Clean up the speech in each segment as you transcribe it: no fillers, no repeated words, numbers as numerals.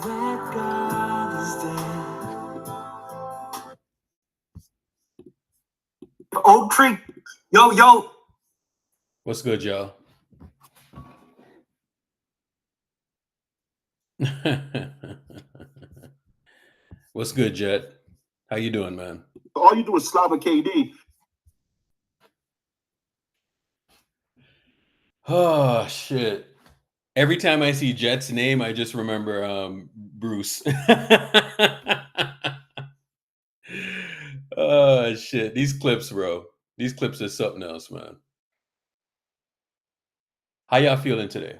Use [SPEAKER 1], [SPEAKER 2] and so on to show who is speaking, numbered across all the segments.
[SPEAKER 1] that God is dead. Oak Tree, yo.
[SPEAKER 2] What's good, y'all? What's good, Jet? How you doing, man?
[SPEAKER 1] All you do is slobber KD.
[SPEAKER 2] Oh shit! Every time I see Jet's name, I just remember Bruce. Oh shit! These clips, bro. These clips are something else, man. How y'all feeling today?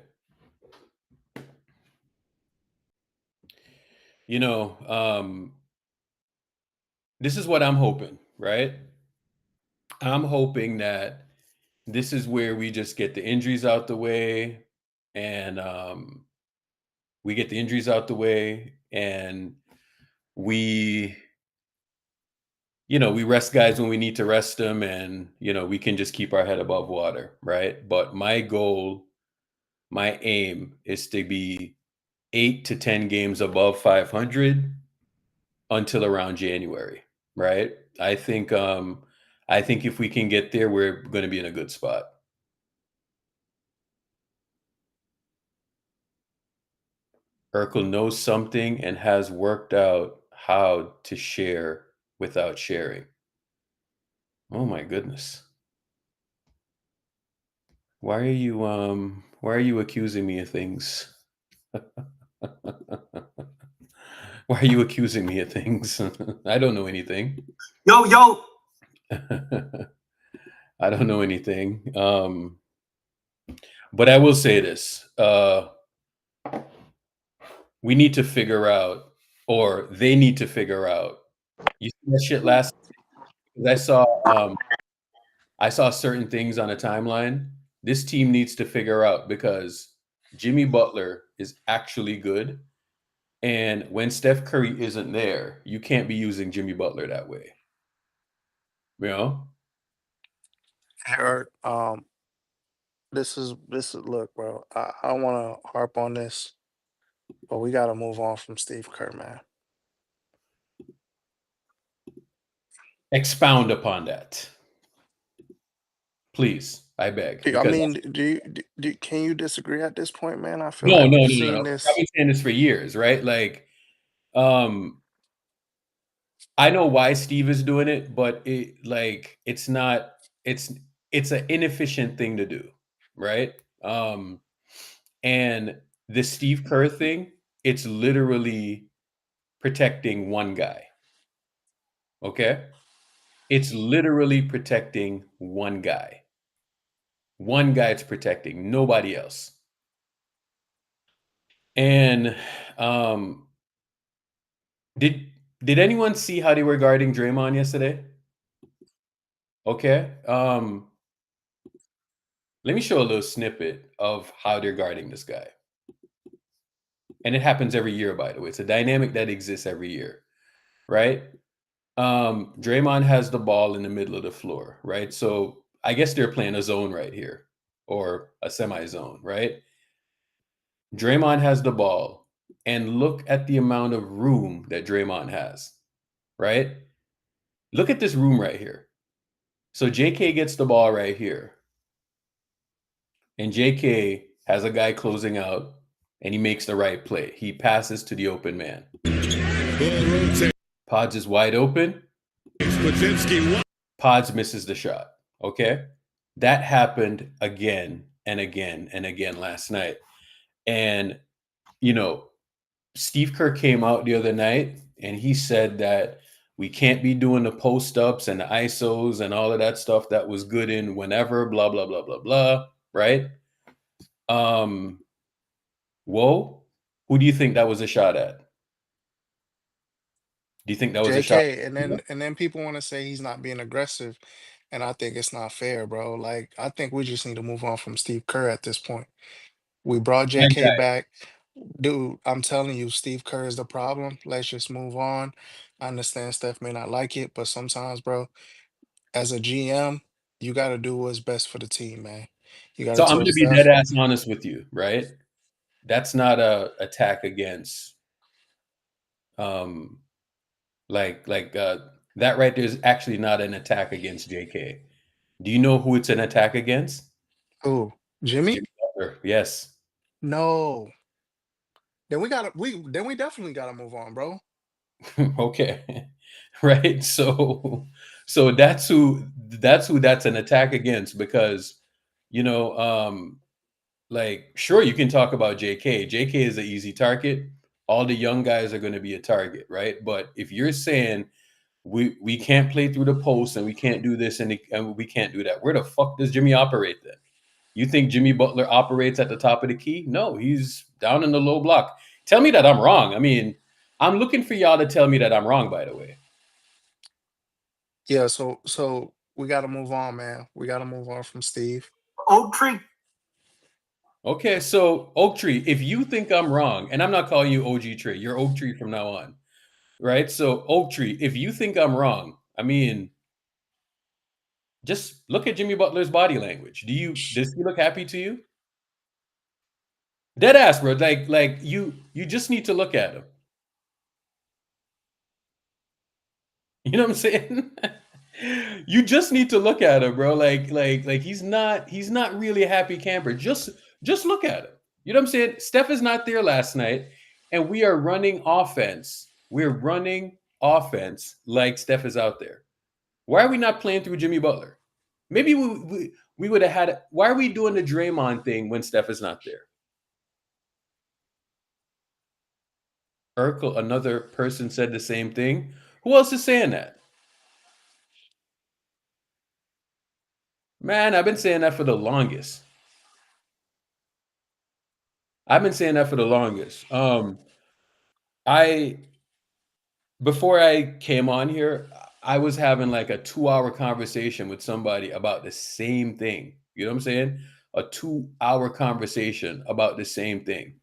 [SPEAKER 2] You know, this is what I'm hoping, right? I'm hoping that this is where we just get the injuries out the way, and we get the injuries out the way, and we we rest guys when we need to rest them, and we can just keep our head above water, right? But my goal, my aim is to be 8 to 10 games above 500 until around January, right? I think if we can get there, we're going to be in a good spot. Urkel knows something and has worked out how to share without sharing. Oh my goodness. Why are you accusing me of things? Why are you accusing me of things? I don't know anything.
[SPEAKER 1] Yo.
[SPEAKER 2] I don't know anything. But I will say this. We need to figure out, or they need to figure out. You see that shit last? I saw certain things on a timeline. This team needs to figure out because Jimmy Butler is actually good. And when Steph Curry isn't there, you can't be using Jimmy Butler that way. You know?
[SPEAKER 3] Eric, this is look, bro. I want to harp on this, but we got to move on from Steve Kerr, man.
[SPEAKER 2] Expound upon that, please. I beg.
[SPEAKER 3] I mean, can you disagree at this point, man? I feel
[SPEAKER 2] No.
[SPEAKER 3] like we've
[SPEAKER 2] I've
[SPEAKER 3] seen
[SPEAKER 2] been
[SPEAKER 3] this.
[SPEAKER 2] saying this for years, right? Like, I know why Steve is doing it, but it's not. It's an inefficient thing to do, right? And the Steve Kerr thing, it's literally protecting one guy. Okay? It's literally protecting one guy. One guy it's protecting, nobody else. And did anyone see how they were guarding Draymond yesterday? Okay. Let me show a little snippet of how they're guarding this guy. And it happens every year, by the way. It's a dynamic that exists every year, right? Draymond has the ball in the middle of the floor, right? So I guess they're playing a zone right here, or a semi-zone, right? Draymond has the ball, and look at the amount of room that Draymond has, right? Look at this room right here. So JK gets the ball right here, and JK has a guy closing out, and he makes the right play. He passes to the open man. Pods is wide open. Pods misses the shot. Okay? That happened again and again and again last night. And, Steve Kerr came out the other night and he said that we can't be doing the post ups and the ISOs and all of that stuff that was good in whenever, blah, blah, blah, blah, blah. Right? Whoa. Who do you think that was a shot at? Do you think that was a shot?
[SPEAKER 3] JK, and then people want to say he's not being aggressive, and I think it's not fair, bro. Like, I think we just need to move on from Steve Kerr at this point. We brought JK back. Dude, I'm telling you, Steve Kerr is the problem. Let's just move on. I understand Steph may not like it, but sometimes, bro, as a GM, you got to do what's best for the team, man. You got
[SPEAKER 2] So
[SPEAKER 3] to
[SPEAKER 2] I'm
[SPEAKER 3] tell
[SPEAKER 2] going to be dead
[SPEAKER 3] Steph,
[SPEAKER 2] ass honest with you, right? That's not a attack against like that right there is actually not an attack against JK. Do you know who it's an attack against?
[SPEAKER 3] Who? Jimmy?
[SPEAKER 2] Jimmy Butler. Yes.
[SPEAKER 3] No. Then we definitely gotta move on, bro.
[SPEAKER 2] Okay. Right. So that's who that's an attack against, because like, sure, you can talk about JK. JK is an easy target. All the young guys are going to be a target, right? But if you're saying we can't play through the post and we can't do this and we can't do that, where the fuck does Jimmy operate then? You think Jimmy Butler operates at the top of the key? No, he's down in the low block. Tell me that I'm wrong. I mean, I'm looking for y'all to tell me that I'm wrong, by the way.
[SPEAKER 3] Yeah, so we gotta move on, man. We gotta move on from Steve.
[SPEAKER 1] Oak Tree.
[SPEAKER 2] Okay, so Oak Tree, if you think I'm wrong, and I'm not calling you OG Tree, you're Oak Tree from now on, right? So Oak Tree, if you think I'm wrong, I mean, just look at Jimmy Butler's body language. Does he look happy to you? Dead ass, bro. Like you just need to look at him. You know what I'm saying? You just need to look at him, bro. Like he's not really a happy camper. Just look at him. You know what I'm saying? Steph is not there last night, and we are running offense. We're running offense like Steph is out there. Why are we not playing through Jimmy Butler? Maybe we would have had. Why are we doing the Draymond thing when Steph is not there? Urkel, another person, said the same thing. Who else is saying that? Man, I've been saying that for the longest. Before I came on here, I was having like a 2-hour conversation with somebody about the same thing. You know what I'm saying? A 2-hour conversation about the same thing.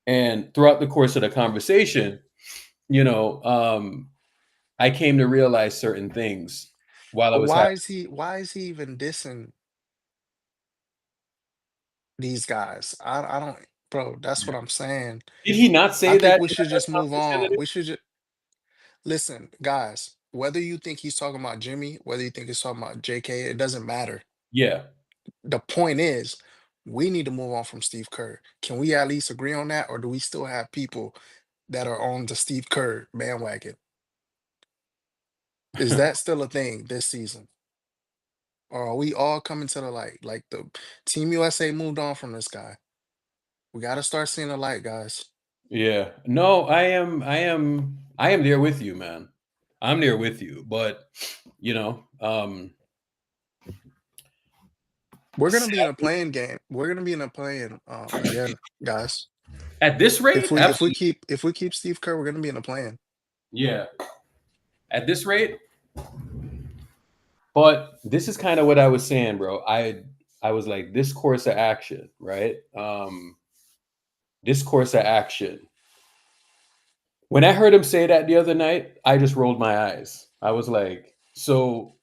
[SPEAKER 2] And throughout the course of the conversation, I came to realize certain things while I
[SPEAKER 3] But
[SPEAKER 2] was
[SPEAKER 3] why is he even dissing these guys? I don't, bro, that's what I'm saying.
[SPEAKER 2] Did he not say
[SPEAKER 3] I think
[SPEAKER 2] that
[SPEAKER 3] we
[SPEAKER 2] in
[SPEAKER 3] should
[SPEAKER 2] that press
[SPEAKER 3] just move
[SPEAKER 2] conference the
[SPEAKER 3] on.
[SPEAKER 2] other day?
[SPEAKER 3] We should just listen, guys, whether you think he's talking about Jimmy, whether you think he's talking about JK, it doesn't matter.
[SPEAKER 2] Yeah.
[SPEAKER 3] The point is, we need to move on from Steve Kerr. Can we at least agree on that? Or do we still have people that are on the Steve Kerr bandwagon? Is that still a thing this season? Or are we all coming to the light? Like the Team USA moved on from this guy. We got to start seeing the light, guys.
[SPEAKER 2] Yeah. No, I am there with you, man. I'm there with you, but
[SPEAKER 3] We're gonna be in a playing game. We're gonna be in a playing again, guys.
[SPEAKER 2] at this rate, absolutely.
[SPEAKER 3] If we keep Steve Kerr, we're gonna be in a playing.
[SPEAKER 2] Yeah. At this rate. But this is kind of what I was saying, bro. I was like, this course of action, right? This course of action. When I heard him say that the other night, I just rolled my eyes. I was like, so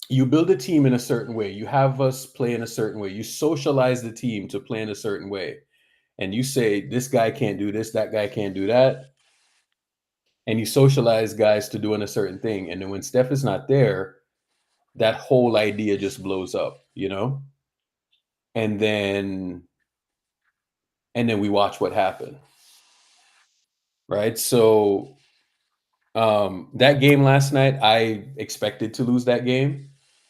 [SPEAKER 2] you build a team in a certain way. You have us play in a certain way. You socialize the team to play in a certain way. And you say, this guy can't do this, that guy can't do that. And you socialize guys to doing a certain thing. And then when Steph is not there, that whole idea just blows up, And then we watch what happened. Right? So that game last night, I expected to lose that game,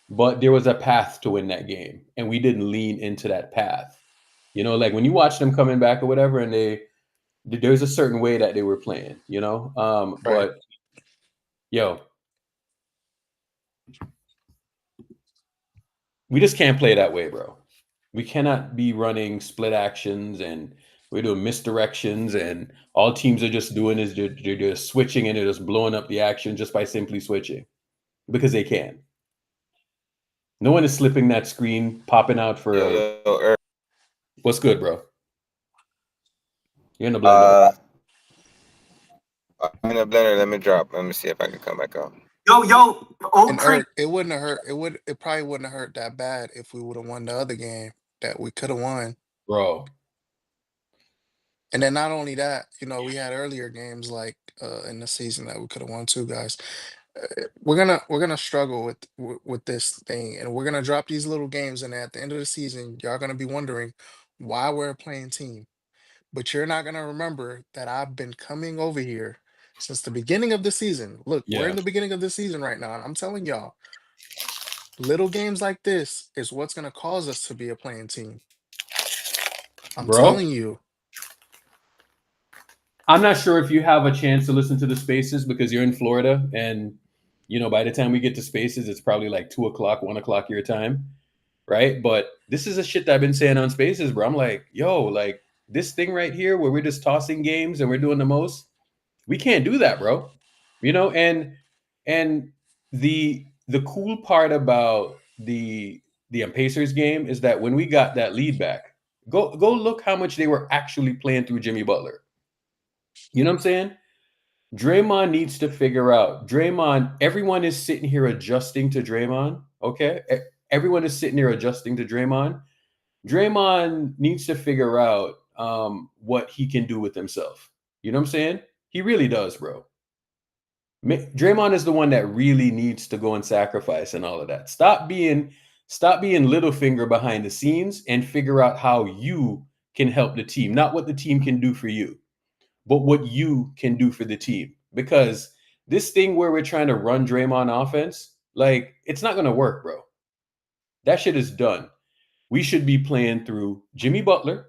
[SPEAKER 2] but there was a path to win that game, and we didn't lean into that path. Like when you watch them coming back or whatever, and there's a certain way that they were playing,
[SPEAKER 3] Right.
[SPEAKER 2] But yo, we just can't play that way, bro. We cannot be running split actions and we're doing misdirections, and all teams are just doing is they're just switching and they're just blowing up the action just by simply switching because they can. No one is slipping that screen, popping out for what's good, bro? You're in the blender.
[SPEAKER 4] I'm in the blender. Let me drop. Let me see if I can come back out.
[SPEAKER 1] Yo, Oak
[SPEAKER 3] And
[SPEAKER 1] Tree.
[SPEAKER 3] Eric, it wouldn't have hurt. It probably wouldn't have hurt that bad if we would have won the other game that we could have won.
[SPEAKER 2] Bro.
[SPEAKER 3] And then not only that, we had earlier games like in the season that we could have won too, guys. We're gonna struggle with this thing, and we're gonna drop these little games, and at the end of the season, y'all gonna be wondering why we're a playing team. But you're not gonna remember that I've been coming over here since the beginning of the season. Look, we're in
[SPEAKER 2] Yeah,
[SPEAKER 3] the beginning of the season right now, and I'm telling y'all, little games like this is what's gonna cause us to be a playing team. I'm
[SPEAKER 2] bro.
[SPEAKER 3] telling you.
[SPEAKER 2] I'm not sure if you have a chance to listen to the spaces because you're in Florida, and by the time we get to spaces, it's probably like 2 o'clock, 1 o'clock your time, right? But this is a shit that I've been saying on spaces, bro. I'm like, yo, like this thing right here where we're just tossing games and we're doing the most. We can't do that, bro. And the cool part about the Pacers game is that when we got that lead back, go look how much they were actually playing through Jimmy Butler. You know what I'm saying? Draymond needs to figure out. Draymond, everyone is sitting here adjusting to Draymond. Okay. Everyone is sitting here adjusting to Draymond. Draymond needs to figure out what he can do with himself. You know what I'm saying? He really does, bro. Draymond is the one that really needs to go and sacrifice and all of that. Stop being little finger behind the scenes and figure out how you can help the team, not what the team can do for you, but what you can do for the team. Because this thing where we're trying to run Draymond offense, like it's not going to work, bro. That shit is done. We should be playing through Jimmy Butler.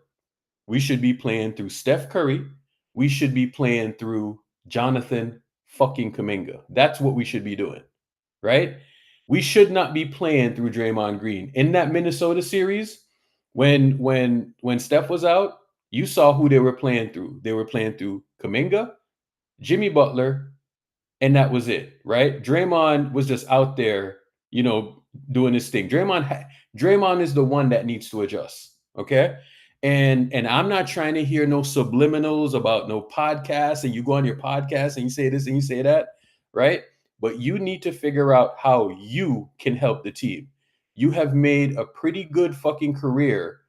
[SPEAKER 2] We should be playing through Steph Curry. We should be playing through Jonathan fucking Kuminga. That's what we should be doing, right? We should not be playing through Draymond Green. In that Minnesota series, when Steph was out, you saw who they were playing through. They were playing through Kuminga, Jimmy Butler, and that was it, right? Draymond was just out there, doing his thing. Draymond is the one that needs to adjust, okay? And I'm not trying to hear no subliminals about no podcast, and you go on your podcast and you say this and you say that, right? But you need to figure out how you can help the team. You have made a pretty good fucking career,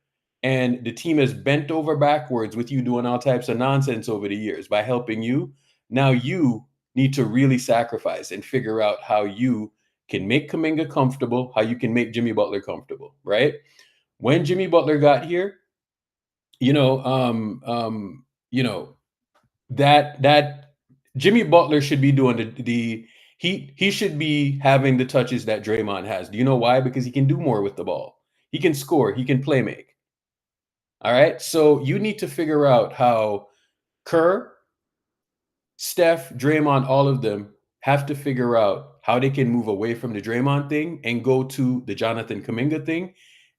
[SPEAKER 2] and the team has bent over backwards with you doing all types of nonsense over the years by helping you. Now you need to really sacrifice and figure out how you can make Kuminga comfortable, how you can make Jimmy Butler comfortable, right? When Jimmy Butler got here, you know, um, um, you know that Jimmy Butler should be doing he should be having the touches that Draymond has. Do you know why? Because he can do more with the ball. He can score. He can play make. All right. So you need to figure out how Kerr, Steph, Draymond, all of them have to figure out how they can move away from the Draymond thing and go to the Jonathan Kuminga thing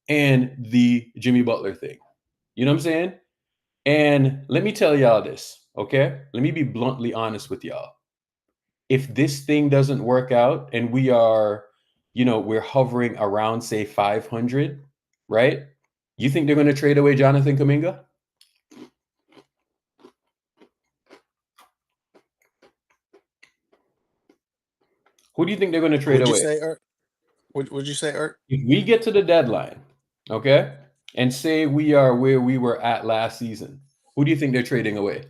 [SPEAKER 2] and the Jimmy Butler thing. You know what I'm saying? And let me tell y'all this, okay? Let me be bluntly honest with y'all. If this thing doesn't work out and we're hovering around, say, 500, right? You think they're going to trade away Jonathan Kuminga? Who do you think they're going to trade
[SPEAKER 3] Would you
[SPEAKER 2] away?
[SPEAKER 3] say, Ert? Would you say, Ert?
[SPEAKER 2] If we get to the deadline, okay, and say we are where we were at last season, who do you think they're trading away?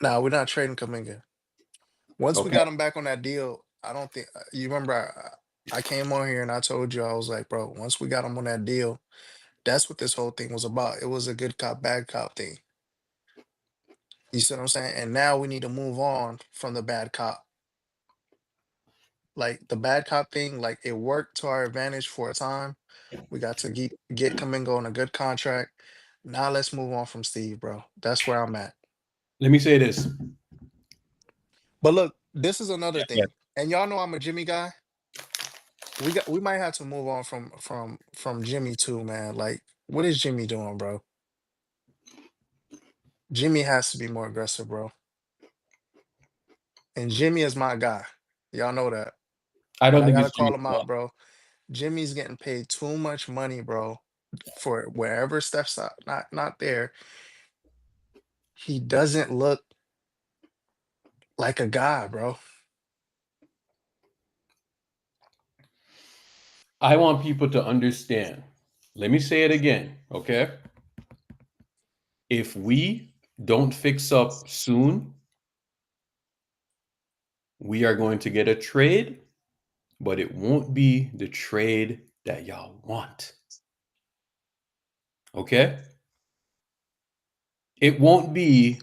[SPEAKER 3] No, we're not trading Kaminga. Once we
[SPEAKER 2] Okay.
[SPEAKER 3] got him back on that deal, I don't think you remember. I came on here and I told you I was like, bro, once we got him on that deal, that's what this whole thing was about. It was a good cop, bad cop thing. You see what I'm saying? And now we need to move on from the bad cop. Like the bad cop thing, like it worked to our advantage for a time. We got to get Kaminga on a good contract. Now let's move on from Steve, bro. That's where I'm at.
[SPEAKER 2] Let me say this.
[SPEAKER 3] But look, this is another
[SPEAKER 2] Yeah.
[SPEAKER 3] thing. And y'all know I'm a Jimmy guy. We might have to move on from Jimmy too, man. Like, what is Jimmy doing, bro? Jimmy has to be more aggressive, bro. And Jimmy is my guy. Y'all know that.
[SPEAKER 2] I
[SPEAKER 3] But
[SPEAKER 2] don't
[SPEAKER 3] I
[SPEAKER 2] think
[SPEAKER 3] gotta
[SPEAKER 2] it's
[SPEAKER 3] call
[SPEAKER 2] Jimmy's
[SPEAKER 3] him
[SPEAKER 2] fault.
[SPEAKER 3] out, bro. Jimmy's getting paid too much money, bro, for wherever Steph's not there. He doesn't look like a guy, bro.
[SPEAKER 2] I want people to understand. Let me say it again, okay? if we don't fix up soon, we are going to get a trade, but it won't be the trade that y'all want. Okay? It won't be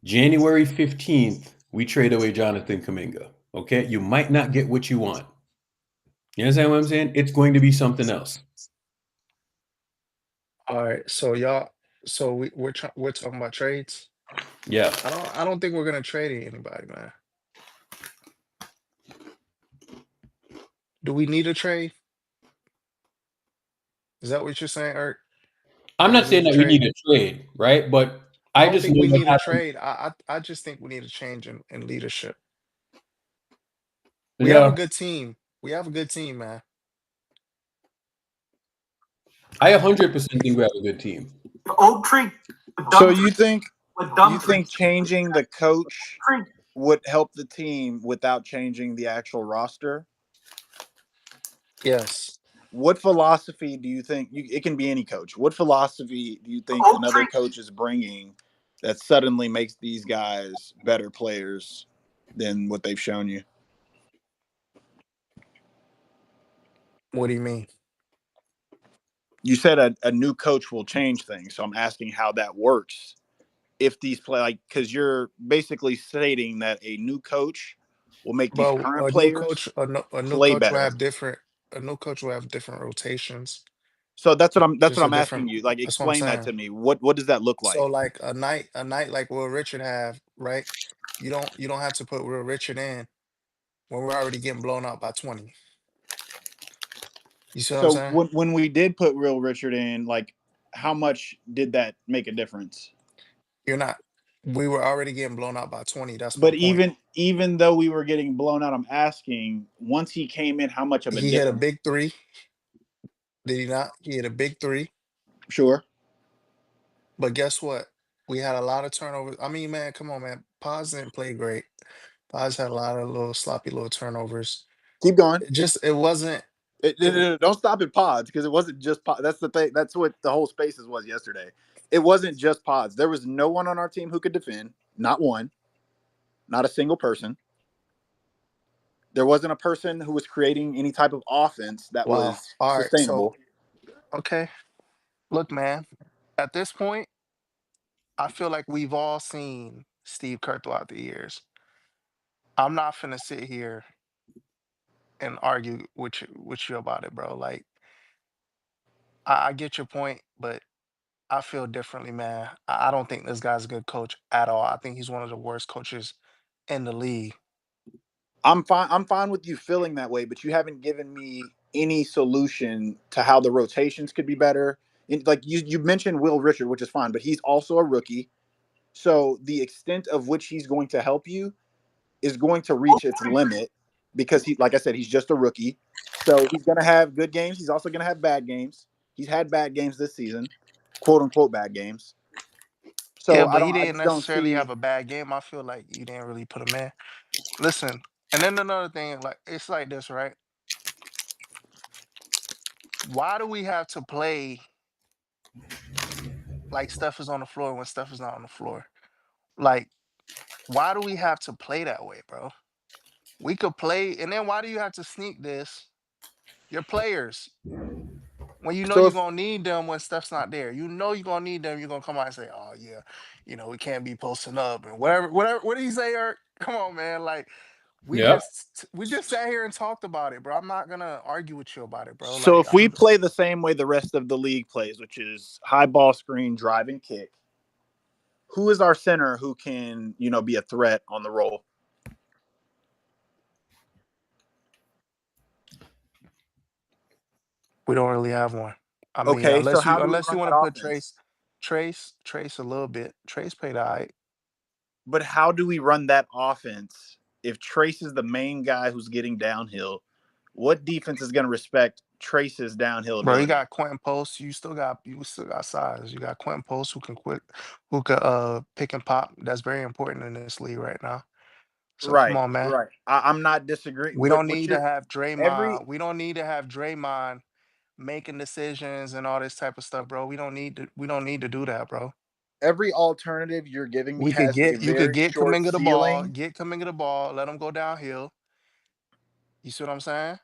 [SPEAKER 2] January 15th, we trade away Jonathan Kuminga. Okay? You might not get what you want. You understand what I'm saying? It's going to be something else.
[SPEAKER 3] All right, so y'all, so we're talking about trades.
[SPEAKER 2] Yeah.
[SPEAKER 3] I don't think we're gonna trade anybody, man. Do we need a trade? Is that what you're saying, Eric?
[SPEAKER 2] I'm
[SPEAKER 3] Do
[SPEAKER 2] not
[SPEAKER 3] we
[SPEAKER 2] saying
[SPEAKER 3] need a
[SPEAKER 2] that we
[SPEAKER 3] trade?
[SPEAKER 2] need a trade, right? But
[SPEAKER 3] I
[SPEAKER 2] I
[SPEAKER 3] don't
[SPEAKER 2] just
[SPEAKER 3] think
[SPEAKER 2] know
[SPEAKER 3] we
[SPEAKER 2] what
[SPEAKER 3] need a
[SPEAKER 2] happened.
[SPEAKER 3] trade. I just think we need a change in leadership. We have a
[SPEAKER 2] Yeah.
[SPEAKER 3] good team. We have a good team, man.
[SPEAKER 2] I 100% think we have a good team.
[SPEAKER 1] Oak Tree.
[SPEAKER 5] So you think
[SPEAKER 1] Dumfries.
[SPEAKER 5] changing the coach would help the team without changing the actual roster?
[SPEAKER 3] Yes.
[SPEAKER 5] What philosophy do you think it can be any coach? What philosophy do you think
[SPEAKER 1] Oak
[SPEAKER 5] another
[SPEAKER 1] Tree.
[SPEAKER 5] coach is bringing that suddenly makes these guys better players than what they've shown you?
[SPEAKER 3] What do you mean?
[SPEAKER 5] You said a new coach will change things, so I'm asking how that works. If these play because you're basically stating that a new coach will make these
[SPEAKER 3] But
[SPEAKER 5] current
[SPEAKER 3] a new
[SPEAKER 5] players
[SPEAKER 3] coach, a new
[SPEAKER 5] play
[SPEAKER 3] coach will
[SPEAKER 5] better.
[SPEAKER 3] have different. A new coach will have different rotations.
[SPEAKER 5] So that's what
[SPEAKER 3] Just a
[SPEAKER 5] I'm asking
[SPEAKER 3] different.
[SPEAKER 5] you. Like,
[SPEAKER 3] That's what I'm
[SPEAKER 5] explain that
[SPEAKER 3] saying.
[SPEAKER 5] to me. What does that look
[SPEAKER 3] So
[SPEAKER 5] like?
[SPEAKER 3] like a night like Will Richard have, right? You don't have to put Will Richard in when we're already getting blown out by 20. You see what I'm
[SPEAKER 5] So
[SPEAKER 3] saying?
[SPEAKER 5] when we did put Real Richard in, like, how much did that make a difference?
[SPEAKER 3] You're not. We were already getting blown out by 20. That's my
[SPEAKER 5] But
[SPEAKER 3] point.
[SPEAKER 5] even though we were getting blown out, I'm asking, once he came in, how much of a
[SPEAKER 3] He hit a
[SPEAKER 5] difference?
[SPEAKER 3] big three. Did he not? He hit a big three.
[SPEAKER 5] Sure.
[SPEAKER 3] But guess what? We had a lot of turnovers. I mean, man, come on, man. Paz didn't play great. Paz had a lot of little sloppy little turnovers.
[SPEAKER 5] Keep going.
[SPEAKER 3] It wasn't.
[SPEAKER 5] Don't stop at pods, because it wasn't just pods. That's the thing. That's what the whole spaces was yesterday. It wasn't just pods. There was no one on our team who could defend. Not one. Not a single person. There wasn't a person who was creating any type of offense that
[SPEAKER 3] Wow.
[SPEAKER 5] was
[SPEAKER 3] All right. So,
[SPEAKER 5] sustainable.
[SPEAKER 3] okay. Look, man, at this point, I feel like we've all seen Steve Kerr throughout the years. I'm not finna sit here and argue with you about it, bro. Like, I get your point, but I feel differently, man. I don't think this guy's a good coach at all. I think he's one of the worst coaches in the league.
[SPEAKER 5] I'm fine. I'm fine with you feeling that way, but you haven't given me any solution to how the rotations could be better. Like you mentioned Will Richard, which is fine, but he's also a rookie. So the extent of which he's going to help you is going to reach its limit, because like I said, he's just a rookie. So he's going to have good games. He's also going to have bad games. He's had bad games this season, quote unquote bad games.
[SPEAKER 3] Yeah,
[SPEAKER 5] So
[SPEAKER 3] but he
[SPEAKER 5] I
[SPEAKER 3] didn't
[SPEAKER 5] just don't
[SPEAKER 3] necessarily
[SPEAKER 5] see.
[SPEAKER 3] have a bad game. I feel like you didn't really put him in. Listen, and then another thing, like it's like this, right? Why do we have to play like Steph is on the floor when Steph is not on the floor? Like, why do we have to play that way, bro? We could play, and then why do you have to sneak this? Your players, when you know
[SPEAKER 5] So
[SPEAKER 3] you're
[SPEAKER 5] if
[SPEAKER 3] gonna need them when Steph's not there, you know you're gonna need them. You're gonna come out and say, "Oh yeah, we can't be posting up and whatever, whatever." What did he say, Eric? Come on, man. Like
[SPEAKER 2] Yeah.
[SPEAKER 3] we just sat here and talked about it, bro. I'm not gonna argue with you about it, bro.
[SPEAKER 5] So
[SPEAKER 3] Like
[SPEAKER 5] if we play the same way the rest of the league plays, which is high ball screen, drive and kick, who is our center who can, be a threat on the roll?
[SPEAKER 3] we don't really have one. I mean,
[SPEAKER 5] Okay, so how do we
[SPEAKER 3] unless you
[SPEAKER 5] run
[SPEAKER 3] want
[SPEAKER 5] that
[SPEAKER 3] to put
[SPEAKER 5] offense?
[SPEAKER 3] Trace a little bit. Trace played all right.
[SPEAKER 5] But how do we run that offense if Trace is the main guy who's getting downhill? What defense is going to respect Trace's downhill
[SPEAKER 3] Bro, you
[SPEAKER 5] ability?
[SPEAKER 3] got Quentin Post. You still got size. You got Quentin Post who could pick and pop. That's very important in this league right now. So come
[SPEAKER 5] Right,
[SPEAKER 3] on, man.
[SPEAKER 5] right. I'm not disagreeing,
[SPEAKER 3] We
[SPEAKER 5] but
[SPEAKER 3] don't need to have
[SPEAKER 5] every
[SPEAKER 3] Draymond. We don't need to have Draymond making decisions and all this type of stuff, bro. We don't need to do that, bro.
[SPEAKER 5] Every alternative you're giving me
[SPEAKER 3] We could
[SPEAKER 5] has a
[SPEAKER 3] get you could
[SPEAKER 5] very
[SPEAKER 3] get
[SPEAKER 5] short
[SPEAKER 3] Kaminga the ball,
[SPEAKER 5] ceiling.
[SPEAKER 3] let him go downhill. You see what I'm saying?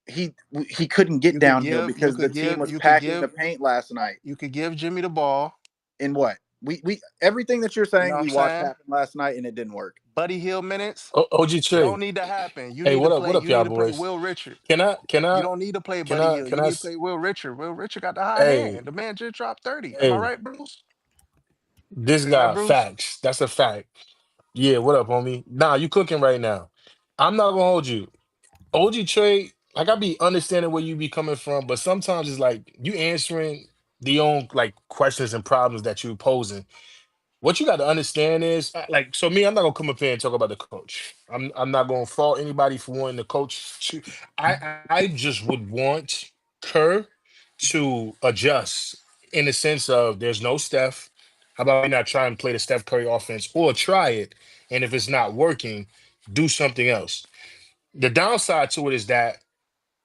[SPEAKER 5] He couldn't get downhill because the team was packing the paint last night.
[SPEAKER 3] You could give Jimmy the ball.
[SPEAKER 5] In what? We everything that you're
[SPEAKER 3] You
[SPEAKER 5] saying
[SPEAKER 3] know what
[SPEAKER 5] we
[SPEAKER 3] I'm
[SPEAKER 5] watched
[SPEAKER 3] saying?
[SPEAKER 5] happen last night and it didn't work.
[SPEAKER 3] Buddy Hill minutes
[SPEAKER 6] OG Trey.
[SPEAKER 3] don't need to happen. You
[SPEAKER 6] Hey,
[SPEAKER 3] need to
[SPEAKER 6] what up?
[SPEAKER 3] play.
[SPEAKER 6] What up,
[SPEAKER 3] You need
[SPEAKER 6] y'all
[SPEAKER 3] to play
[SPEAKER 6] boys?
[SPEAKER 3] Will Richard.
[SPEAKER 6] Can I
[SPEAKER 3] You don't need to play
[SPEAKER 6] can
[SPEAKER 3] Buddy
[SPEAKER 6] I
[SPEAKER 3] Hill.
[SPEAKER 6] can
[SPEAKER 3] You
[SPEAKER 6] I
[SPEAKER 3] need to
[SPEAKER 6] s-
[SPEAKER 3] play Will Richard. Will Richard got the high
[SPEAKER 6] hey
[SPEAKER 3] hand. The man just dropped 30. Am I
[SPEAKER 6] hey
[SPEAKER 3] right, Bruce?
[SPEAKER 6] this
[SPEAKER 3] Am I right,
[SPEAKER 6] guy
[SPEAKER 3] Bruce?
[SPEAKER 6] facts. That's a fact. Yeah, what up, homie? Nah, you cooking right now. I'm not gonna hold you. OG Trey, like I be understanding where you be coming from, but sometimes it's like you answering the own like questions and problems that you posing. What you got to understand is like so me, I'm not gonna come up here and talk about the coach. I'm not gonna fault anybody for wanting the coach to I just would want Kerr to adjust in the sense of there's no Steph. How about we not try and play the Steph Curry offense or try it? And if it's not working, do something else. The downside to it is that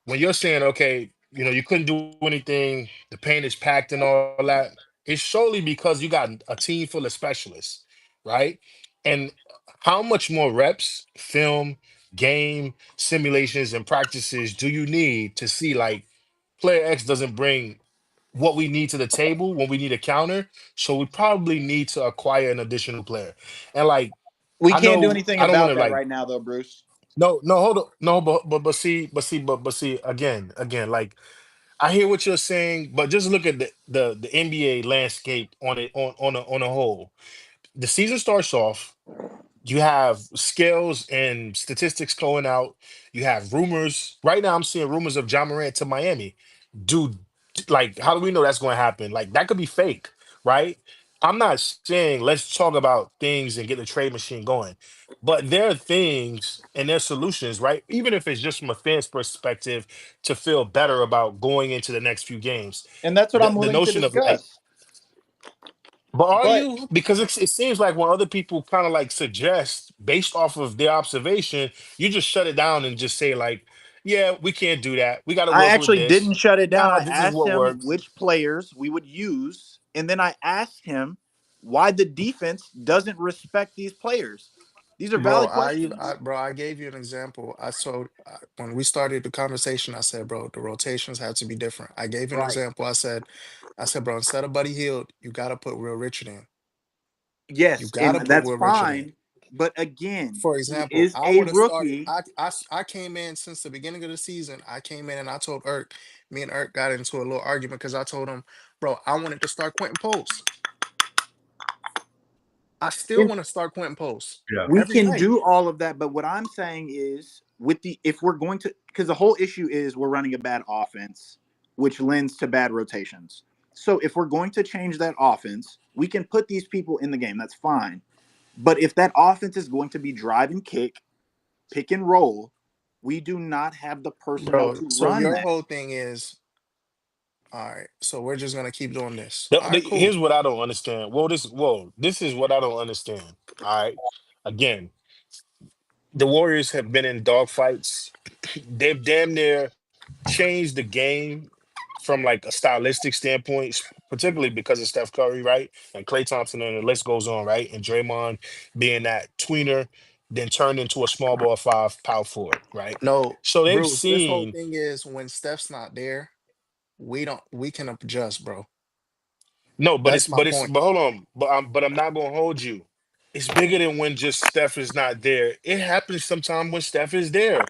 [SPEAKER 6] when you're saying, okay, you couldn't do anything, the paint is packed and all that, it's solely because you got a team full of specialists, right? And how much more reps, film, game, simulations, and practices do you need to see like player X doesn't bring what we need to the table when we need a counter? So we probably need to acquire an additional player. And like,
[SPEAKER 5] We
[SPEAKER 6] I
[SPEAKER 5] can't do
[SPEAKER 6] know
[SPEAKER 5] anything
[SPEAKER 6] I don't want
[SPEAKER 5] about
[SPEAKER 6] to
[SPEAKER 5] that
[SPEAKER 6] like
[SPEAKER 5] right now though, Bruce.
[SPEAKER 6] no, hold on. No, but see, again, like I hear what you're saying, but just look at the NBA landscape on it on a whole. The season starts off, you have scales and statistics going out, you have rumors. Right now I'm seeing rumors of John Morant to Miami. Dude, like how do we know that's going to happen? Like that could be fake, right? I'm not saying let's talk about things and get the trade machine going. But there are things and there's solutions, right? Even if it's just from a fan's perspective to feel better about going into the next few games.
[SPEAKER 5] And that's what I'm
[SPEAKER 6] The
[SPEAKER 5] willing to
[SPEAKER 6] notion of like,
[SPEAKER 5] discuss.
[SPEAKER 6] but are
[SPEAKER 5] But
[SPEAKER 6] you? Because it seems like when other people kind of like suggest based off of their observation, you just shut it down and just say like, yeah, we can't do that. We got to
[SPEAKER 5] I
[SPEAKER 6] work with
[SPEAKER 5] actually
[SPEAKER 6] this.
[SPEAKER 5] didn't shut it down.
[SPEAKER 6] Nah,
[SPEAKER 5] I
[SPEAKER 6] this is
[SPEAKER 5] asked
[SPEAKER 6] what
[SPEAKER 5] him
[SPEAKER 6] works.
[SPEAKER 5] which players we would use, and then I asked him why the defense doesn't respect these players. These are
[SPEAKER 3] Bro,
[SPEAKER 5] valid questions.
[SPEAKER 3] I gave you an example. When we started the conversation, I said, bro, the rotations have to be different. I gave you an
[SPEAKER 5] Right.
[SPEAKER 3] example. I said, bro, instead of Buddy Hield, you got to put Will Richard in. You
[SPEAKER 5] Yes,
[SPEAKER 3] got
[SPEAKER 5] and
[SPEAKER 3] to put
[SPEAKER 5] that's
[SPEAKER 3] Will Richard in.
[SPEAKER 5] fine. But again,
[SPEAKER 3] For
[SPEAKER 5] he
[SPEAKER 3] example,
[SPEAKER 5] is
[SPEAKER 3] I
[SPEAKER 5] a
[SPEAKER 3] would have started.
[SPEAKER 5] rookie.
[SPEAKER 3] I came in since the beginning of the season. I came in and I told Irk, me and Irk got into a little argument because I told him, bro, I wanted to start Quentin Post. I still
[SPEAKER 5] And
[SPEAKER 3] want to start Quentin Post
[SPEAKER 2] Yeah.
[SPEAKER 5] we
[SPEAKER 3] every
[SPEAKER 5] can
[SPEAKER 3] night.
[SPEAKER 5] do all of that, but what I'm saying is if we're going to, because the whole issue is we're running a bad offense, which lends to bad rotations. So if we're going to change that offense, we can put these people in the game. That's fine. But if that offense is going to be drive and kick, pick and roll, we do not have the personnel
[SPEAKER 3] Bro,
[SPEAKER 5] to
[SPEAKER 3] so
[SPEAKER 5] run
[SPEAKER 3] your
[SPEAKER 5] that.
[SPEAKER 3] whole thing is, all right, so we're just gonna keep doing this.
[SPEAKER 6] The-
[SPEAKER 3] All
[SPEAKER 6] the-
[SPEAKER 3] right, cool.
[SPEAKER 6] here's what I don't understand. This is what I don't understand. All right. Again, the Warriors have been in dogfights. They've damn near changed the game from like a stylistic standpoint, particularly because of Steph Curry, right? And Klay Thompson, and the list goes on, right? And Draymond being that tweener, then turned into a small ball five power forward, right?
[SPEAKER 3] No,
[SPEAKER 6] So they've
[SPEAKER 3] Bruce, this whole
[SPEAKER 6] seen
[SPEAKER 3] thing is when Steph's not there, we can adjust, bro.
[SPEAKER 6] no,
[SPEAKER 3] That's my point.
[SPEAKER 6] but hold on, but I'm not gonna hold you. It's bigger than when just Steph is not there. It happens sometime when Steph is there.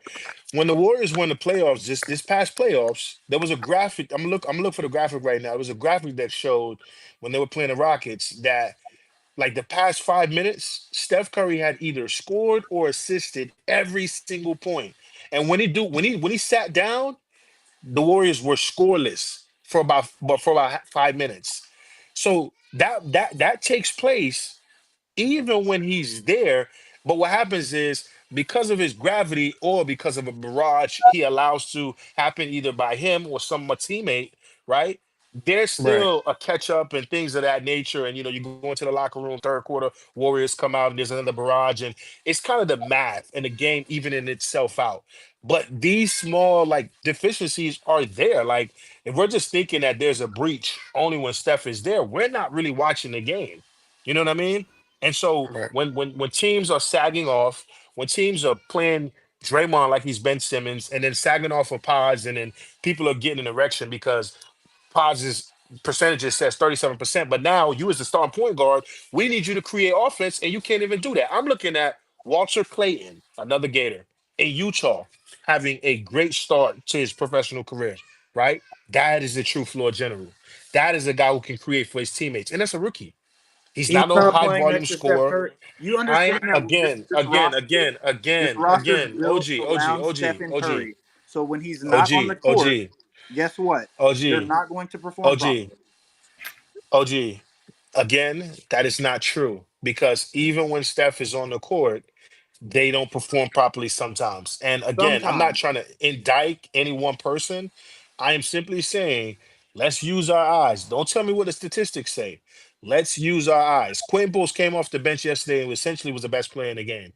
[SPEAKER 6] When the Warriors won the playoffs, just this past playoffs, there was a graphic. I'm look for the graphic right now. It was a graphic that showed when they were playing the Rockets that like the past 5 minutes, Steph Curry had either scored or assisted every single point. And when he sat down, the Warriors were scoreless for about 5 minutes. So that takes place even when he's there. But what happens is because of his gravity or because of a barrage he allows to happen either by him or some teammate, right? there's
[SPEAKER 2] Right.
[SPEAKER 6] still a catch up and things of that nature. And you go into the locker room, third quarter, Warriors come out and there's another barrage, and it's kind of the math and the game even in itself out. But these small like deficiencies are there. Like if we're just thinking that there's a breach only when Steph is there, we're not really watching the game. You know what I mean? And so
[SPEAKER 3] Right.
[SPEAKER 6] when teams are sagging off, when teams are playing Draymond like he's Ben Simmons, and then sagging off of pods, and then people are getting an erection because Pod's percentages says 37%, but now you as the starting point guard, we need you to create offense, and you can't even do that. I'm looking at Walter Clayton, another Gator in Utah, having a great start to his professional career, right? That is the true floor general. That is a guy who can create for his teammates, and that's a rookie. He's
[SPEAKER 5] He's
[SPEAKER 6] not no
[SPEAKER 5] not
[SPEAKER 6] high
[SPEAKER 5] playing
[SPEAKER 6] volume
[SPEAKER 5] next to Steph
[SPEAKER 6] scorer.
[SPEAKER 5] Curry. You
[SPEAKER 6] I
[SPEAKER 5] understand that
[SPEAKER 6] again,
[SPEAKER 5] this
[SPEAKER 6] again,
[SPEAKER 5] roster,
[SPEAKER 6] again,
[SPEAKER 5] this
[SPEAKER 6] again,
[SPEAKER 5] roster is
[SPEAKER 6] again.
[SPEAKER 5] built around Stephen
[SPEAKER 6] OG,
[SPEAKER 5] Curry. So when he's not on the
[SPEAKER 6] OG,
[SPEAKER 5] court, guess what? They're
[SPEAKER 6] OG,
[SPEAKER 5] not going to perform
[SPEAKER 6] OG,
[SPEAKER 5] properly.
[SPEAKER 6] OG. Again, that is not true because even when Steph is on the court, they don't perform properly sometimes. And again, I'm not
[SPEAKER 5] Sometimes.
[SPEAKER 6] trying to indict any one person. I am simply saying, let's use our eyes. Don't tell me what the statistics say. Let's use our eyes. Quentin Bulls came off the bench yesterday and essentially was the best player in the game.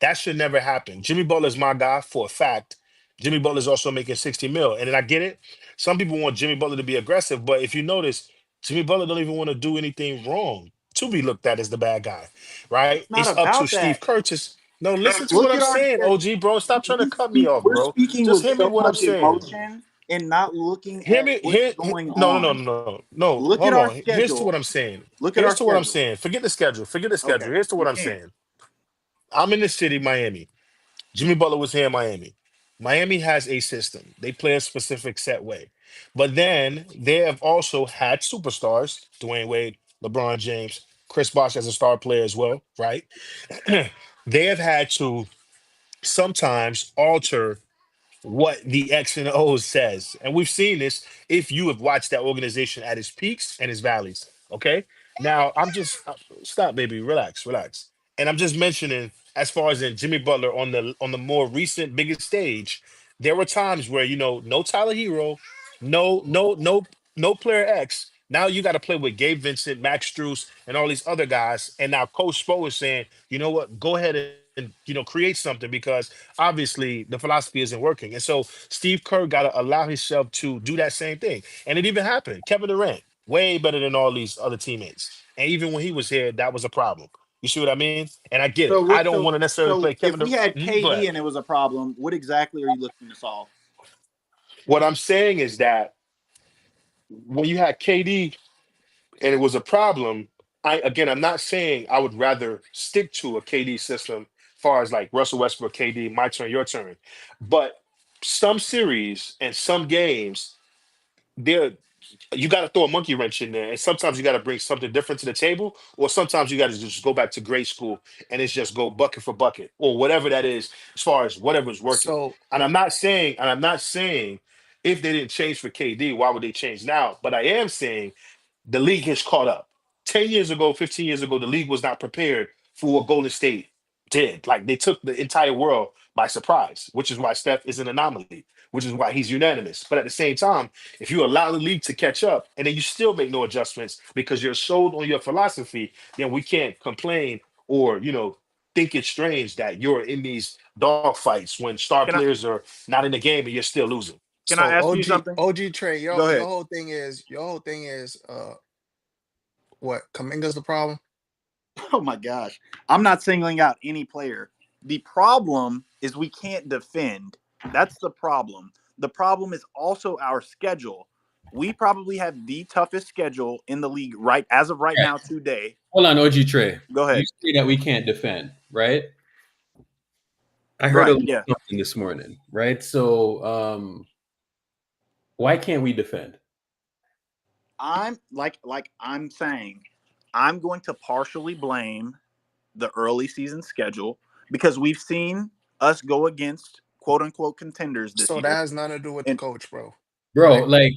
[SPEAKER 6] That should never happen. Jimmy Butler's my guy for a fact. Jimmy Butler's also making 60 mil. And then I get it. Some people want Jimmy Butler to be aggressive, but if you notice, Jimmy Butler don't even want to do anything wrong to be looked at as the bad guy, right?
[SPEAKER 5] It's not
[SPEAKER 6] It's up to
[SPEAKER 5] about
[SPEAKER 6] Steve
[SPEAKER 5] that.
[SPEAKER 6] Kerr to no, listen to what
[SPEAKER 5] Look
[SPEAKER 6] I'm
[SPEAKER 5] at our
[SPEAKER 6] saying,
[SPEAKER 5] schedule.
[SPEAKER 6] OG, bro. Stop trying to cut me off,
[SPEAKER 5] We're
[SPEAKER 6] bro.
[SPEAKER 5] speaking
[SPEAKER 6] Just
[SPEAKER 5] with
[SPEAKER 6] hear me
[SPEAKER 5] so
[SPEAKER 6] what I'm
[SPEAKER 5] much
[SPEAKER 6] saying.
[SPEAKER 5] emotion and not looking
[SPEAKER 6] Hear
[SPEAKER 5] at
[SPEAKER 6] me.
[SPEAKER 5] what's
[SPEAKER 6] Here,
[SPEAKER 5] going
[SPEAKER 6] no, no, no,
[SPEAKER 5] on.
[SPEAKER 6] no, no, no.
[SPEAKER 5] Look at
[SPEAKER 6] Hold
[SPEAKER 5] our
[SPEAKER 6] on. Here's to what
[SPEAKER 5] schedule.
[SPEAKER 6] I'm saying.
[SPEAKER 5] Look at
[SPEAKER 6] Here's
[SPEAKER 5] our
[SPEAKER 6] to what I'm
[SPEAKER 5] schedule.
[SPEAKER 6] saying. Forget the schedule. Forget the schedule.
[SPEAKER 5] Okay,
[SPEAKER 6] Here's to
[SPEAKER 5] we
[SPEAKER 6] what I'm
[SPEAKER 5] can't.
[SPEAKER 6] saying. I'm in the city, Miami. Jimmy Butler was here in Miami. Miami has a system. They play a specific set way. But then they have also had superstars, Dwayne Wade, LeBron James, Chris Bosh as a star player as well, right? They have had to sometimes alter what the X and O's says. And we've seen this if you have watched that organization at its peaks and its valleys. Okay. Now I'm just stop, baby. Relax, relax. And I'm just mentioning as far as in Jimmy Butler on the more recent biggest stage, there were times where no Tyler Hero, no player X. Now you got to play with Gabe Vincent, Max Struess, and all these other guys. And now Coach Spo is saying, you know what, go ahead and create something because obviously the philosophy isn't working. And so Steve Kerr got to allow himself to do that same thing. And it even happened. Kevin Durant, way better than all these other teammates. And even when he was here, that was a problem. You see what I mean? And I get it.
[SPEAKER 5] So
[SPEAKER 6] I
[SPEAKER 5] what?
[SPEAKER 6] don't want to necessarily
[SPEAKER 5] So
[SPEAKER 6] play
[SPEAKER 5] if
[SPEAKER 6] Kevin
[SPEAKER 5] we
[SPEAKER 6] Durant.
[SPEAKER 5] had
[SPEAKER 6] Go
[SPEAKER 5] KD
[SPEAKER 6] ahead.
[SPEAKER 5] and it was a problem, what exactly are you looking to solve?
[SPEAKER 6] What I'm saying is that when you had KD and it was a problem, I'm not saying I would rather stick to a KD system far as like Russell Westbrook, KD, my turn, your turn. But some series and some games, there you got to throw a monkey wrench in there, and sometimes you got to bring something different to the table, or sometimes you got to just go back to grade school and it's just go bucket for bucket or whatever that is as far as whatever's working.
[SPEAKER 3] So
[SPEAKER 6] And I'm not saying if they didn't change for KD, why would they change now? But I am saying the league has caught up. 10 years ago, 15 years ago, the league was not prepared for what Golden State did. Like they took the entire world by surprise, which is why Steph is an anomaly, which is why he's unanimous. But at the same time, if you allow the league to catch up and then you still make no adjustments because you're sold on your philosophy, then we can't complain or, think it's strange that you're in these dog fights when star
[SPEAKER 5] Can I
[SPEAKER 6] players are not in the game and you're still losing.
[SPEAKER 5] can I
[SPEAKER 3] so
[SPEAKER 5] ask you something?
[SPEAKER 3] OG Trey,
[SPEAKER 5] Go
[SPEAKER 3] your
[SPEAKER 5] ahead.
[SPEAKER 3] whole thing is what Kaminga's the problem?
[SPEAKER 5] Oh my gosh. I'm not singling out any player. The problem is we can't defend. That's the problem. The problem is also our schedule. We probably have the toughest schedule in the league as of right now today.
[SPEAKER 2] Hold on, OG Trey.
[SPEAKER 5] Go ahead.
[SPEAKER 2] You say that we can't defend, right? I heard
[SPEAKER 5] Right,
[SPEAKER 2] a little
[SPEAKER 5] yeah.
[SPEAKER 2] something this morning, right? So, why can't we defend?
[SPEAKER 5] I'm I'm saying, I'm going to partially blame the early season schedule because we've seen us go against quote unquote contenders this
[SPEAKER 3] So that
[SPEAKER 5] year.
[SPEAKER 3] has nothing to do with the
[SPEAKER 5] And
[SPEAKER 3] coach, bro.
[SPEAKER 2] Bro, like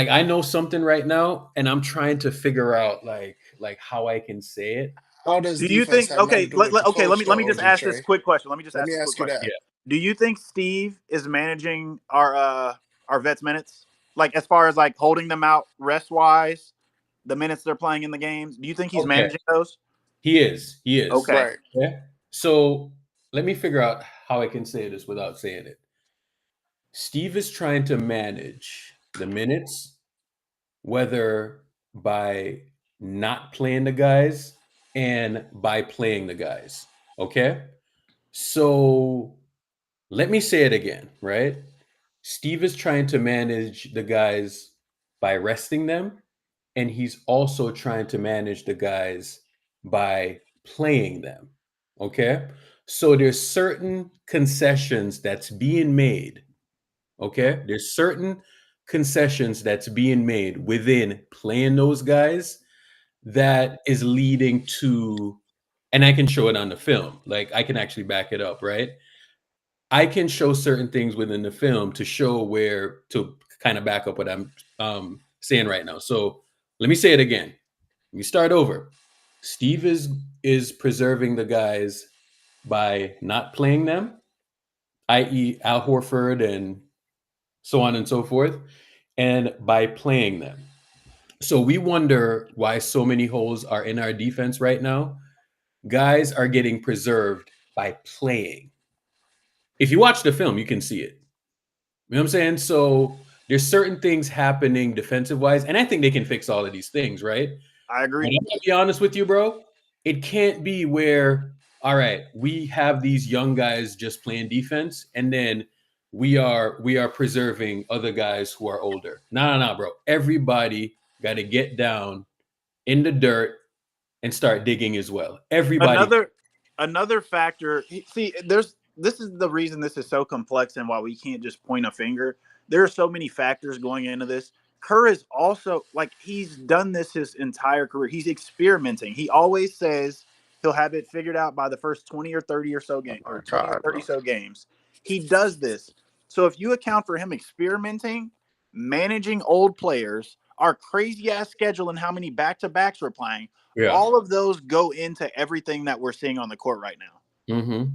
[SPEAKER 2] I know something right now, and I'm trying to figure out like how I can say it.
[SPEAKER 3] How does
[SPEAKER 5] do you
[SPEAKER 3] defense
[SPEAKER 5] think?
[SPEAKER 3] have nothing
[SPEAKER 5] Okay,
[SPEAKER 3] to do with the
[SPEAKER 5] okay. Let
[SPEAKER 3] coach,
[SPEAKER 5] me
[SPEAKER 3] though,
[SPEAKER 5] just
[SPEAKER 3] OG
[SPEAKER 5] ask this
[SPEAKER 3] Trey?
[SPEAKER 5] quick question. Let me just
[SPEAKER 3] Let
[SPEAKER 5] ask
[SPEAKER 3] me
[SPEAKER 5] this
[SPEAKER 3] ask
[SPEAKER 5] quick
[SPEAKER 3] you
[SPEAKER 5] question.
[SPEAKER 3] that.
[SPEAKER 5] Do you think Steve is managing our vets minutes? Like as far as like holding them out rest wise, the minutes they're playing in the games. Do you think he's
[SPEAKER 2] Okay.
[SPEAKER 5] managing those?
[SPEAKER 2] He is.
[SPEAKER 5] Okay.
[SPEAKER 3] Right.
[SPEAKER 2] Yeah. So let me figure out how I can say this without saying it. Steve is trying to manage the minutes, whether by not playing the guys and by playing the guys. Okay. So let me say it again, right? Steve is trying to manage the guys by resting them, and he's also trying to manage the guys by playing them. Okay? So there's certain concessions that's being made. Okay? There's certain concessions that's being made within playing those guys that is leading to, and I can show it on the film. Like I can actually back it up, right? I can show certain things within the film to show where to kind of back up what I'm saying right now. So let me say it again. Let me start over. Steve is preserving the guys by not playing them, i.e., Al Horford and so on and so forth, and by playing them. So we wonder why so many holes are in our defense right now. Guys are getting preserved by playing. If you watch the film, you can see it. You know what I'm saying? So there's certain things happening defensive wise, and I think they can fix all of these things, right?
[SPEAKER 5] I
[SPEAKER 2] But
[SPEAKER 5] agree.
[SPEAKER 2] I'm gonna be honest with you, bro. It can't be where, all right, we have these young guys just playing defense, and then we are preserving other guys who are older. No, bro. Everybody got to get down in the dirt and start digging as well. Everybody.
[SPEAKER 5] Another factor. See, this is the reason this is so complex and why we can't just point a finger. There are so many factors going into this. Kerr is also like he's done this his entire career. He's experimenting. He always says he'll have it figured out by the first 20 or 30 or so games, or 20 or 30 so games. He does this. So if you account for him experimenting, managing old players, our crazy ass schedule and how many back-to-backs we're playing, all of those go into everything that we're seeing on the court right now.
[SPEAKER 2] Mm-hmm.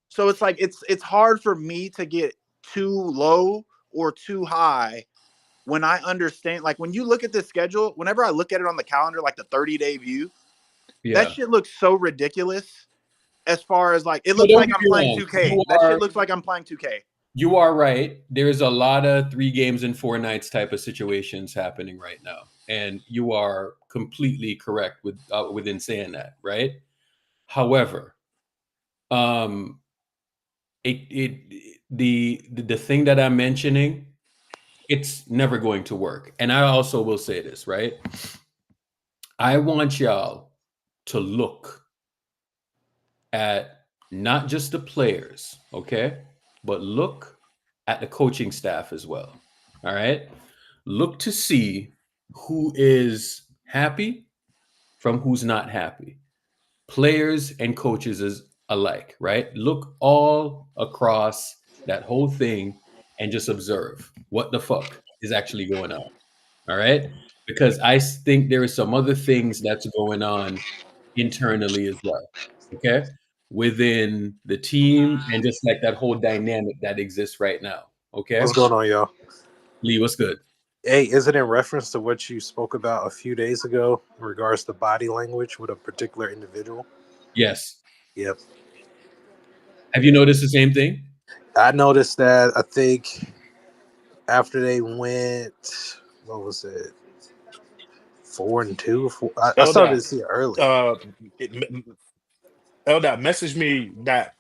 [SPEAKER 5] So it's like it's hard for me to get too low or too high when I understand. Like when you look at this schedule, whenever I look at it on the calendar, like the 30-day view, that shit looks so ridiculous. As far as like it looks like I'm playing 2K. That shit looks like I'm playing 2K.
[SPEAKER 2] You are right. There's a lot of 3 games in 4 nights type of situations happening right now, and you are completely correct within saying that, right? However, the thing that I'm mentioning, it's never going to work. And I also will say this, right? I want y'all to look at not just the players, okay? But look at the coaching staff as well. All right. Look to see who is happy from who's not happy. Players and coaches is alike, right? Look all across that whole thing and just observe what the fuck is actually going on. All right. Because I think there is some other things that's going on internally as well. Okay. Within the team and just like that whole dynamic that exists right now. Okay.
[SPEAKER 7] What's going on, y'all?
[SPEAKER 2] Lee, what's good?
[SPEAKER 7] Hey, is it in reference to what you spoke about a few days ago in regards to body language with a particular individual?
[SPEAKER 2] Yes.
[SPEAKER 7] Yep.
[SPEAKER 2] Have you noticed the same thing?
[SPEAKER 7] I noticed that, I think, after they went, what was it, 4-2? I started to see it early.
[SPEAKER 6] Eldad, message me that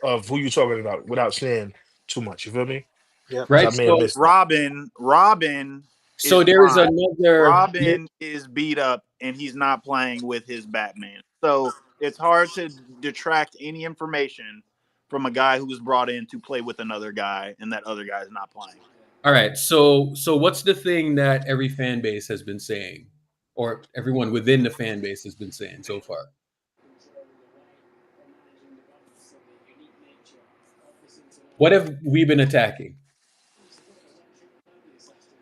[SPEAKER 6] of who you're talking about without saying too much. You feel me?
[SPEAKER 7] Yep.
[SPEAKER 2] Right.
[SPEAKER 6] I may have missed it.
[SPEAKER 5] Robin.
[SPEAKER 2] So there is another.
[SPEAKER 5] Robin is beat up and he's not playing with his Batman. So it's hard to detract any information from a guy who was brought in to play with another guy and that other guy is not playing.
[SPEAKER 2] All right. So what's the thing that every fan base has been saying, or everyone within the fan base has been saying so far? What have we been attacking?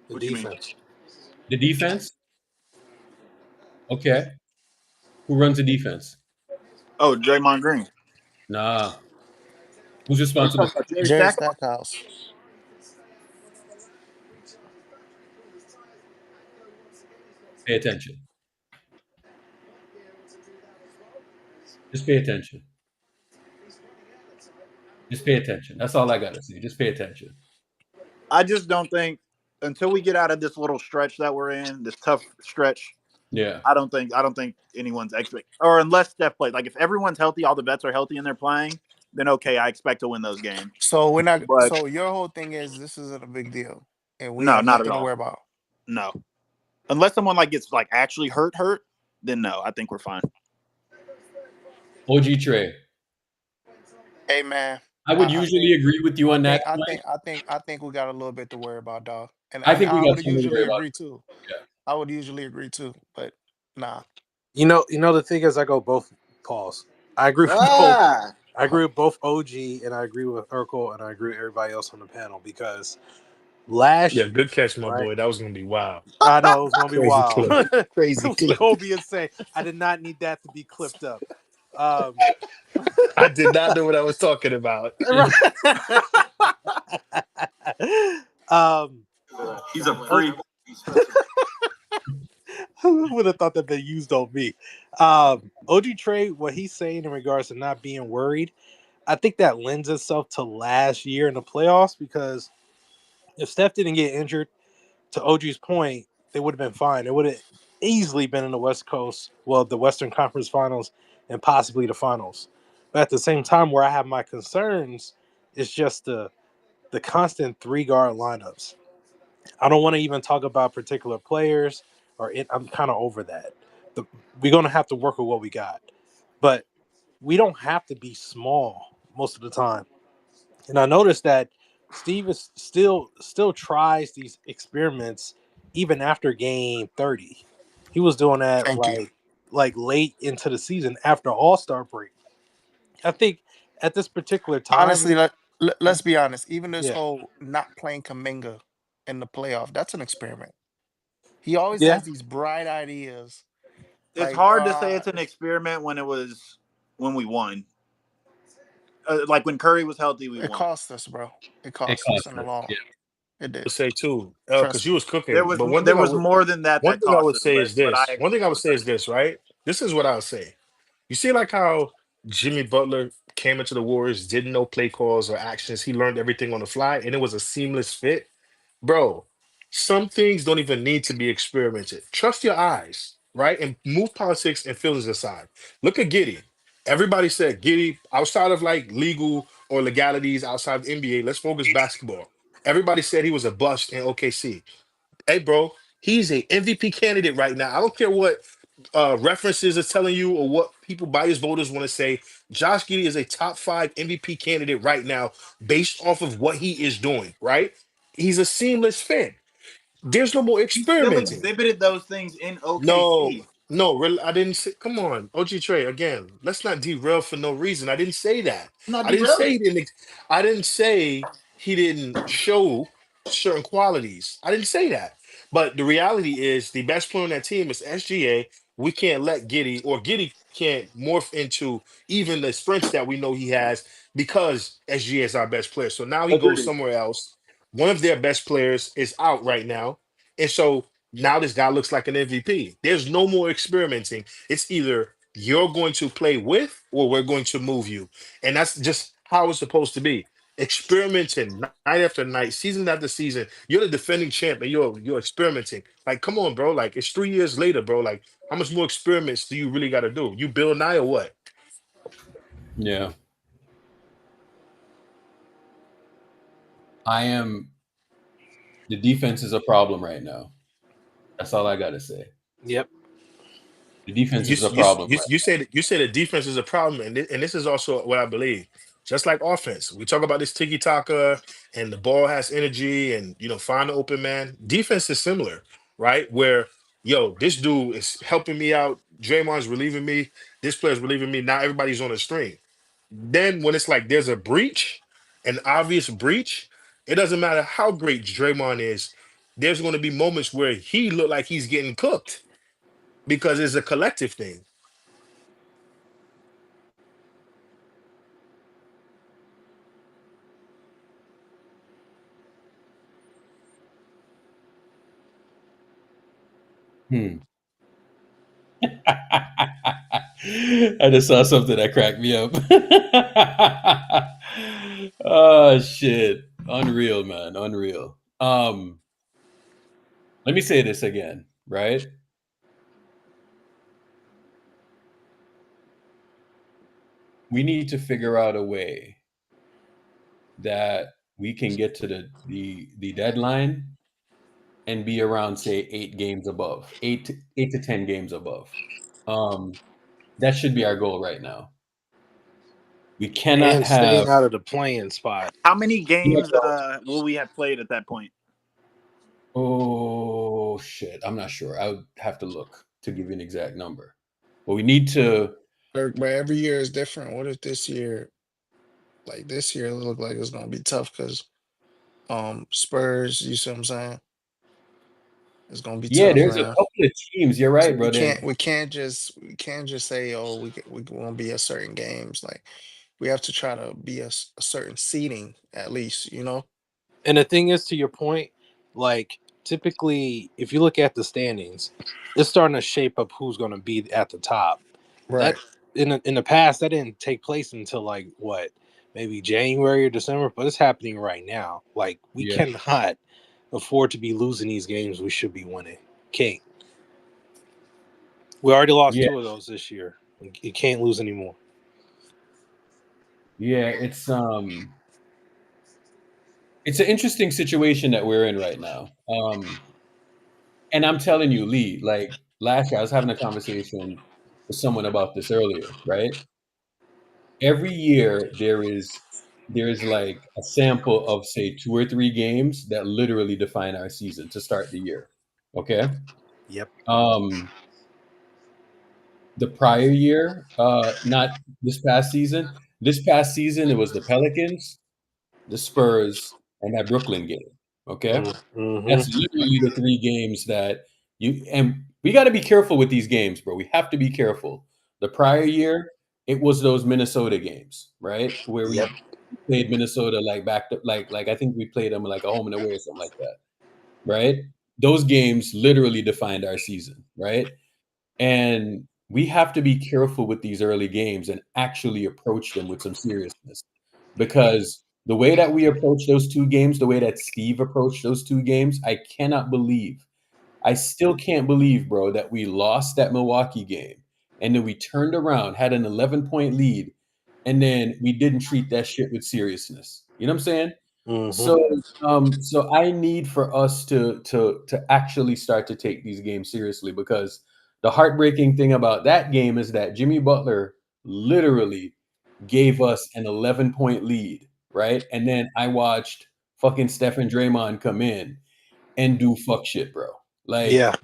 [SPEAKER 7] The defense.
[SPEAKER 2] The defense? Okay. Who runs the defense?
[SPEAKER 5] Oh, Draymond Green.
[SPEAKER 2] Nah. Who's responsible?
[SPEAKER 3] Jerry Stackhouse.
[SPEAKER 2] Pay attention. Just pay attention. Just pay attention. That's all I gotta say. Just pay attention.
[SPEAKER 5] I just don't think until we get out of this little stretch that we're in, this tough stretch,
[SPEAKER 2] Yeah.
[SPEAKER 5] I don't think anyone's expect, or unless Steph plays. Like if everyone's healthy, all the vets are healthy and they're playing, then okay, I expect to win those games.
[SPEAKER 3] So we're not.
[SPEAKER 5] But
[SPEAKER 3] So your whole thing is this isn't a big deal, and we
[SPEAKER 5] no,
[SPEAKER 3] have
[SPEAKER 5] not at
[SPEAKER 3] nothing to
[SPEAKER 5] all.
[SPEAKER 3] worry about.
[SPEAKER 5] No, unless someone like gets like actually hurt, then no, I think we're fine.
[SPEAKER 2] OG Trey.
[SPEAKER 3] Hey man,
[SPEAKER 2] I would
[SPEAKER 3] I
[SPEAKER 2] usually
[SPEAKER 3] think
[SPEAKER 2] agree with you on that point.
[SPEAKER 3] I think we got a little bit to worry about, dog. And
[SPEAKER 2] I
[SPEAKER 3] and
[SPEAKER 2] think we
[SPEAKER 3] I
[SPEAKER 2] got
[SPEAKER 3] would
[SPEAKER 2] something to
[SPEAKER 3] usually
[SPEAKER 2] worry about.
[SPEAKER 3] agree too.
[SPEAKER 2] Yeah.
[SPEAKER 3] I would usually agree too, but nah.
[SPEAKER 7] You know, the thing is, I go both. Pause. I agree with both.
[SPEAKER 5] Ah,
[SPEAKER 7] I agree with both OG, and I agree with Urkel, and I agree with everybody else on the panel because last
[SPEAKER 6] Yeah,
[SPEAKER 7] year,
[SPEAKER 6] good catch, my
[SPEAKER 7] right?
[SPEAKER 6] boy. That was gonna be wild.
[SPEAKER 7] I know it was gonna be
[SPEAKER 6] Crazy
[SPEAKER 7] wild.
[SPEAKER 6] clip.
[SPEAKER 7] It
[SPEAKER 6] Crazy
[SPEAKER 7] was
[SPEAKER 6] clip.
[SPEAKER 7] gonna be insane. I did not need that to be clipped up.
[SPEAKER 6] I did not know what I was talking about.
[SPEAKER 7] um,
[SPEAKER 1] He's a freak.
[SPEAKER 7] who would have thought that they used on me? OG Trey, what he's saying in regards to not being worried, I think that lends itself to last year in the playoffs because if Steph didn't get injured, to OG's point, they would have been fine. It would have easily been in the West Coast, well, the Western Conference Finals and possibly the finals. But at the same time, where I have my concerns is just the constant 3 guard lineups. I don't want to even talk about particular players, I'm kind of over that. We're going to have to work with what we got, but we don't have to be small most of the time. And I noticed that Steve is still tries these experiments even after game 30. He was doing that
[SPEAKER 3] Thank you.
[SPEAKER 7] like late into the season after All-Star break. I think at this particular
[SPEAKER 3] Honestly,
[SPEAKER 7] time,
[SPEAKER 3] let's be honest. Even this
[SPEAKER 7] yeah,
[SPEAKER 3] whole not playing Kaminga in the playoff, that's an experiment. He always
[SPEAKER 7] yeah,
[SPEAKER 3] has these bright ideas.
[SPEAKER 5] it's
[SPEAKER 3] Like,
[SPEAKER 5] hard to say it's an experiment when we won. Like when Curry was healthy, we
[SPEAKER 3] it
[SPEAKER 5] won.
[SPEAKER 3] cost us, bro. It
[SPEAKER 2] It
[SPEAKER 3] cost us
[SPEAKER 2] cost
[SPEAKER 3] in the
[SPEAKER 2] us.
[SPEAKER 3] long.
[SPEAKER 2] Yeah.
[SPEAKER 3] It did.
[SPEAKER 6] To say too, because
[SPEAKER 3] Trust
[SPEAKER 6] you
[SPEAKER 3] me.
[SPEAKER 6] was cooking. But
[SPEAKER 5] There was more than that
[SPEAKER 6] one
[SPEAKER 5] that
[SPEAKER 6] thing I
[SPEAKER 5] cost
[SPEAKER 6] would
[SPEAKER 5] us,
[SPEAKER 6] say is
[SPEAKER 5] but I
[SPEAKER 6] this. One
[SPEAKER 5] agree
[SPEAKER 6] thing I would
[SPEAKER 5] with
[SPEAKER 6] say is this, right? This is what I would say. You see, like how Jimmy Butler came into the Warriors, didn't know play calls or actions. He learned everything on the fly, and it was a seamless fit. Bro, some things don't even need to be experimented. Trust your eyes, right? And move politics and feelings aside. Look at Giddy. Everybody said Giddy, outside of like legal or legalities outside of the NBA, let's focus basketball. Everybody said he was a bust in OKC. Hey, bro, he's a MVP candidate right now. I don't care what references are telling you or what people biased voters want to say. Josh Giddey is a top 5 MVP candidate right now based off of what he is doing, right? He's a seamless fit. There's no more
[SPEAKER 5] He still
[SPEAKER 6] experimenting.
[SPEAKER 5] exhibited those things in
[SPEAKER 6] No,
[SPEAKER 5] OKC.
[SPEAKER 6] no, I didn't say. Come on, OG Trey. Again, let's not derail for no reason. I didn't say that.
[SPEAKER 5] I'm not
[SPEAKER 6] I didn't say
[SPEAKER 5] derailing.
[SPEAKER 6] he didn't. I didn't say he didn't show certain qualities. I didn't say that. But the reality is, the best player on that team is SGA. We can't let Giddy or Giddy can't morph into even the sprints that we know he has because SGA is our best player. So now he goes
[SPEAKER 5] Agreed.
[SPEAKER 6] somewhere else. One of their best players is out right now, and so now this guy looks like an MVP. There's no more experimenting. It's either you're going to play with or we're going to move you. And that's just how it's supposed to be. Experimenting night after night, season after season. You're the defending champ and you're experimenting. Like, come on, bro. Like, it's 3 years later, bro. Like, how much more experiments do you really got to do? You Bill Nye or what?
[SPEAKER 2] Yeah. The defense is a problem right now. That's all I gotta say.
[SPEAKER 7] yep.
[SPEAKER 2] The defense
[SPEAKER 6] You
[SPEAKER 2] is a
[SPEAKER 6] you
[SPEAKER 2] problem
[SPEAKER 6] you,
[SPEAKER 2] right
[SPEAKER 6] you say the defense is a problem, and this is also what I believe. Just like offense, we talk about this tiki taka, and the ball has energy, and find the open man. Defense is similar, right? Where this dude is helping me out. Draymond's relieving me. This player's relieving me. Now everybody's on a string. Then when it's like there's a breach, an obvious breach, it doesn't matter how great Draymond is. There's going to be moments where he look like he's getting cooked because it's a collective thing.
[SPEAKER 2] now. I just saw something that cracked me up. Oh shit. Unreal, man. Unreal. Let me say this again, right? We need to figure out a way that we can get to the deadline and be around, say, 8 games above, 8 to 10 games above. That should be our goal right now. We cannot
[SPEAKER 7] And staying
[SPEAKER 2] have.
[SPEAKER 7] out of the playing spot.
[SPEAKER 5] How many games
[SPEAKER 2] Yeah.
[SPEAKER 5] will we have played at that point?
[SPEAKER 2] Oh shit, I'm not sure. I would have to look to give you an exact number. But we need to.
[SPEAKER 3] But every year is different. What if this year, like this year, it look like it's gonna be tough because Spurs, you see what I'm saying? It's gonna be
[SPEAKER 2] Yeah,
[SPEAKER 3] tough,
[SPEAKER 2] there's a
[SPEAKER 3] man.
[SPEAKER 2] couple of teams. You're
[SPEAKER 3] So
[SPEAKER 2] right,
[SPEAKER 3] we
[SPEAKER 2] brother.
[SPEAKER 3] can't just say, oh, we won't be at certain games. Like we have to try to be a certain seating at least, you know?
[SPEAKER 7] And the thing is, to your point, like typically, if you look at the standings, it's starting to shape up who's going to be at the top.
[SPEAKER 3] Right.
[SPEAKER 7] That in the past, that didn't take place until like what, maybe January or December, but it's happening right now. Like we
[SPEAKER 2] Yeah.
[SPEAKER 7] cannot afford to be losing these games. We should be winning. Can't. We already lost
[SPEAKER 2] Yeah.
[SPEAKER 7] 2 of those this year. You can't lose anymore.
[SPEAKER 2] Yeah, it's an interesting situation that we're in right now. And I'm telling you, Lee, like last year I was having a conversation with someone about this earlier, right? Every year there is like a sample of say 2 or 3 games that literally define our season to start the year. Okay?
[SPEAKER 7] Yep.
[SPEAKER 2] The prior year, not this past season. This past season it was the Pelicans, the Spurs, and that Brooklyn game. Okay?
[SPEAKER 7] Mm-hmm.
[SPEAKER 2] That's literally the 3 games that and we got to be careful with these games, bro. We have to be careful. The prior year, it was those Minnesota games, right? Where we played Minnesota like back to like I think we played them like a home and away or something like that, right? Those games literally defined our season, right? And we have to be careful with these early games and actually approach them with some seriousness, because the way that we approach those 2 games, the way that Steve approached those 2 games, I still can't believe, bro, that we lost that Milwaukee game and then we turned around, had an 11-point lead, and then we didn't treat that shit with seriousness. You know what I'm saying?
[SPEAKER 7] Mm-hmm.
[SPEAKER 2] So I need for us to actually start to take these games seriously, because the heartbreaking thing about that game is that Jimmy Butler literally gave us an 11-point lead, right? And then I watched fucking Steph and Draymond come in and do fuck shit, bro. Like,
[SPEAKER 7] Yep.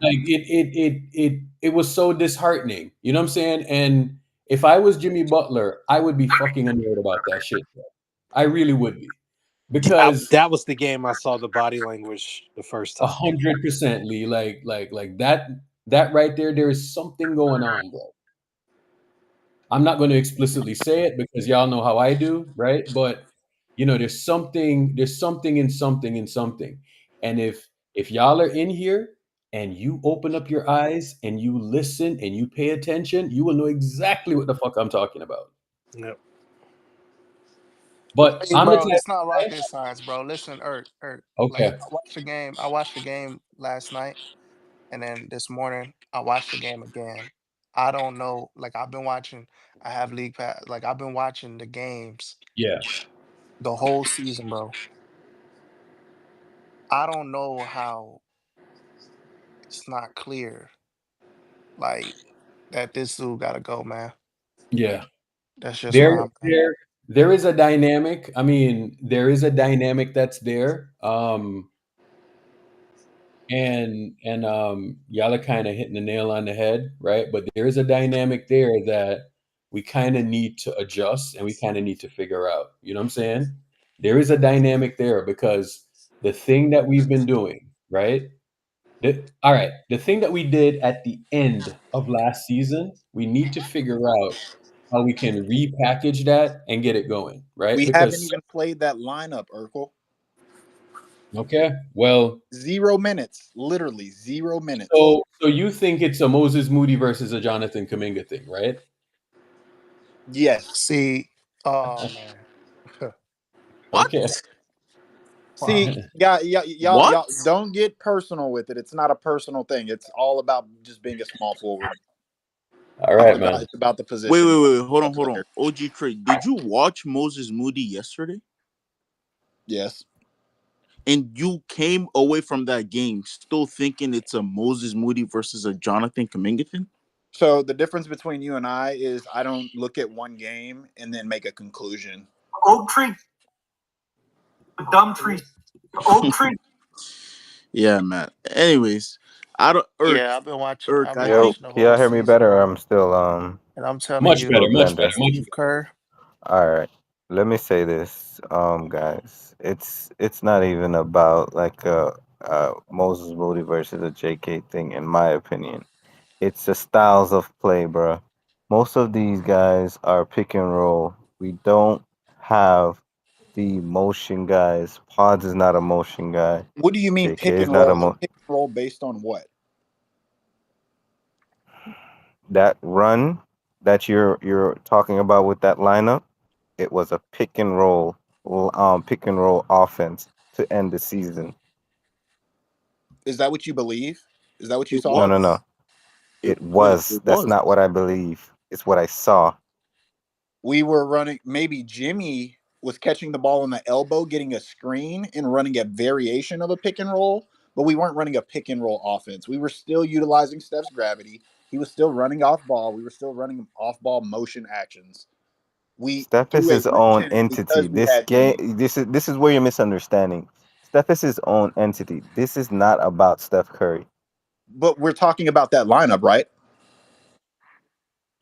[SPEAKER 2] like it was so disheartening. You know what I'm saying? And if I was Jimmy Butler, I would be fucking annoyed about that shit, bro. I really would be. Because
[SPEAKER 7] That was the game I saw the body language the first time.
[SPEAKER 2] 100%, Lee, like that right there is something going on, bro. I'm not going to explicitly say it because y'all know how I do, right? But you know, there's something in something. And if y'all are in here and you open up your eyes and you listen and you pay attention, you will know exactly what the fuck I'm talking about.
[SPEAKER 7] Yep.
[SPEAKER 2] But
[SPEAKER 3] Hey,
[SPEAKER 2] I'm the
[SPEAKER 3] bro,
[SPEAKER 2] type.
[SPEAKER 3] it's not rocket science, bro. Listen, like
[SPEAKER 2] Okay.
[SPEAKER 3] I watched the game last night, and then this morning I watched the game again. I don't know, like I have league pass, like I've been watching the games
[SPEAKER 2] Yeah.
[SPEAKER 3] the whole season, bro. I don't know how it's not clear, like that this dude gotta go, man.
[SPEAKER 2] Yeah.
[SPEAKER 3] That's just where
[SPEAKER 2] There,
[SPEAKER 3] I'm at.
[SPEAKER 2] there is a dynamic. I mean, there is a dynamic that's there. And y'all are kind of hitting the nail on the head, right? But there is a dynamic there that we kind of need to adjust and we kind of need to figure out. You know what I'm saying? There is a dynamic there because the thing that we've been doing, right? All right, the thing that we did at the end of last season, we need to figure out how we can repackage that and get it going, right?
[SPEAKER 5] We haven't
[SPEAKER 2] Because
[SPEAKER 5] even played that lineup, Urkel.
[SPEAKER 2] Okay. Well,
[SPEAKER 5] 0 minutes, literally 0 minutes.
[SPEAKER 2] so you think it's a Moses Moody versus a Jonathan Kuminga thing, right?
[SPEAKER 5] Yes.
[SPEAKER 3] See, oh man.
[SPEAKER 8] What?
[SPEAKER 2] Okay.
[SPEAKER 5] See, y'all
[SPEAKER 8] What?
[SPEAKER 5] don't get personal with it. It's not a personal thing. It's all about just being a small forward.
[SPEAKER 2] All right, man.
[SPEAKER 5] It's about the position.
[SPEAKER 8] Wait. Hold on. OG Trade, did you watch Moses Moody yesterday?
[SPEAKER 5] Yes.
[SPEAKER 8] And you came away from that game still thinking it's a Moses Moody versus a Jonathan Kuminga thing?
[SPEAKER 5] So the difference between you and I is I don't look at one game and then make a conclusion.
[SPEAKER 1] Oak tree. Dumb tree. Oak tree.
[SPEAKER 8] Yeah, man. Anyways, I don't.
[SPEAKER 3] Yeah, I've been watching.
[SPEAKER 8] Irk,
[SPEAKER 3] I've
[SPEAKER 8] I
[SPEAKER 3] been
[SPEAKER 4] Yo,
[SPEAKER 8] think.
[SPEAKER 3] watching the
[SPEAKER 4] can
[SPEAKER 3] whole
[SPEAKER 4] y'all hear me
[SPEAKER 3] season,
[SPEAKER 4] better? Or
[SPEAKER 3] bro.
[SPEAKER 4] I'm still
[SPEAKER 3] And I'm telling
[SPEAKER 2] Much
[SPEAKER 3] you,
[SPEAKER 2] better, much
[SPEAKER 4] blender.
[SPEAKER 2] better, much
[SPEAKER 3] Steve Kerr.
[SPEAKER 4] All right. Let me say this, guys. It's not even about like Moses Moody versus a JK thing, in my opinion. It's the styles of play, bro. Most of these guys are pick and roll. We don't have the motion guys. Pods is not a motion guy.
[SPEAKER 5] What do you mean
[SPEAKER 4] JK
[SPEAKER 5] pick
[SPEAKER 4] is
[SPEAKER 5] and
[SPEAKER 4] not a
[SPEAKER 5] roll?
[SPEAKER 4] mo.
[SPEAKER 5] Pick and roll based on what?
[SPEAKER 4] That run that you're talking about with that lineup, it was a pick and roll offense to end the season.
[SPEAKER 5] Is that what you believe? Is that what you
[SPEAKER 8] It
[SPEAKER 5] saw?
[SPEAKER 4] No.
[SPEAKER 8] was.
[SPEAKER 4] It
[SPEAKER 8] Wait,
[SPEAKER 4] was.
[SPEAKER 8] it
[SPEAKER 4] That's
[SPEAKER 8] was.
[SPEAKER 4] not what I believe. It's what I saw.
[SPEAKER 5] We were running. Maybe Jimmy was catching the ball on the elbow, getting a screen, and running a variation of a pick and roll. But we weren't running a pick and roll offense. We were still utilizing Steph's gravity. He was still running off ball. We were still running off ball motion actions. We
[SPEAKER 4] Steph is
[SPEAKER 5] threw a
[SPEAKER 4] his own
[SPEAKER 5] routine
[SPEAKER 4] entity.
[SPEAKER 5] because we
[SPEAKER 4] This
[SPEAKER 5] had Jimmy.
[SPEAKER 4] game. This is where you're misunderstanding. Steph is his own entity. This is not about Steph Curry.
[SPEAKER 5] But we're talking about that lineup, right?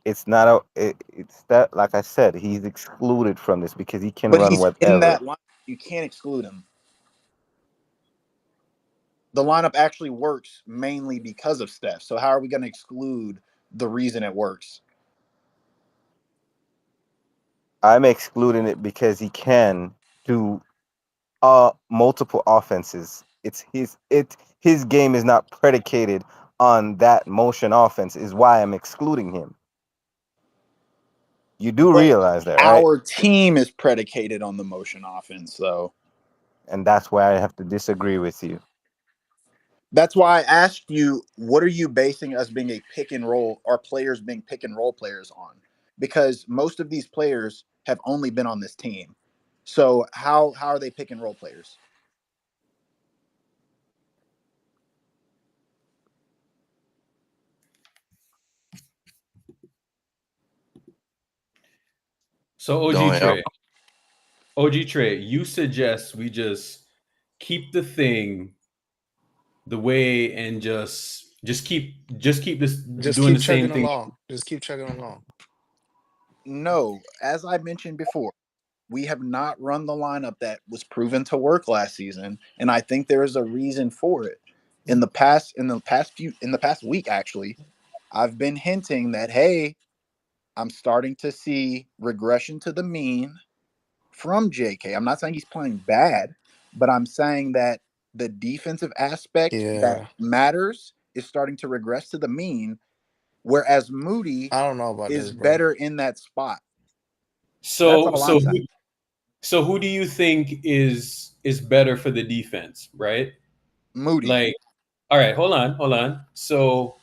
[SPEAKER 4] It's not a. It's that. Like I said, he's excluded from this because he can
[SPEAKER 5] But
[SPEAKER 4] run
[SPEAKER 5] he's in
[SPEAKER 4] whatever.
[SPEAKER 5] that lineup. You can't exclude him. The lineup actually works mainly because of Steph. So how are we going to exclude the reason it works?
[SPEAKER 4] I'm excluding it because he can do multiple offenses. His game is not predicated on that motion offense. Is why I'm excluding him. You do
[SPEAKER 5] But
[SPEAKER 4] realize that, right?
[SPEAKER 5] our team is predicated on the motion offense, though.
[SPEAKER 4] And that's why I have to disagree with you.
[SPEAKER 5] That's why I asked you, what are you basing us being a pick and roll, our players being pick and roll players on? Because most of these players have only been on this team. So how are they pick and roll players?
[SPEAKER 2] So
[SPEAKER 8] Don't help.
[SPEAKER 2] OG Trey, you suggest we just keep the thing the way and just keep this
[SPEAKER 3] Just
[SPEAKER 2] doing
[SPEAKER 3] keep
[SPEAKER 2] the same
[SPEAKER 3] chugging
[SPEAKER 2] thing.
[SPEAKER 3] along. Just keep chugging along.
[SPEAKER 5] No, as I mentioned before, we have not run the lineup that was proven to work last season, and I think there is a reason for it. In the past week, actually, I've been hinting that, hey, I'm starting to see regression to the mean from JK. I'm not saying he's playing bad, but I'm saying that the defensive aspect that
[SPEAKER 3] Yeah,
[SPEAKER 5] matters is starting to regress to the mean, whereas Moody
[SPEAKER 3] I don't know about
[SPEAKER 5] is
[SPEAKER 3] this, bro.
[SPEAKER 5] better in that spot. That's
[SPEAKER 2] So
[SPEAKER 5] all I'm saying.
[SPEAKER 2] who do you think is better for the defense, right?
[SPEAKER 5] Moody.
[SPEAKER 2] Like, all right, hold on. So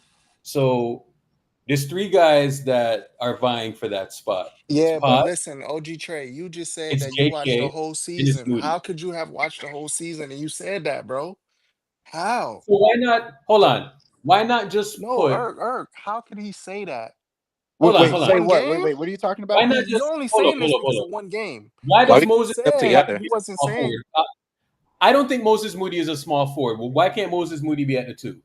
[SPEAKER 2] there's three guys that are vying for that spot. It's
[SPEAKER 3] Yeah, but
[SPEAKER 2] Pod,
[SPEAKER 3] listen, OG Trey, you just said
[SPEAKER 2] it's
[SPEAKER 3] that you watched
[SPEAKER 2] JK,
[SPEAKER 3] the
[SPEAKER 2] and
[SPEAKER 3] whole
[SPEAKER 2] it's
[SPEAKER 3] season.
[SPEAKER 2] Moody.
[SPEAKER 3] How could you have watched the whole season and you said that, bro? How?
[SPEAKER 2] So why not? Hold on. Why not just
[SPEAKER 3] No,
[SPEAKER 2] put?
[SPEAKER 3] Irk, how could he say that?
[SPEAKER 5] Wait,
[SPEAKER 2] Hold on,
[SPEAKER 5] wait,
[SPEAKER 2] hold on.
[SPEAKER 5] say
[SPEAKER 3] One
[SPEAKER 5] what?
[SPEAKER 3] game?
[SPEAKER 5] What are you talking
[SPEAKER 2] Why
[SPEAKER 5] about?
[SPEAKER 2] not
[SPEAKER 3] You're
[SPEAKER 2] just
[SPEAKER 3] only
[SPEAKER 2] hold up,
[SPEAKER 3] saying
[SPEAKER 2] hold
[SPEAKER 3] this
[SPEAKER 2] up,
[SPEAKER 3] because
[SPEAKER 2] hold
[SPEAKER 3] of
[SPEAKER 2] up?
[SPEAKER 3] one game.
[SPEAKER 2] Why
[SPEAKER 8] Why
[SPEAKER 2] does
[SPEAKER 8] we
[SPEAKER 3] You
[SPEAKER 2] Moses
[SPEAKER 8] up
[SPEAKER 2] Moody
[SPEAKER 3] said
[SPEAKER 2] have
[SPEAKER 8] together?
[SPEAKER 2] to
[SPEAKER 3] he
[SPEAKER 2] be a
[SPEAKER 3] wasn't
[SPEAKER 2] small
[SPEAKER 3] saying.
[SPEAKER 2] forward? I don't think Moses Moody is a small forward. Well, why can't Moses Moody be at the two?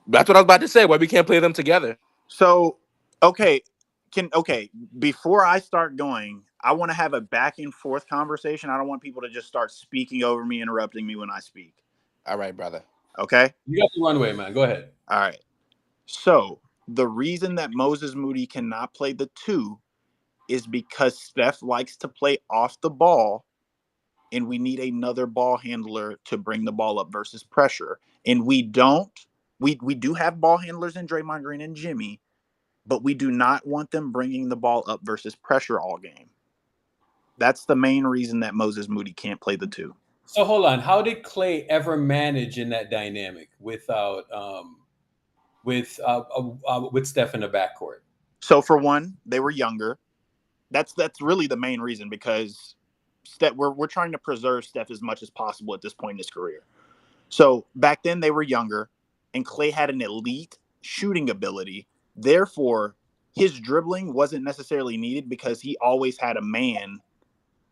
[SPEAKER 9] That's what I was about to say. Why we can't play them together?
[SPEAKER 5] So, okay, before I start going, I want to have a back and forth conversation. I don't want people to just start speaking over me, interrupting me when I speak.
[SPEAKER 9] All right, brother.
[SPEAKER 5] Okay?
[SPEAKER 2] You got the runway, man. Go ahead.
[SPEAKER 5] All right. So, the reason that Moses Moody cannot play the two is because Steph likes to play off the ball and we need another ball handler to bring the ball up versus pressure. And we don't. We do have ball handlers in Draymond Green and Jimmy, but we do not want them bringing the ball up versus pressure all game. That's the main reason that Moses Moody can't play the two.
[SPEAKER 2] So hold on. How did Clay ever manage in that dynamic without with Steph in the backcourt?
[SPEAKER 5] So for one, they were younger. That's really the main reason, because we're trying to preserve Steph as much as possible at this point in his career. So back then they were younger, and Clay had an elite shooting ability. Therefore, his dribbling wasn't necessarily needed because he always had a man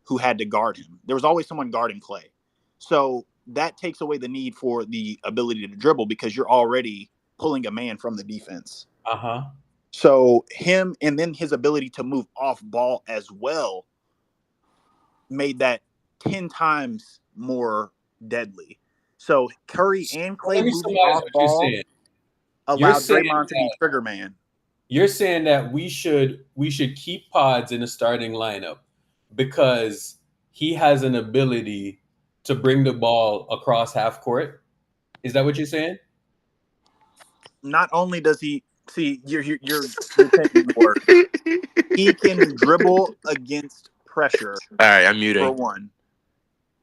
[SPEAKER 5] who had to guard him. There was always someone guarding Clay. So that takes away the need for the ability to dribble because you're already pulling a man from the defense.
[SPEAKER 2] Uh-huh.
[SPEAKER 5] So him, and then his ability to move off ball as well, made that 10 times more deadly. So Curry and Clay
[SPEAKER 2] Let me
[SPEAKER 5] moving
[SPEAKER 2] summarize
[SPEAKER 5] off
[SPEAKER 2] what you're
[SPEAKER 5] ball
[SPEAKER 2] saying.
[SPEAKER 5] allowed
[SPEAKER 2] saying
[SPEAKER 5] Draymond to be trigger man.
[SPEAKER 2] You're saying that we should keep Pods in the starting lineup because he has an ability to bring the ball across half court. Is that what you're saying?
[SPEAKER 5] Not only does he you're taking more. He can dribble against pressure.
[SPEAKER 9] All right, I'm
[SPEAKER 5] For
[SPEAKER 9] muting.
[SPEAKER 5] one.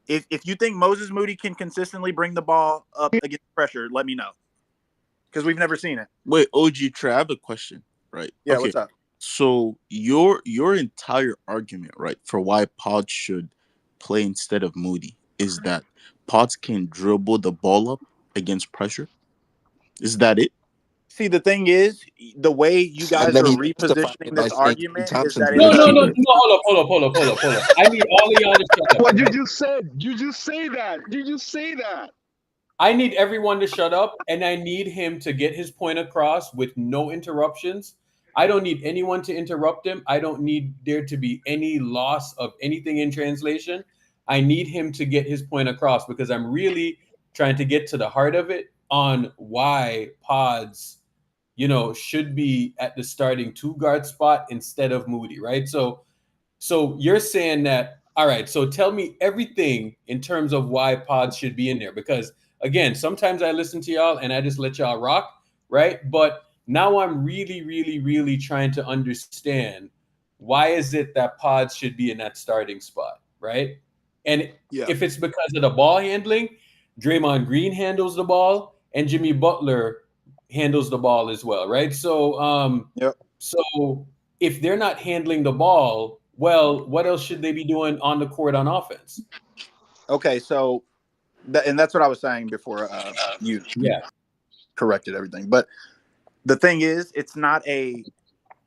[SPEAKER 5] If you think Moses Moody can consistently bring the ball up against pressure, let me know. Because we've never seen it.
[SPEAKER 8] Wait, OG Trey, I have a question, right?
[SPEAKER 5] Yeah,
[SPEAKER 8] Okay.
[SPEAKER 5] what's up?
[SPEAKER 8] So your entire argument, right, for why Pod should play instead of Moody is that Pods can dribble the ball up against pressure? Is that it?
[SPEAKER 5] See, the thing is, the way you guys
[SPEAKER 9] And then
[SPEAKER 5] are
[SPEAKER 9] he justified
[SPEAKER 5] repositioning
[SPEAKER 9] it by
[SPEAKER 5] this
[SPEAKER 9] saying Klay
[SPEAKER 5] argument is
[SPEAKER 9] Thompson's
[SPEAKER 5] that
[SPEAKER 9] a
[SPEAKER 2] No,
[SPEAKER 5] it's
[SPEAKER 9] better
[SPEAKER 2] no, no,
[SPEAKER 9] shooter.
[SPEAKER 2] no. Hold up. I need all of y'all to shut up.
[SPEAKER 10] What you just said? You just say that. You just say that.
[SPEAKER 2] I need everyone to shut up, and I need him to get his point across with no interruptions. I don't need anyone to interrupt him. I don't need there to be any loss of anything in translation. I need him to get his point across because I'm really trying to get to the heart of it on why Pods, should be at the starting two guard spot instead of Moody, right? So you're saying that, all right, so tell me everything in terms of why Pods should be in there, because again, sometimes I listen to y'all and I just let y'all rock, right? But now I'm really, really, really trying to understand why is it that Pods should be in that starting spot, right? And if it's because of the ball handling, Draymond Green handles the ball and Jimmy Butler handles the ball as well, right? So, so if they're not handling the ball, well, what else should they be doing on the court on offense?
[SPEAKER 5] Okay, so and that's what I was saying before you corrected everything. But the thing is, it's not a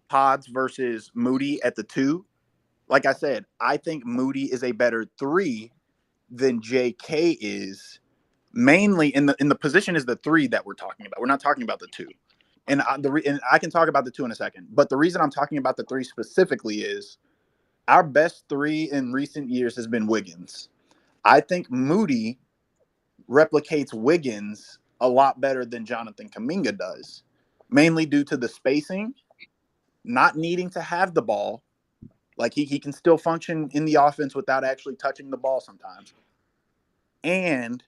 [SPEAKER 5] Pods versus Moody at the two. Like I said, I think Moody is a better three than JK is, mainly in the position is the three that we're talking about. We're not talking about the two. And I can talk about the two in a second. But the reason I'm talking about the three specifically is our best three in recent years has been Wiggins. I think Moody replicates Wiggins a lot better than Jonathan Kuminga does, mainly due to the spacing, not needing to have the ball. Like he can still function in the offense without actually touching the ball sometimes. And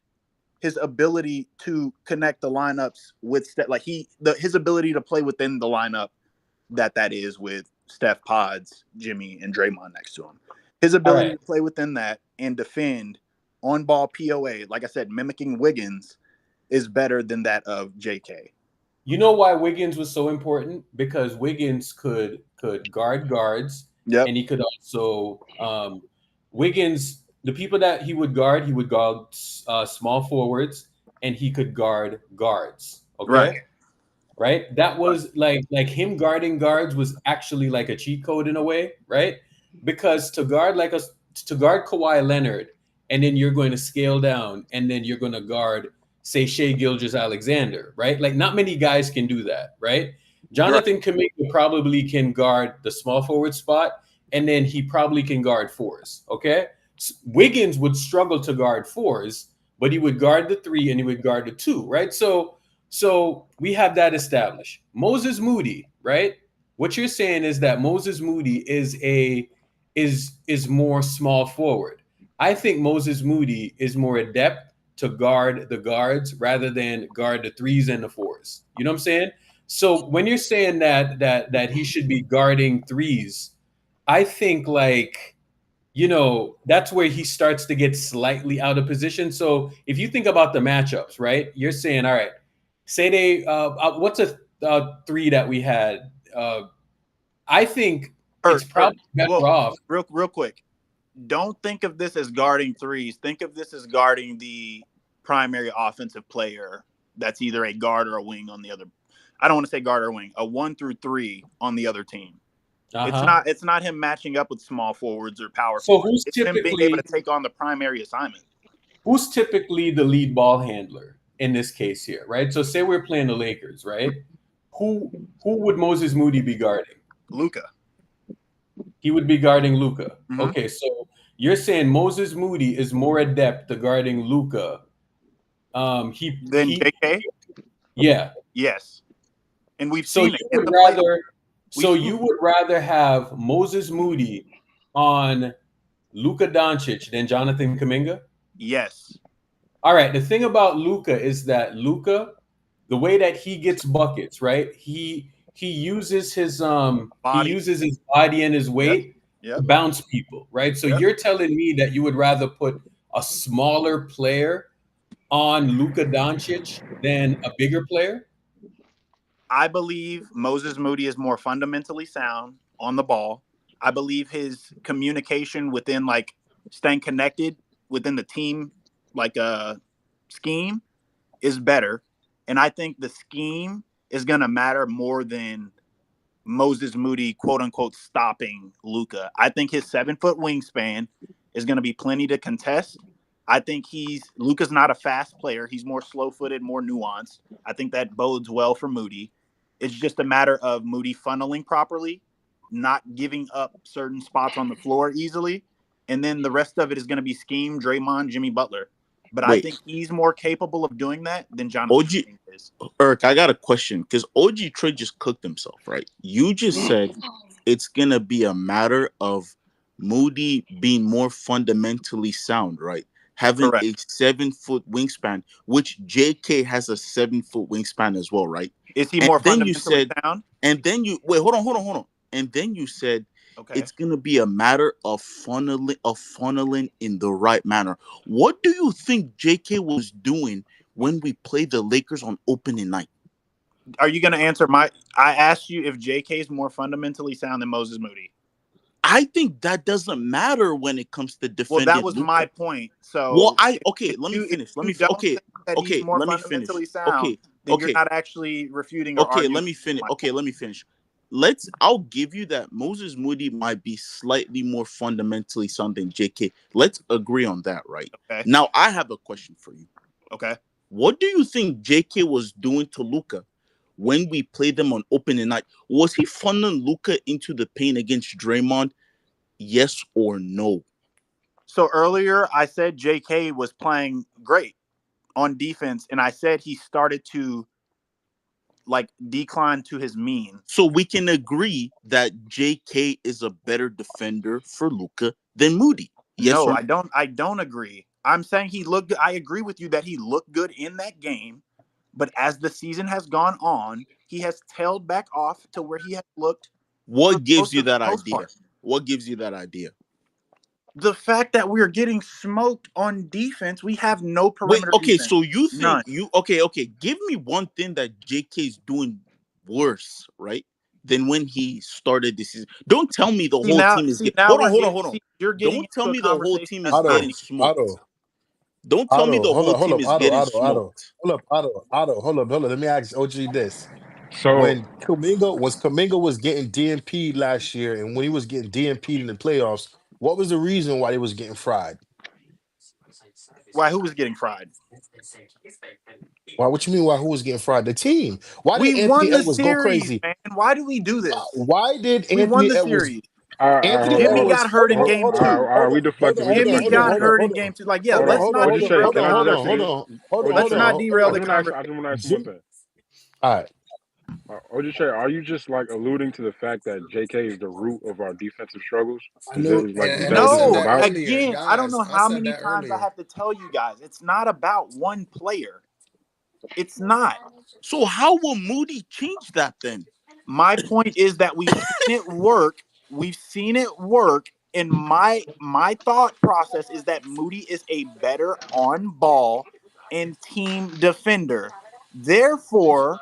[SPEAKER 5] his ability to connect the lineups with Steph, like his ability to play within the lineup that is with Steph, Pods, Jimmy, and Draymond next to him. His ability to play within that and defend on ball POA, like I said, mimicking Wiggins, is better than that of JK.
[SPEAKER 2] You know why Wiggins was so important? Because Wiggins could guard guards, and he could also Wiggins. The people that he would guard small forwards, and he could guard guards. Okay, right. That was like him guarding guards was actually like a cheat code in a way, right? Because to guard Kawhi Leonard, and then you're going to scale down, and then you're going to guard, say, Shai Gilgeous-Alexander, right? Like not many guys can do that, right? Jonathan Kuminga probably can guard the small forward spot, and then he probably can guard fours, okay? Wiggins would struggle to guard fours, but he would guard the three and he would guard the two, right? So we have that established. Moses Moody, right? What you're saying is that Moses Moody is more small forward. I think Moses Moody is more adept to guard the guards rather than guard the threes and the fours. You know what I'm saying? So when you're saying that he should be guarding threes, I think like, that's where he starts to get slightly out of position. So if you think about the matchups, right? You're saying, all right, say they what's a three that we had? I think it's probably better off.
[SPEAKER 5] Real quick. Don't think of this as guarding threes. Think of this as guarding the primary offensive player that's either a guard or a wing on the other. I don't want to say guard or wing, a 1 through 3 on the other team. It's not him matching up with small forwards or power forwards. It's him being able to take on the primary assignment.
[SPEAKER 2] Who's typically the lead ball handler in this case here, right? So say we're playing the Lakers, right? Who would Moses Moody be guarding?
[SPEAKER 5] Luka.
[SPEAKER 2] He would be guarding Luka.
[SPEAKER 5] Mm-hmm.
[SPEAKER 2] Okay, so you're saying Moses Moody is more adept at guarding Luka
[SPEAKER 5] than JK?
[SPEAKER 2] Yeah.
[SPEAKER 5] Yes. And we've
[SPEAKER 2] So
[SPEAKER 5] seen
[SPEAKER 2] you
[SPEAKER 5] it.
[SPEAKER 2] would rather you would rather have Moses Moody on Luka Doncic than Jonathan Kuminga?
[SPEAKER 5] Yes.
[SPEAKER 2] All right. The thing about Luka is that Luka, the way that he gets buckets, right? He uses his body and his weight to bounce people, right? So you're telling me that you would rather put a smaller player on Luka Doncic than a bigger player?
[SPEAKER 5] I believe Moses Moody is more fundamentally sound on the ball. I believe his communication within like staying connected within the team scheme is better. And I think the scheme is going to matter more than Moses Moody, quote unquote, stopping Luka. I think his 7-foot wingspan is going to be plenty to contest. I think Luka's not a fast player. He's more slow-footed, more nuanced. I think that bodes well for Moody. It's just a matter of Moody funneling properly, not giving up certain spots on the floor easily. And then the rest of it is going to be scheme, Draymond, Jimmy Butler. But I think he's more capable of doing that than Jonathan is.
[SPEAKER 8] Eric, I got a question because OG Trey just cooked himself, right? You just said it's going to be a matter of Moody being more fundamentally sound, right? Having a 7-foot wingspan, which JK has a 7-foot wingspan as well, right?
[SPEAKER 5] Is he more fundamentally sound?
[SPEAKER 8] And then hold on. And then you said it's going to be a matter of funneling in the right manner. What do you think JK was doing when we played the Lakers on opening night?
[SPEAKER 5] Are you going to answer I asked you if JK is more fundamentally sound than Moses Moody.
[SPEAKER 8] I think that doesn't matter when it comes to defending.
[SPEAKER 5] Well, that was my point. So,
[SPEAKER 8] let me finish. Let me finish.
[SPEAKER 5] You're not actually refuting.
[SPEAKER 8] Let me finish. I'll give you that Moses Moody might be slightly more fundamentally sound than JK. Let's agree on that, right?
[SPEAKER 5] Okay.
[SPEAKER 8] Now I have a question for you.
[SPEAKER 5] Okay.
[SPEAKER 8] What do you think JK was doing to Luka when we played them on opening night? Was he funneling Luka into the paint against Draymond? Yes or no?
[SPEAKER 5] So earlier I said JK was playing great on defense, and I said he started to decline to his mean.
[SPEAKER 8] So we can agree that JK is a better defender for Luka than Moody. Yes
[SPEAKER 5] no,
[SPEAKER 8] or no?
[SPEAKER 5] I don't agree. I'm saying he looked good. I agree with you that he looked good in that game, but as the season has gone on, he has tailed back off to where he has looked.
[SPEAKER 8] What gives you that idea? What gives you that idea?
[SPEAKER 5] The fact that we're getting smoked on defense, we have no perimeter. Defense.
[SPEAKER 8] So you think
[SPEAKER 5] None.
[SPEAKER 8] Give me one thing that JK is doing worse, right? Than when he started this season. Don't tell me the whole team is getting. Hold on. Don't tell me the whole team is getting smoked. Don't tell me the whole team is getting smoked.
[SPEAKER 6] Hold up. Let me ask OG this. So when Kuminga was getting DNP'd last year, and when he was getting DNP'd in the playoffs, what was the reason why he was getting fried?
[SPEAKER 5] Why? Who was getting fried?
[SPEAKER 6] Why? What you mean? Why? Who was getting fried? The team. Why did Anthony Edwards go crazy?
[SPEAKER 5] Man. Why do we do this?
[SPEAKER 6] Why did Anthony Edwards?
[SPEAKER 5] Anthony Edwards got hurt in game 2.
[SPEAKER 10] We deflected.
[SPEAKER 5] Jimmy got hurt in game 2. Let's not derail the conversation.
[SPEAKER 10] I just want to ask you something.
[SPEAKER 6] All right.
[SPEAKER 11] OJ, are you just like alluding to the fact that JK is the root of our defensive struggles?
[SPEAKER 3] I knew,
[SPEAKER 11] Is
[SPEAKER 3] and
[SPEAKER 11] that
[SPEAKER 3] I
[SPEAKER 11] what this
[SPEAKER 3] said
[SPEAKER 11] is
[SPEAKER 5] No,
[SPEAKER 3] that
[SPEAKER 11] about?
[SPEAKER 3] earlier,
[SPEAKER 5] again, I don't
[SPEAKER 3] guys.
[SPEAKER 5] know
[SPEAKER 3] I
[SPEAKER 5] how
[SPEAKER 3] said
[SPEAKER 5] many
[SPEAKER 3] that
[SPEAKER 5] times I
[SPEAKER 3] earlier.
[SPEAKER 5] have to tell you guys. It's not about one player. It's not.
[SPEAKER 8] So how will Moody change that then?
[SPEAKER 5] My point is that we've seen it work. We've seen it work. And my thought process is that Moody is a better on ball and team defender. Therefore,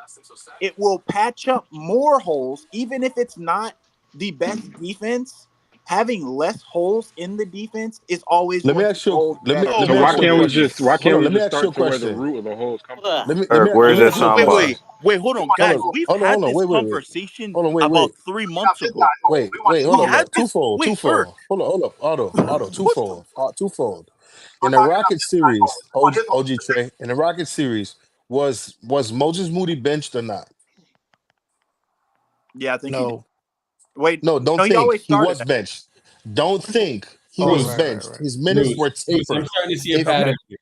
[SPEAKER 5] it will patch up more holes, even if it's not the best defense. Having less holes in the defense is always
[SPEAKER 6] Let me
[SPEAKER 5] going to
[SPEAKER 6] ask you.
[SPEAKER 5] bode
[SPEAKER 6] Let me
[SPEAKER 5] better.
[SPEAKER 6] let
[SPEAKER 11] So
[SPEAKER 6] me
[SPEAKER 11] why
[SPEAKER 6] ask you a
[SPEAKER 11] can't we
[SPEAKER 6] question.
[SPEAKER 11] just why
[SPEAKER 6] Hold
[SPEAKER 11] can't
[SPEAKER 6] on.
[SPEAKER 11] we
[SPEAKER 6] Let me
[SPEAKER 11] just
[SPEAKER 6] ask you a
[SPEAKER 11] start to where the
[SPEAKER 6] question.
[SPEAKER 11] root of the holes come from?
[SPEAKER 8] Ugh.
[SPEAKER 6] Let me
[SPEAKER 4] Eric, where's
[SPEAKER 6] let me
[SPEAKER 4] this
[SPEAKER 6] ask you a
[SPEAKER 4] on
[SPEAKER 8] Wait,
[SPEAKER 6] question.
[SPEAKER 4] bars?
[SPEAKER 8] hold on,
[SPEAKER 6] Hold
[SPEAKER 8] guys.
[SPEAKER 6] on.
[SPEAKER 8] We've
[SPEAKER 6] Hold on.
[SPEAKER 8] had
[SPEAKER 6] Hold on.
[SPEAKER 8] this
[SPEAKER 6] Wait.
[SPEAKER 8] conversation
[SPEAKER 6] Hold on.
[SPEAKER 8] about
[SPEAKER 6] Wait.
[SPEAKER 8] 3 months ago.
[SPEAKER 6] Hold
[SPEAKER 8] We
[SPEAKER 6] on.
[SPEAKER 8] had
[SPEAKER 6] Look,
[SPEAKER 8] this. Wait, Earth.
[SPEAKER 6] twofold. Hold up. Auto.
[SPEAKER 8] What the
[SPEAKER 6] Twofold.
[SPEAKER 8] fuck?
[SPEAKER 6] Twofold. In the Rocket series, OG Trey. In the Rocket series, was Moses Moody benched or not?
[SPEAKER 5] Yeah, I think he did.
[SPEAKER 3] No.
[SPEAKER 5] Wait,
[SPEAKER 6] No, don't
[SPEAKER 5] no, he
[SPEAKER 6] think
[SPEAKER 5] always
[SPEAKER 6] he
[SPEAKER 5] started.
[SPEAKER 6] was benched. Don't think he
[SPEAKER 3] Oh,
[SPEAKER 6] was
[SPEAKER 2] Bruce,
[SPEAKER 3] right, right,
[SPEAKER 6] benched.
[SPEAKER 3] right.
[SPEAKER 6] His minutes were
[SPEAKER 2] I'm
[SPEAKER 6] tapered.
[SPEAKER 2] starting to see a
[SPEAKER 6] If
[SPEAKER 2] pattern here.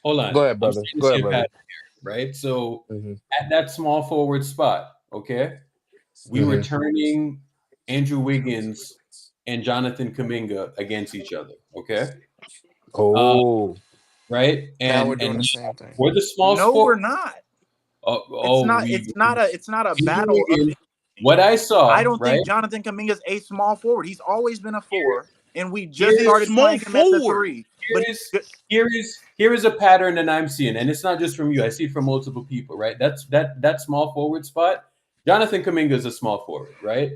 [SPEAKER 2] Hold on.
[SPEAKER 6] Go ahead,
[SPEAKER 2] I'm
[SPEAKER 6] brother.
[SPEAKER 2] starting to
[SPEAKER 6] Go
[SPEAKER 2] see
[SPEAKER 6] ahead,
[SPEAKER 2] a
[SPEAKER 6] brother.
[SPEAKER 2] pattern here, right? So
[SPEAKER 6] Mm-hmm.
[SPEAKER 2] at that small forward spot, okay, we were
[SPEAKER 6] Mm-hmm.
[SPEAKER 2] turning Andrew Wiggins and Jonathan Kuminga against each other, okay?
[SPEAKER 6] Oh,
[SPEAKER 2] Right?
[SPEAKER 3] Now we're
[SPEAKER 2] And
[SPEAKER 3] doing the same thing.
[SPEAKER 2] for the small
[SPEAKER 5] No, we're
[SPEAKER 2] sport,
[SPEAKER 5] not.
[SPEAKER 2] oh,
[SPEAKER 5] It's not a. It's not a
[SPEAKER 2] Andrew
[SPEAKER 5] battle of
[SPEAKER 2] Wiggins,
[SPEAKER 5] anything.
[SPEAKER 2] what I
[SPEAKER 5] I
[SPEAKER 2] saw,
[SPEAKER 5] don't
[SPEAKER 2] right?
[SPEAKER 5] think Jonathan Kuminga's a small forward. He's always been a four, and we just
[SPEAKER 8] He's a
[SPEAKER 5] started
[SPEAKER 8] small
[SPEAKER 5] playing him at the
[SPEAKER 8] forward.
[SPEAKER 5] three. But
[SPEAKER 2] Here is a pattern that I'm seeing, and it's not just from you. I see it from multiple people, right? That small forward spot. Jonathan Kuminga is a small forward, right?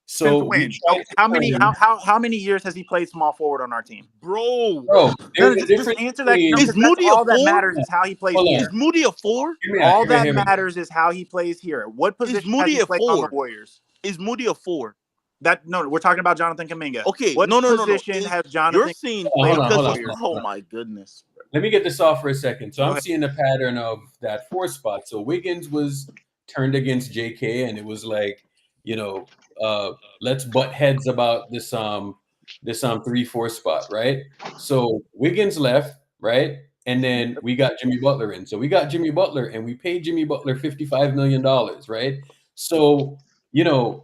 [SPEAKER 5] since
[SPEAKER 2] So we
[SPEAKER 5] when?
[SPEAKER 2] tried to
[SPEAKER 5] How many?
[SPEAKER 2] turn,
[SPEAKER 5] How many years has he played small forward on our team?
[SPEAKER 8] Bro,
[SPEAKER 2] bro.
[SPEAKER 5] No,
[SPEAKER 2] There's a
[SPEAKER 5] just
[SPEAKER 2] difference
[SPEAKER 5] answer that. No,
[SPEAKER 2] between.
[SPEAKER 8] is
[SPEAKER 5] because that's
[SPEAKER 8] Moody a
[SPEAKER 5] all that
[SPEAKER 8] 4?
[SPEAKER 5] matters is how he plays
[SPEAKER 2] Hold on,
[SPEAKER 8] Is
[SPEAKER 5] here.
[SPEAKER 8] Moody a 4?
[SPEAKER 2] hear me out.
[SPEAKER 5] All
[SPEAKER 2] Hear me,
[SPEAKER 5] that
[SPEAKER 2] hear me.
[SPEAKER 5] matters is how he plays here. What
[SPEAKER 8] Is
[SPEAKER 5] position has
[SPEAKER 8] Moody
[SPEAKER 5] he
[SPEAKER 8] a
[SPEAKER 5] played on the
[SPEAKER 8] 4?
[SPEAKER 5] Warriors?
[SPEAKER 8] Is Moody a 4?
[SPEAKER 5] That no, we're talking about Jonathan Kuminga.
[SPEAKER 8] Okay,
[SPEAKER 5] What
[SPEAKER 8] no.
[SPEAKER 5] position
[SPEAKER 8] Is
[SPEAKER 5] has
[SPEAKER 8] you're
[SPEAKER 5] Jonathan
[SPEAKER 8] saying
[SPEAKER 5] played on the
[SPEAKER 8] because
[SPEAKER 2] Hold
[SPEAKER 8] he's
[SPEAKER 5] Warriors?
[SPEAKER 8] oh
[SPEAKER 2] on.
[SPEAKER 8] my goodness.
[SPEAKER 2] Let me get this off for a second. So
[SPEAKER 5] Go
[SPEAKER 2] I'm
[SPEAKER 5] ahead.
[SPEAKER 2] seeing the pattern of that 4 spot. So Wiggins was turned against JK, and it was like, you know, let's butt heads about this 3-4 spot, right? So Wiggins left, right? And then we got Jimmy Butler in. So we got Jimmy Butler, and we paid Jimmy Butler $55 million, right? So,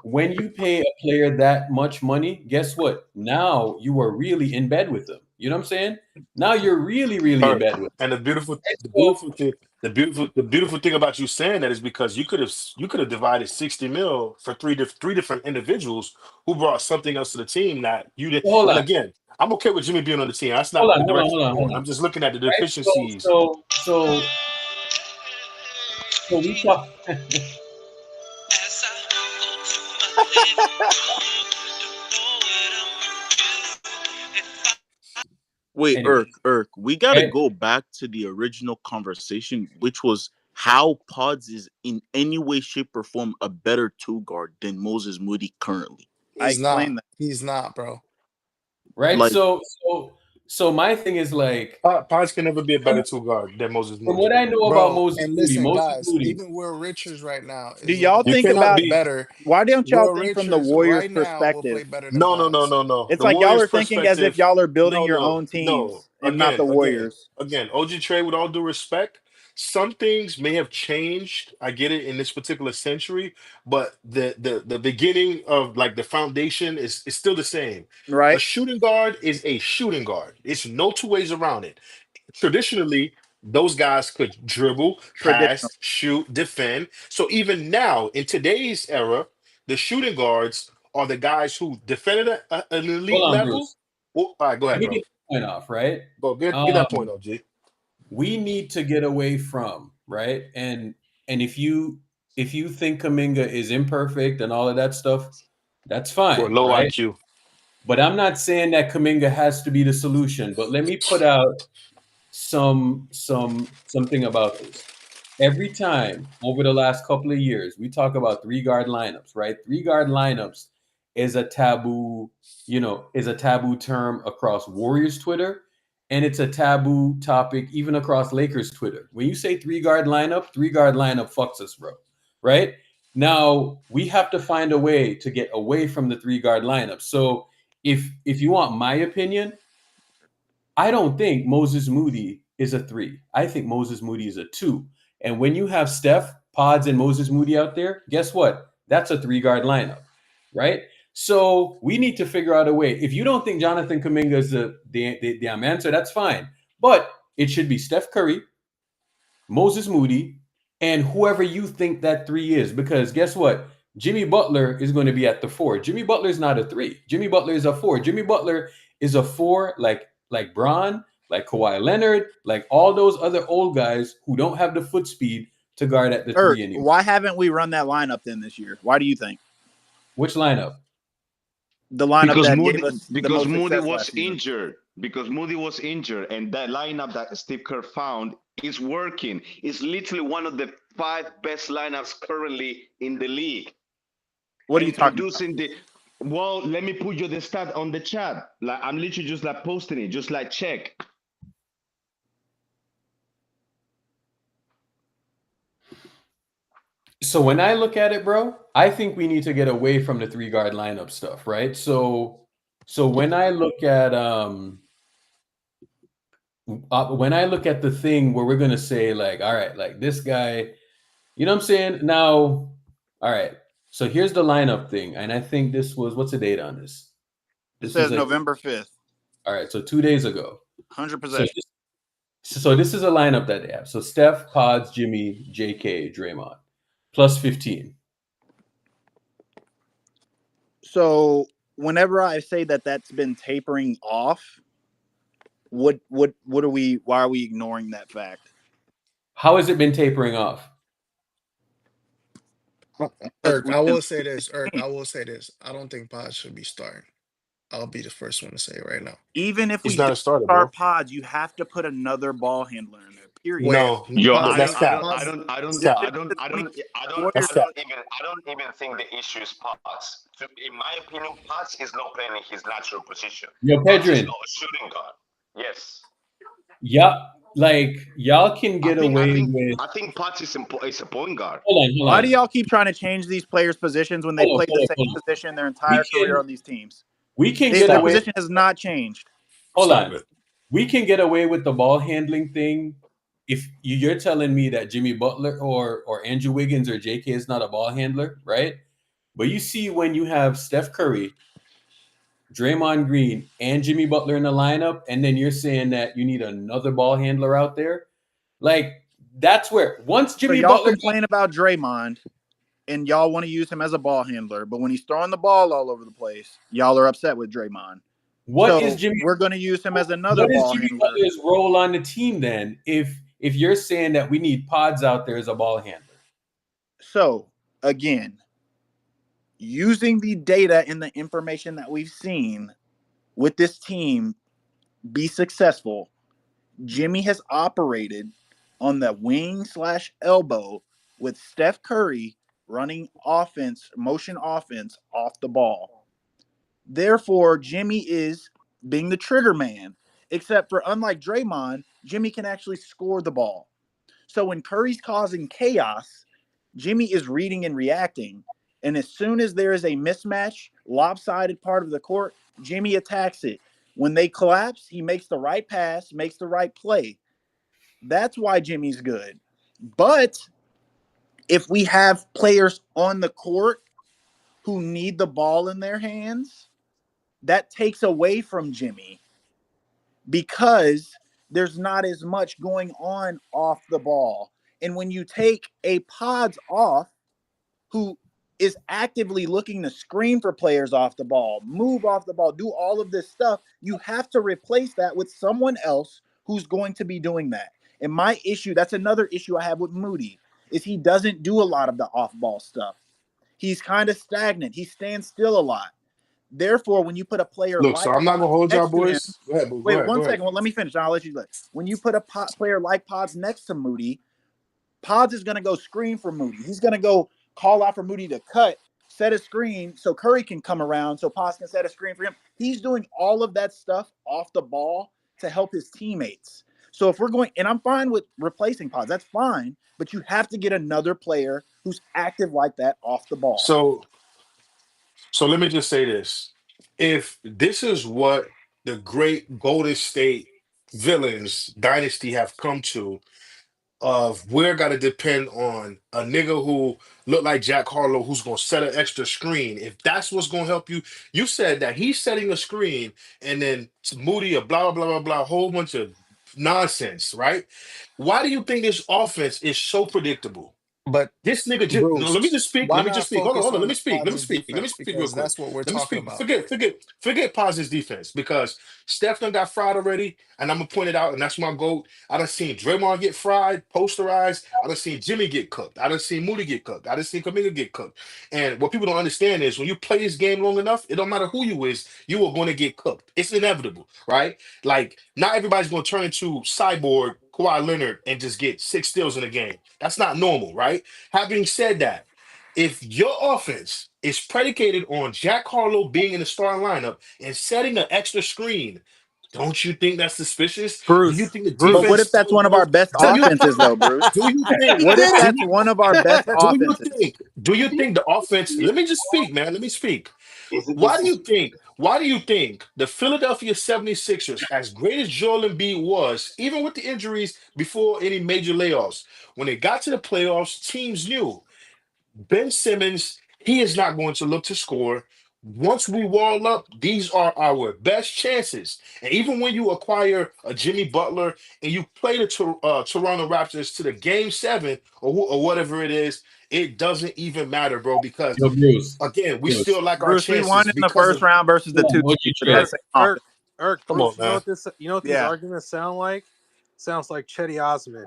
[SPEAKER 2] when you pay a player that much money, guess what? Now you are really in bed with them. You know what I'm saying? Now you're really, really in
[SPEAKER 6] all right.
[SPEAKER 2] bed with them.
[SPEAKER 6] And
[SPEAKER 2] Right? So,
[SPEAKER 6] the beautiful thing about you saying that is because you could have divided 60 mil for three different individuals who brought something else to the team that you did.
[SPEAKER 2] hold
[SPEAKER 6] And
[SPEAKER 2] on,
[SPEAKER 6] again, I'm okay with Jimmy being on the team. That's
[SPEAKER 2] hold
[SPEAKER 6] not
[SPEAKER 2] on,
[SPEAKER 6] the
[SPEAKER 2] hold on,
[SPEAKER 6] direction
[SPEAKER 2] hold
[SPEAKER 6] I'm
[SPEAKER 2] on, hold
[SPEAKER 6] going.
[SPEAKER 2] on.
[SPEAKER 6] I'm just looking at the
[SPEAKER 2] Right?
[SPEAKER 6] deficiencies.
[SPEAKER 2] So we talk.
[SPEAKER 8] Wait,
[SPEAKER 2] Anyway,
[SPEAKER 8] we gotta
[SPEAKER 2] right?
[SPEAKER 8] go back to the original conversation, which was how Pods is in any way, shape, or form a better 2 guard than Moses Moody currently.
[SPEAKER 5] I
[SPEAKER 3] He's
[SPEAKER 5] explained
[SPEAKER 3] not.
[SPEAKER 5] that.
[SPEAKER 3] He's not, bro.
[SPEAKER 2] Right?
[SPEAKER 8] Like,
[SPEAKER 2] So my thing is like,
[SPEAKER 6] Pods can never be a
[SPEAKER 2] from,
[SPEAKER 6] better 2 guard than Moses
[SPEAKER 2] from
[SPEAKER 6] Moody,
[SPEAKER 2] what I
[SPEAKER 6] bro.
[SPEAKER 2] know about
[SPEAKER 3] Bro,
[SPEAKER 2] Moses
[SPEAKER 3] and
[SPEAKER 2] Moody,
[SPEAKER 3] listen, guys, even Will Richards right now
[SPEAKER 5] Do
[SPEAKER 3] is
[SPEAKER 5] y'all
[SPEAKER 3] looking
[SPEAKER 6] You
[SPEAKER 3] like
[SPEAKER 5] think
[SPEAKER 3] he's
[SPEAKER 6] cannot
[SPEAKER 5] about
[SPEAKER 3] playing
[SPEAKER 6] be.
[SPEAKER 3] better.
[SPEAKER 5] why don't y'all
[SPEAKER 3] Will
[SPEAKER 5] think from the
[SPEAKER 3] Richards
[SPEAKER 5] Warriors'
[SPEAKER 3] right now will play
[SPEAKER 5] perspective?
[SPEAKER 3] better than
[SPEAKER 6] No, no, no,
[SPEAKER 3] Pods.
[SPEAKER 6] no, no.
[SPEAKER 5] It's
[SPEAKER 6] The
[SPEAKER 5] like y'all
[SPEAKER 6] Warriors'
[SPEAKER 5] are thinking as if
[SPEAKER 6] perspective.
[SPEAKER 5] y'all are building
[SPEAKER 6] No,
[SPEAKER 5] your
[SPEAKER 6] no,
[SPEAKER 5] own
[SPEAKER 6] no.
[SPEAKER 5] teams and not the Warriors.
[SPEAKER 6] Again, OG Trey, with all due respect, some things may have changed. I get it in this particular century, but the beginning of like the foundation is still the same. A
[SPEAKER 5] Right?
[SPEAKER 6] shooting guard is a shooting guard. It's no two ways around it. Traditionally, those guys could dribble,
[SPEAKER 5] Traditional.
[SPEAKER 6] pass, shoot, defend. So even now, in today's era, the shooting guards are the guys who defended an elite
[SPEAKER 2] hold on,
[SPEAKER 6] level.
[SPEAKER 2] Bruce.
[SPEAKER 6] Oh, all right, go
[SPEAKER 2] Let
[SPEAKER 6] ahead,
[SPEAKER 2] me
[SPEAKER 6] bro.
[SPEAKER 2] get the point off, right?
[SPEAKER 6] Go get that point
[SPEAKER 2] Um,
[SPEAKER 6] off, G.
[SPEAKER 2] we need to get away from, right? And if you think Kaminga is imperfect and all of that stuff, that's
[SPEAKER 6] For
[SPEAKER 2] fine,
[SPEAKER 6] low
[SPEAKER 2] right?
[SPEAKER 6] IQ.
[SPEAKER 2] But I'm not saying that Kaminga has to be the solution. But let me put out something about this. Every time over the last couple of years, we talk about 3-guard lineups, right? 3-guard lineups is a taboo, is a taboo term across Warriors Twitter, and it's a taboo topic even across Lakers Twitter. When you say 3-guard lineup, 3-guard lineup fucks us, bro. Right? Now we have to find a way to get away from the 3-guard lineup. So if you want my opinion, I don't think Moses Moody is a 3. I think Moses Moody is a 2. And when you have Steph Pods and Moses Moody out there, guess what? That's a 3-guard lineup, right? So we need to figure out a way. If you don't think Jonathan Kuminga is the answer, that's fine. But it should be Steph Curry, Moses Moody, and whoever you think that 3 is. Because guess what? Jimmy Butler is going to be at the 4. Jimmy Butler is not a 3. Jimmy Butler is a 4. Jimmy Butler is a 4 like Bron, like Kawhi Leonard, like all those other old guys who don't have the foot speed to guard at the 3 anymore.
[SPEAKER 5] Why haven't we run that lineup then this year? Why do you think?
[SPEAKER 2] Which lineup?
[SPEAKER 5] The lineup
[SPEAKER 10] Because
[SPEAKER 5] that
[SPEAKER 10] Moody,
[SPEAKER 5] gave us the
[SPEAKER 10] because
[SPEAKER 5] most
[SPEAKER 10] Moody
[SPEAKER 5] success
[SPEAKER 10] was
[SPEAKER 5] last season.
[SPEAKER 10] injured. Because Moody was injured, and that lineup that Steve Kerr found is working. It's literally one of the 5 best lineups currently in the league.
[SPEAKER 5] What are you talking about?
[SPEAKER 10] Well, let me put you the stat on the chat. Like I'm literally just like posting it, just like check.
[SPEAKER 2] So when I look at it, bro, I think we need to get away from the 3-guard lineup stuff, right? So when I look at the thing where we're gonna say like, all right, like this guy, you know what I'm saying? Now, all right. So here's the lineup thing, and I think this was what's the date on this?
[SPEAKER 5] It says November 5th.
[SPEAKER 2] All right, so 2 days ago.
[SPEAKER 5] 100%.
[SPEAKER 2] So this is a lineup that they have. So Steph, Pods, Jimmy, JK, Draymond, plus 15.
[SPEAKER 5] So whenever I say that that's been tapering off, what are we? Why are we ignoring that fact?
[SPEAKER 2] How has it been tapering off?
[SPEAKER 3] Eric, I will say this. I don't think Pods should be starting. I'll be the first one to say it right now.
[SPEAKER 5] Even if
[SPEAKER 6] He's
[SPEAKER 5] we
[SPEAKER 6] not a starter, bro.
[SPEAKER 5] start Pods, you have to put another ball handler in there. Period.
[SPEAKER 6] No,
[SPEAKER 10] Yo, I
[SPEAKER 6] that's cap.
[SPEAKER 10] don't
[SPEAKER 6] Cap. That's cap.
[SPEAKER 10] even think the issue is Potts. In my opinion, Potts is not playing in his natural position.
[SPEAKER 2] Yo,
[SPEAKER 10] Potts is
[SPEAKER 2] Pedrin.
[SPEAKER 10] not a shooting guard. Yes.
[SPEAKER 2] Yeah, like y'all can get away with.
[SPEAKER 10] I think Potts is a point guard.
[SPEAKER 2] Hold on.
[SPEAKER 5] Why do y'all keep trying to change these players' positions when they play the same position their entire career on these teams?
[SPEAKER 2] We can
[SPEAKER 5] Their
[SPEAKER 2] get away.
[SPEAKER 5] position has not changed.
[SPEAKER 2] Hold on. We can get away with the ball handling thing if you're telling me that Jimmy Butler or Andrew Wiggins or JK is not a ball handler, right? But you see when you have Steph Curry, Draymond Green, and Jimmy Butler in the lineup, and then you're saying that you need another ball handler out there, like that's where once Jimmy
[SPEAKER 5] y'all
[SPEAKER 2] Butler
[SPEAKER 5] complain about Draymond and y'all want to use him as a ball handler, but when he's throwing the ball all over the place, y'all are upset with Draymond. We're going to use him as another ball
[SPEAKER 2] What is Jimmy
[SPEAKER 5] handler.
[SPEAKER 2] Butler's role on the team then? If you're saying that we need Pods out there as a ball handler,
[SPEAKER 5] so again, using the data and the information that we've seen with this team be successful, Jimmy has operated on the wing/elbow with Steph Curry running motion offense off the ball. Therefore, Jimmy is being the trigger man, except for unlike Draymond, Jimmy can actually score the ball. So when Curry's causing chaos, Jimmy is reading and reacting. And as soon as there is a mismatch, lopsided part of the court, Jimmy attacks it. When they collapse, he makes the right pass, makes the right play. That's why Jimmy's good. But if we have players on the court who need the ball in their hands, that takes away from Jimmy because there's not as much going on off the ball. And when you take a Pods off, who is actively looking to screen for players off the ball, move off the ball, do all of this stuff, you have to replace that with someone else who's going to be doing that. And my issue, that's another issue I have with Moody, is he doesn't do a lot of the off-ball stuff. He's kind of stagnant. He stands still a lot. Therefore, when you put a player
[SPEAKER 6] So I'm not gonna hold y'all boys.
[SPEAKER 5] Wait one second. Well, let me finish. I'll let you let. When you put a player like Pods next to Moody, Pods is going to go screen for Moody. He's going to go call out for Moody to cut, set a screen so Curry can come around so Pods can set a screen for him. He's doing all of that stuff off the ball to help his teammates. So if we're going, and I'm fine with replacing Pods, that's fine, but you have to get another player who's active like that off the ball.
[SPEAKER 6] So let me just say this. If this is what the great Golden State Villains dynasty have come to, of we're got to depend on a nigga who look like Jack Harlow who's going to set an extra screen. If that's what's going to help you, you said that he's setting a screen and then Moody or blah, blah, blah, blah, a whole bunch of nonsense, right? Why do you think this offense is so predictable?
[SPEAKER 3] But
[SPEAKER 6] This nigga just no, let me
[SPEAKER 3] Bruce,
[SPEAKER 6] just speak.
[SPEAKER 3] why
[SPEAKER 6] Let me
[SPEAKER 3] not
[SPEAKER 6] just speak. Hold on,
[SPEAKER 3] focus
[SPEAKER 6] hold on.
[SPEAKER 3] on
[SPEAKER 6] Let me
[SPEAKER 3] the
[SPEAKER 6] speak. Let me
[SPEAKER 3] Padres
[SPEAKER 6] speak. Let me
[SPEAKER 3] defense?
[SPEAKER 6] speak real
[SPEAKER 3] Because
[SPEAKER 6] quick.
[SPEAKER 3] that's what we're
[SPEAKER 6] Let me
[SPEAKER 3] talking
[SPEAKER 6] speak.
[SPEAKER 3] about.
[SPEAKER 6] Forget Paz's defense because Steph done got fried already, and I'm gonna point it out, and that's my goal. I done seen Draymond get fried, posterized. I done seen Jimmy get cooked. I done seen Moody get cooked. I done seen Kaminga get cooked. And what people don't understand is when you play this game long enough, it don't matter who you is, you are going to get cooked. It's inevitable, right? Like not everybody's going to turn into Cyborg, Kawhi Leonard, and just get 6 steals in a game. That's not normal, right? Having said that, if your offense is predicated on Jack Harlow being in the starting lineup and setting an extra screen, don't you think that's suspicious? Do you
[SPEAKER 7] Bruce,
[SPEAKER 6] think the
[SPEAKER 5] But what
[SPEAKER 7] Bruce.
[SPEAKER 6] defense
[SPEAKER 5] if that's
[SPEAKER 6] don't
[SPEAKER 5] one of
[SPEAKER 6] know?
[SPEAKER 5] our best
[SPEAKER 6] Do you
[SPEAKER 5] offenses, though,
[SPEAKER 6] think?
[SPEAKER 5] Bruce?
[SPEAKER 6] Do you think?
[SPEAKER 5] What if
[SPEAKER 6] Do
[SPEAKER 5] that's
[SPEAKER 6] you
[SPEAKER 5] one of our best
[SPEAKER 6] do you
[SPEAKER 5] offenses?
[SPEAKER 6] think? Do you think the offense? Let me just speak, man. Let me speak.
[SPEAKER 1] Is it
[SPEAKER 6] Why do
[SPEAKER 1] this?
[SPEAKER 6] you think? Why do you think the Philadelphia 76ers, as great as Joel Embiid was, even with the injuries before any major layoffs, when they got to the playoffs, teams knew Ben Simmons, he is not going to look to score. Once we wall up, these are our best chances. And even when you acquire a Jimmy Butler and you play the Toronto Raptors to the game 7 or whatever it is, it doesn't even matter, bro, because
[SPEAKER 2] Yo, Bruce.
[SPEAKER 6] again, we
[SPEAKER 2] Bruce.
[SPEAKER 6] still like our
[SPEAKER 5] Bruce, we won
[SPEAKER 6] chances
[SPEAKER 5] in the
[SPEAKER 6] because
[SPEAKER 5] first
[SPEAKER 6] of
[SPEAKER 5] round versus the
[SPEAKER 2] Hold
[SPEAKER 5] two
[SPEAKER 2] on, OG
[SPEAKER 5] seed with that
[SPEAKER 2] Trey.
[SPEAKER 5] same
[SPEAKER 7] Irk,
[SPEAKER 5] offense.
[SPEAKER 6] come on,
[SPEAKER 7] Bruce.
[SPEAKER 6] man.
[SPEAKER 7] You know what these
[SPEAKER 5] Yeah.
[SPEAKER 7] arguments sound like? Sounds like Chetty Osman.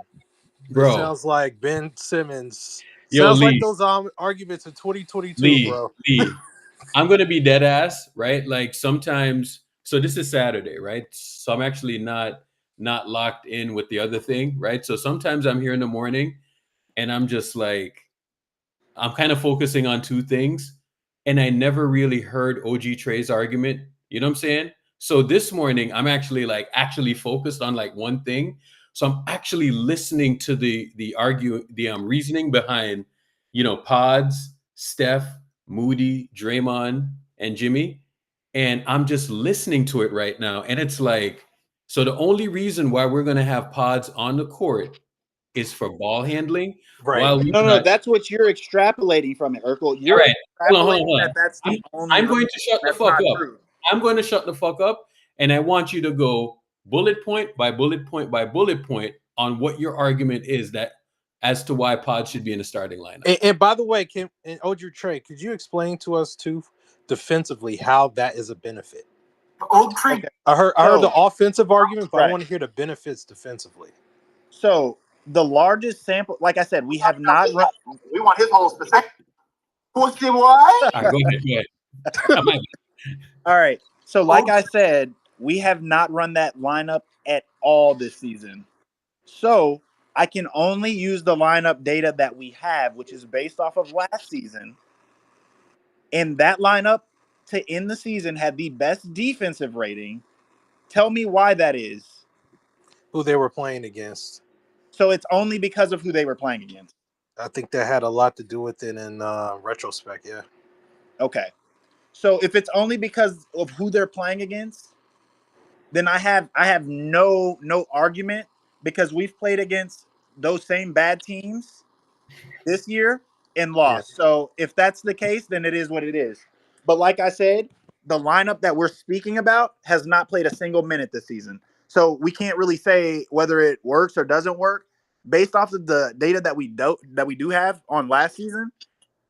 [SPEAKER 7] This
[SPEAKER 2] Bro.
[SPEAKER 7] sounds like Ben Simmons.
[SPEAKER 2] Yo,
[SPEAKER 7] Sounds like
[SPEAKER 2] Lee.
[SPEAKER 7] those arguments in 2022,
[SPEAKER 2] Lee.
[SPEAKER 7] bro.
[SPEAKER 2] Lee. I'm gonna be dead ass, right? Like sometimes, so this is Saturday, right? So I'm actually not locked in with the other thing, right? So sometimes I'm here in the morning and I'm just like, I'm kind of focusing on two things, and I never really heard OG Trey's argument. You know what I'm saying? So this morning, I'm actually focused on like one thing. So I'm actually listening to the reasoning behind, Pods, Steph, Moody, Draymond, and Jimmy, and I'm just listening to it right now. And it's like, so the only reason why we're gonna have Pods on the court is for ball handling,
[SPEAKER 7] Right.
[SPEAKER 2] while we
[SPEAKER 5] No,
[SPEAKER 2] got
[SPEAKER 5] that's what you're extrapolating from it, Urkel.
[SPEAKER 2] all
[SPEAKER 5] You're
[SPEAKER 2] right, hold on,
[SPEAKER 5] extrapolating
[SPEAKER 2] hold
[SPEAKER 5] that
[SPEAKER 2] on.
[SPEAKER 5] that's
[SPEAKER 2] I'm,
[SPEAKER 5] the only
[SPEAKER 2] I'm
[SPEAKER 5] reason.
[SPEAKER 2] going to shut the
[SPEAKER 5] That's
[SPEAKER 2] fuck
[SPEAKER 5] not
[SPEAKER 2] up.
[SPEAKER 5] true.
[SPEAKER 2] I'm going to shut the fuck up, and I want you to go bullet point by bullet point by bullet point on what your argument is that as to why Pod should be in the starting lineup.
[SPEAKER 7] And by the way, Kim and OG Trey, could you explain to us too defensively how that is a benefit?
[SPEAKER 1] Oak Tree.
[SPEAKER 5] Okay.
[SPEAKER 7] I heard the
[SPEAKER 5] So,
[SPEAKER 7] offensive argument, but I
[SPEAKER 5] right.
[SPEAKER 7] want to hear the benefits defensively.
[SPEAKER 5] So the largest sample, like I said, we have not run.
[SPEAKER 1] We want his whole specific. Pussy boy.
[SPEAKER 2] All right, go ahead.
[SPEAKER 5] All right. So, like I said, we have not run that lineup at all this season. So I can only use the lineup data that we have, which is based off of last season. And that lineup to end the season had the best defensive rating. Tell me why that is.
[SPEAKER 7] Who they were playing against.
[SPEAKER 5] So it's only because of who they were playing against.
[SPEAKER 7] I think that had a lot to do with it in retrospect, yeah.
[SPEAKER 5] Okay. So if it's only because of who they're playing against, then I have no argument because we've played against those same bad teams this year and lost.
[SPEAKER 7] Yeah.
[SPEAKER 5] So if that's the case, then it is what it is. But like I said, the lineup that we're speaking about has not played a single minute this season. So we can't really say whether it works or doesn't work. Based off of the data that we do have on last season,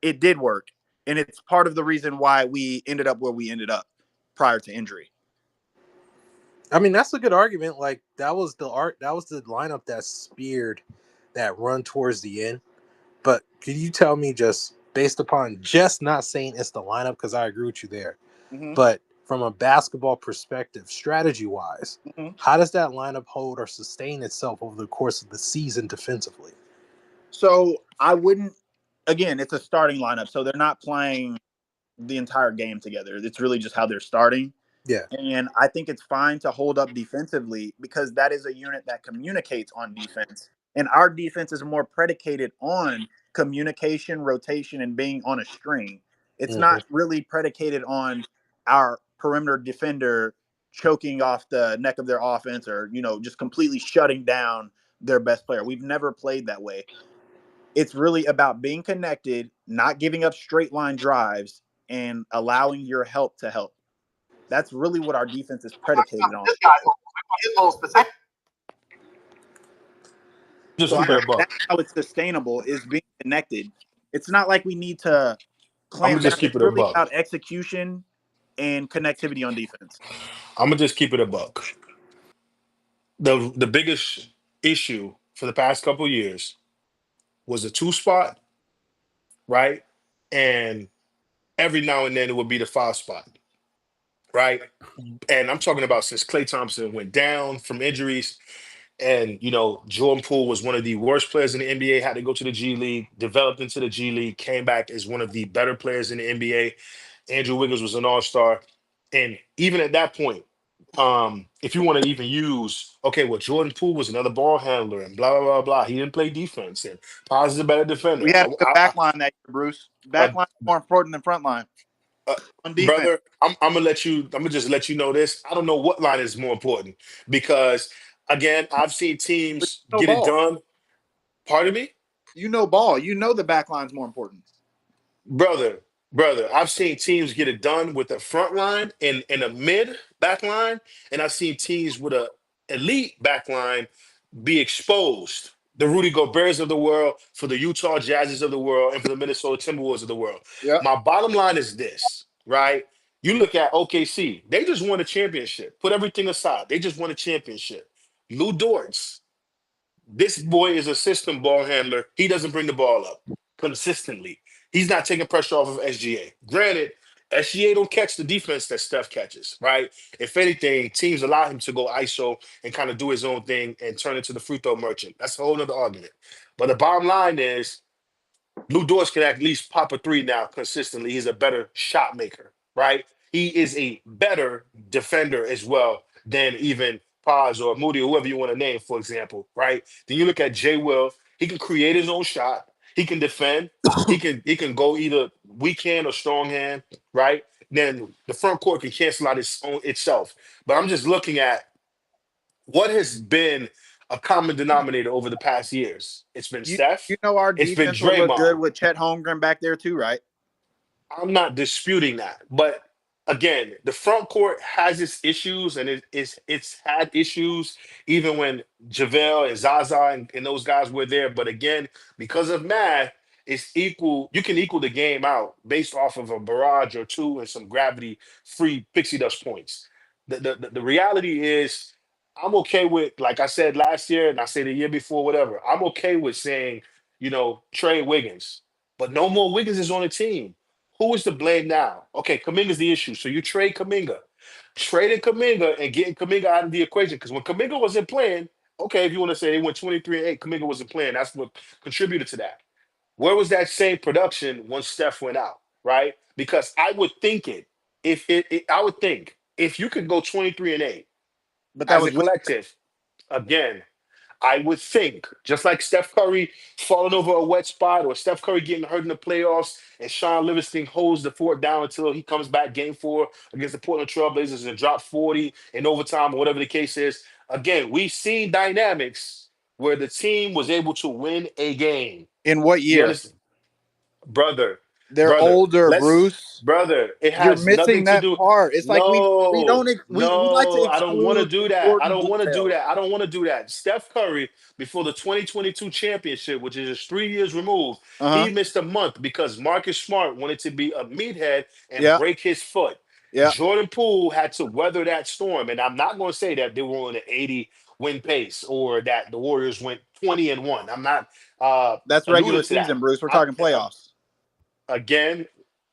[SPEAKER 5] it did work. And it's part of the reason why we ended up where we ended up prior to injury.
[SPEAKER 7] I mean, that's a good argument. Like that was the lineup that speared that run towards the end. But could you tell me, just based upon just not saying it's the lineup, because I agree with you there, but from a basketball perspective, strategy-wise, how does that lineup hold or sustain itself over the course of the season defensively?
[SPEAKER 5] So I wouldn't. Again, it's a starting lineup, so they're not playing the entire game together. It's really just how they're starting.
[SPEAKER 7] Yeah.
[SPEAKER 5] And I think it's fine to hold up defensively because that is a unit that communicates on defense. And our defense is more predicated on communication, rotation, and being on a string. It's not really predicated on our perimeter defender choking off the neck of their offense or, just completely shutting down their best player. We've never played that way. It's really about being connected, not giving up straight line drives, and allowing your help to help. That's really what our defense is predicated on.
[SPEAKER 1] This guy's his whole specific.
[SPEAKER 6] Just
[SPEAKER 5] So
[SPEAKER 6] keep it a
[SPEAKER 5] that's
[SPEAKER 6] buck.
[SPEAKER 5] how it's sustainable, is being connected. It's not like we need to
[SPEAKER 6] I'm
[SPEAKER 5] clamp
[SPEAKER 6] gonna just
[SPEAKER 5] down.
[SPEAKER 6] keep
[SPEAKER 5] It's
[SPEAKER 6] it a
[SPEAKER 5] really
[SPEAKER 6] buck.
[SPEAKER 5] about execution and connectivity on defense.
[SPEAKER 6] I'm gonna just keep it a buck. The biggest issue for the past couple of years was the 2 spot, right? And every now and then it would be the 5 spot, right? And I'm talking about since Klay Thompson went down from injuries, and Jordan Poole was one of the worst players in the NBA, had to go to the G League, developed into the G League, came back as one of the better players in the NBA. Andrew Wiggins was an all-star. And even at that point, if you want to even use, okay, well, Jordan Poole was another ball handler and blah, blah, blah, blah. He didn't play defense, and Paz is a better defender.
[SPEAKER 5] We had a good back line that year, Bruce. Back line is more important than front line on defense.
[SPEAKER 6] Brother, I'm gonna just let you know this. I don't know what line is more important, because again, I've seen teams
[SPEAKER 5] No
[SPEAKER 6] get it
[SPEAKER 5] ball.
[SPEAKER 6] done. Pardon me?
[SPEAKER 5] You know ball. You know the back line's more important.
[SPEAKER 6] Brother, I've seen teams get it done with a front line and a mid back line, and I've seen teams with a elite back line be exposed. The Rudy Goberts of the world, for the Utah Jazzes of the world, and for the Minnesota Timberwolves of the world.
[SPEAKER 5] Yeah.
[SPEAKER 6] My bottom line is this, right? You look at OKC, they just won a championship. Put everything aside, they just won a championship. Lou Dortz, this boy is a system ball handler. He doesn't bring the ball up consistently. He's not taking pressure off of SGA. Granted, SGA don't catch the defense that Steph catches, right? If anything, teams allow him to go ISO and kind of do his own thing and turn into the free throw merchant. That's a whole other argument. But the bottom line is, Lou Dortz can at least pop a three now consistently. He's a better shot maker, right? He is a better defender as well than even Paz or Moody or whoever you want to name, for example, right? Then you look at Jay Will. He can create his own shot. He can defend. He can go either weak hand or strong hand, right? Then the front court can cancel out its own itself. But I'm just looking at what has been a common denominator over the past years. It's been Steph.
[SPEAKER 5] You know our
[SPEAKER 6] It's been
[SPEAKER 5] defense will look good
[SPEAKER 6] Draymond.
[SPEAKER 5] with Chet Holmgren back there too, right?
[SPEAKER 6] I'm not disputing that, but again, the front court has its issues, and it's had issues even when JaVale and Zaza and those guys were there. But again, because of math, it's equal. You can equal the game out based off of a barrage or two and some gravity-free pixie dust points. The reality is, I'm okay with, like I said last year, and I said the year before, whatever. I'm okay with saying, trade Wiggins, but no more Wiggins is on the team. Who is to blame now? Okay, Kaminga's the issue. So you trade Kaminga. Trading Kaminga and getting Kaminga out of the equation. Because when Kaminga wasn't playing, okay, if you want to say they went 23-8, Kaminga wasn't playing. That's what contributed to that. Where was that same production once Steph went out, right? Because I would think I would think if you could go 23-8
[SPEAKER 5] But that
[SPEAKER 6] as a
[SPEAKER 5] was
[SPEAKER 6] collective, again, I would think, just like Steph Curry falling over a wet spot or Steph Curry getting hurt in the playoffs and Sean Livingston holds the fort down until he comes back game 4 against the Portland Trailblazers and drop 40 in overtime or whatever the case is. Again, we've seen dynamics where the team was able to win a game.
[SPEAKER 5] in what
[SPEAKER 6] You
[SPEAKER 5] year?
[SPEAKER 6] understand? Brother,
[SPEAKER 5] They're older, Bruce.
[SPEAKER 6] brother, it
[SPEAKER 5] You're
[SPEAKER 6] has nothing
[SPEAKER 5] missing
[SPEAKER 6] to
[SPEAKER 5] that
[SPEAKER 6] do.
[SPEAKER 5] part. It's like we don't we like to
[SPEAKER 6] I don't want to
[SPEAKER 5] exclude
[SPEAKER 6] do that. I
[SPEAKER 5] important
[SPEAKER 6] don't want to do
[SPEAKER 5] details.
[SPEAKER 6] that. I don't want to do that. Steph Curry, before the 2022 championship, which is just 3 years removed, he missed a month because Marcus Smart wanted to be a meathead and
[SPEAKER 5] Yeah.
[SPEAKER 6] break his foot.
[SPEAKER 5] Yeah.
[SPEAKER 6] Jordan Poole had to weather that storm. And I'm not going to say that they were on an 80 win pace or that the Warriors went 20-1. I'm not
[SPEAKER 5] That's
[SPEAKER 6] alluding
[SPEAKER 5] regular
[SPEAKER 6] to that.
[SPEAKER 5] season, Bruce. We're talking playoffs.
[SPEAKER 6] Again,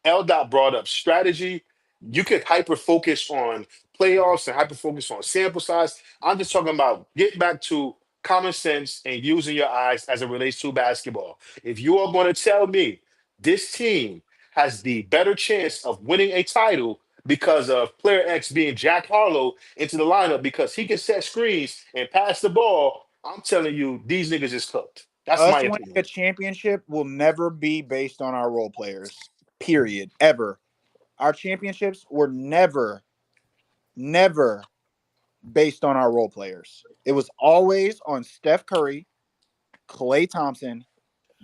[SPEAKER 6] L. brought up strategy. You could hyper focus on playoffs and hyper focus on sample size. I'm just talking about get back to common sense and using your eyes as it relates to basketball. If you are going to tell me this team has the better chance of winning a title because of player X being Jack Harlow into the lineup because he can set screens and pass the ball, I'm telling you, these niggas is cooked. That's
[SPEAKER 5] Us
[SPEAKER 6] my
[SPEAKER 5] winning
[SPEAKER 6] opinion.
[SPEAKER 5] a championship will never be based on our role players. Period. Ever. Our championships were never based on our role players. It was always on Steph Curry, Klay Thompson,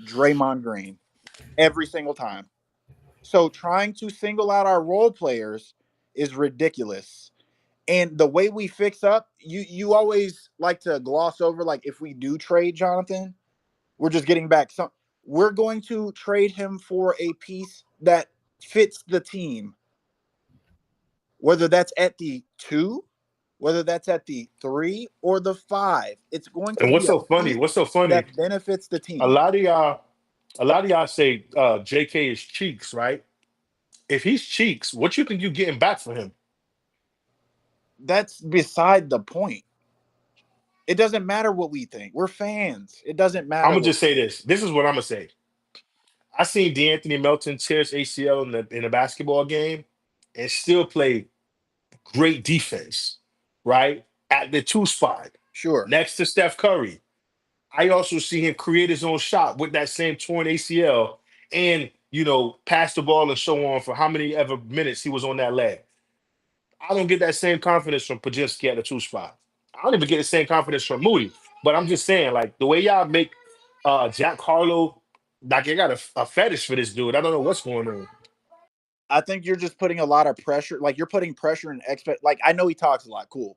[SPEAKER 5] Draymond Green, every single time. So trying to single out our role players is ridiculous. And the way we fix up, you always like to gloss over, like, if we do trade Jonathan, we're just getting back some. We're going to trade him for a piece that fits the team, whether that's at the 2, whether that's at the 3 or the 5. It's going to
[SPEAKER 6] And
[SPEAKER 5] be
[SPEAKER 6] what's
[SPEAKER 5] a
[SPEAKER 6] so funny?
[SPEAKER 5] piece
[SPEAKER 6] What's so funny?
[SPEAKER 5] that benefits the
[SPEAKER 6] A
[SPEAKER 5] team.
[SPEAKER 6] lot of y'all, a lot of y'all say JK is cheeks, right? If he's cheeks, what you think you getting back for him?
[SPEAKER 5] That's beside the point. It doesn't matter what we think. We're fans. It doesn't
[SPEAKER 6] I'm
[SPEAKER 5] matter
[SPEAKER 6] gonna
[SPEAKER 5] what
[SPEAKER 6] just say this. This is what I'm gonna say. I seen DeAnthony Melton tear his ACL in a basketball game and still play great defense, right? At the 2 spot,
[SPEAKER 5] Sure.
[SPEAKER 6] next to Steph Curry. I also see him create his own shot with that same torn ACL and, pass the ball and so on for how many ever minutes he was on that leg. I don't get that same confidence from Pajinski at the 2 spot. I don't even get the same confidence from Moody. But I'm just saying, like, the way y'all make Jack Harlow, like, I got a fetish for this dude. I don't know what's going on.
[SPEAKER 5] I think you're just putting a lot of pressure. Like, you're putting pressure and expect. Like, I know he talks a lot. Cool.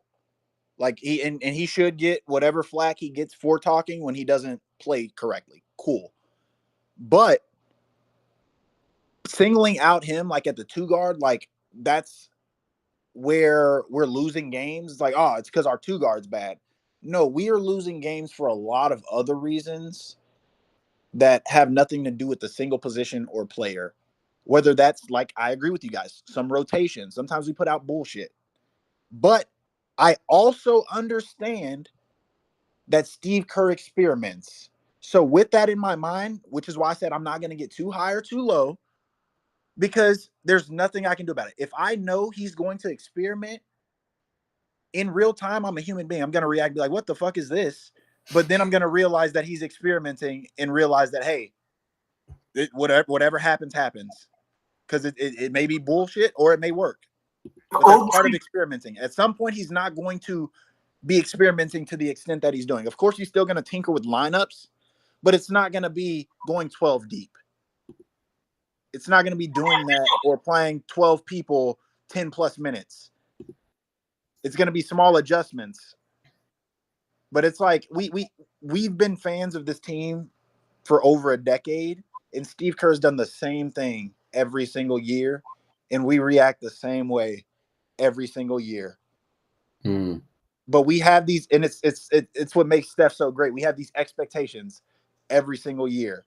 [SPEAKER 5] Like, and he should get whatever flack he gets for talking when he doesn't play correctly. Cool. But singling out him, like, at the 2 guard, like, that's where we're losing games. It's like, oh, it's because our 2 guard's bad. No, we are losing games for a lot of other reasons that have nothing to do with the single position or player. Whether that's, like, I agree with you guys, some rotation. Sometimes we put out bullshit. But I also understand that Steve Kerr experiments. So with that in my mind, which is why I said I'm not going to get too high or too low, because there's nothing I can do about it. If I know he's going to experiment in real time, I'm a human being. I'm going to react, be like, what the fuck is this? But then I'm going to realize that he's experimenting and realize that, hey, whatever happens, happens. Because it may be bullshit or it may work. But that's part of experimenting. At some point, he's not going to be experimenting to the extent that he's doing. Of course, he's still going to tinker with lineups, but it's not going to be going 12 deep. It's not going to be doing that or playing 12 people 10 plus minutes. It's going to be small adjustments. But it's like we've been fans of this team for over a decade, and Steve Kerr's done the same thing every single year, and we react the same way every single year. But we have these, and it's what makes Steph so great. We have these expectations every single year,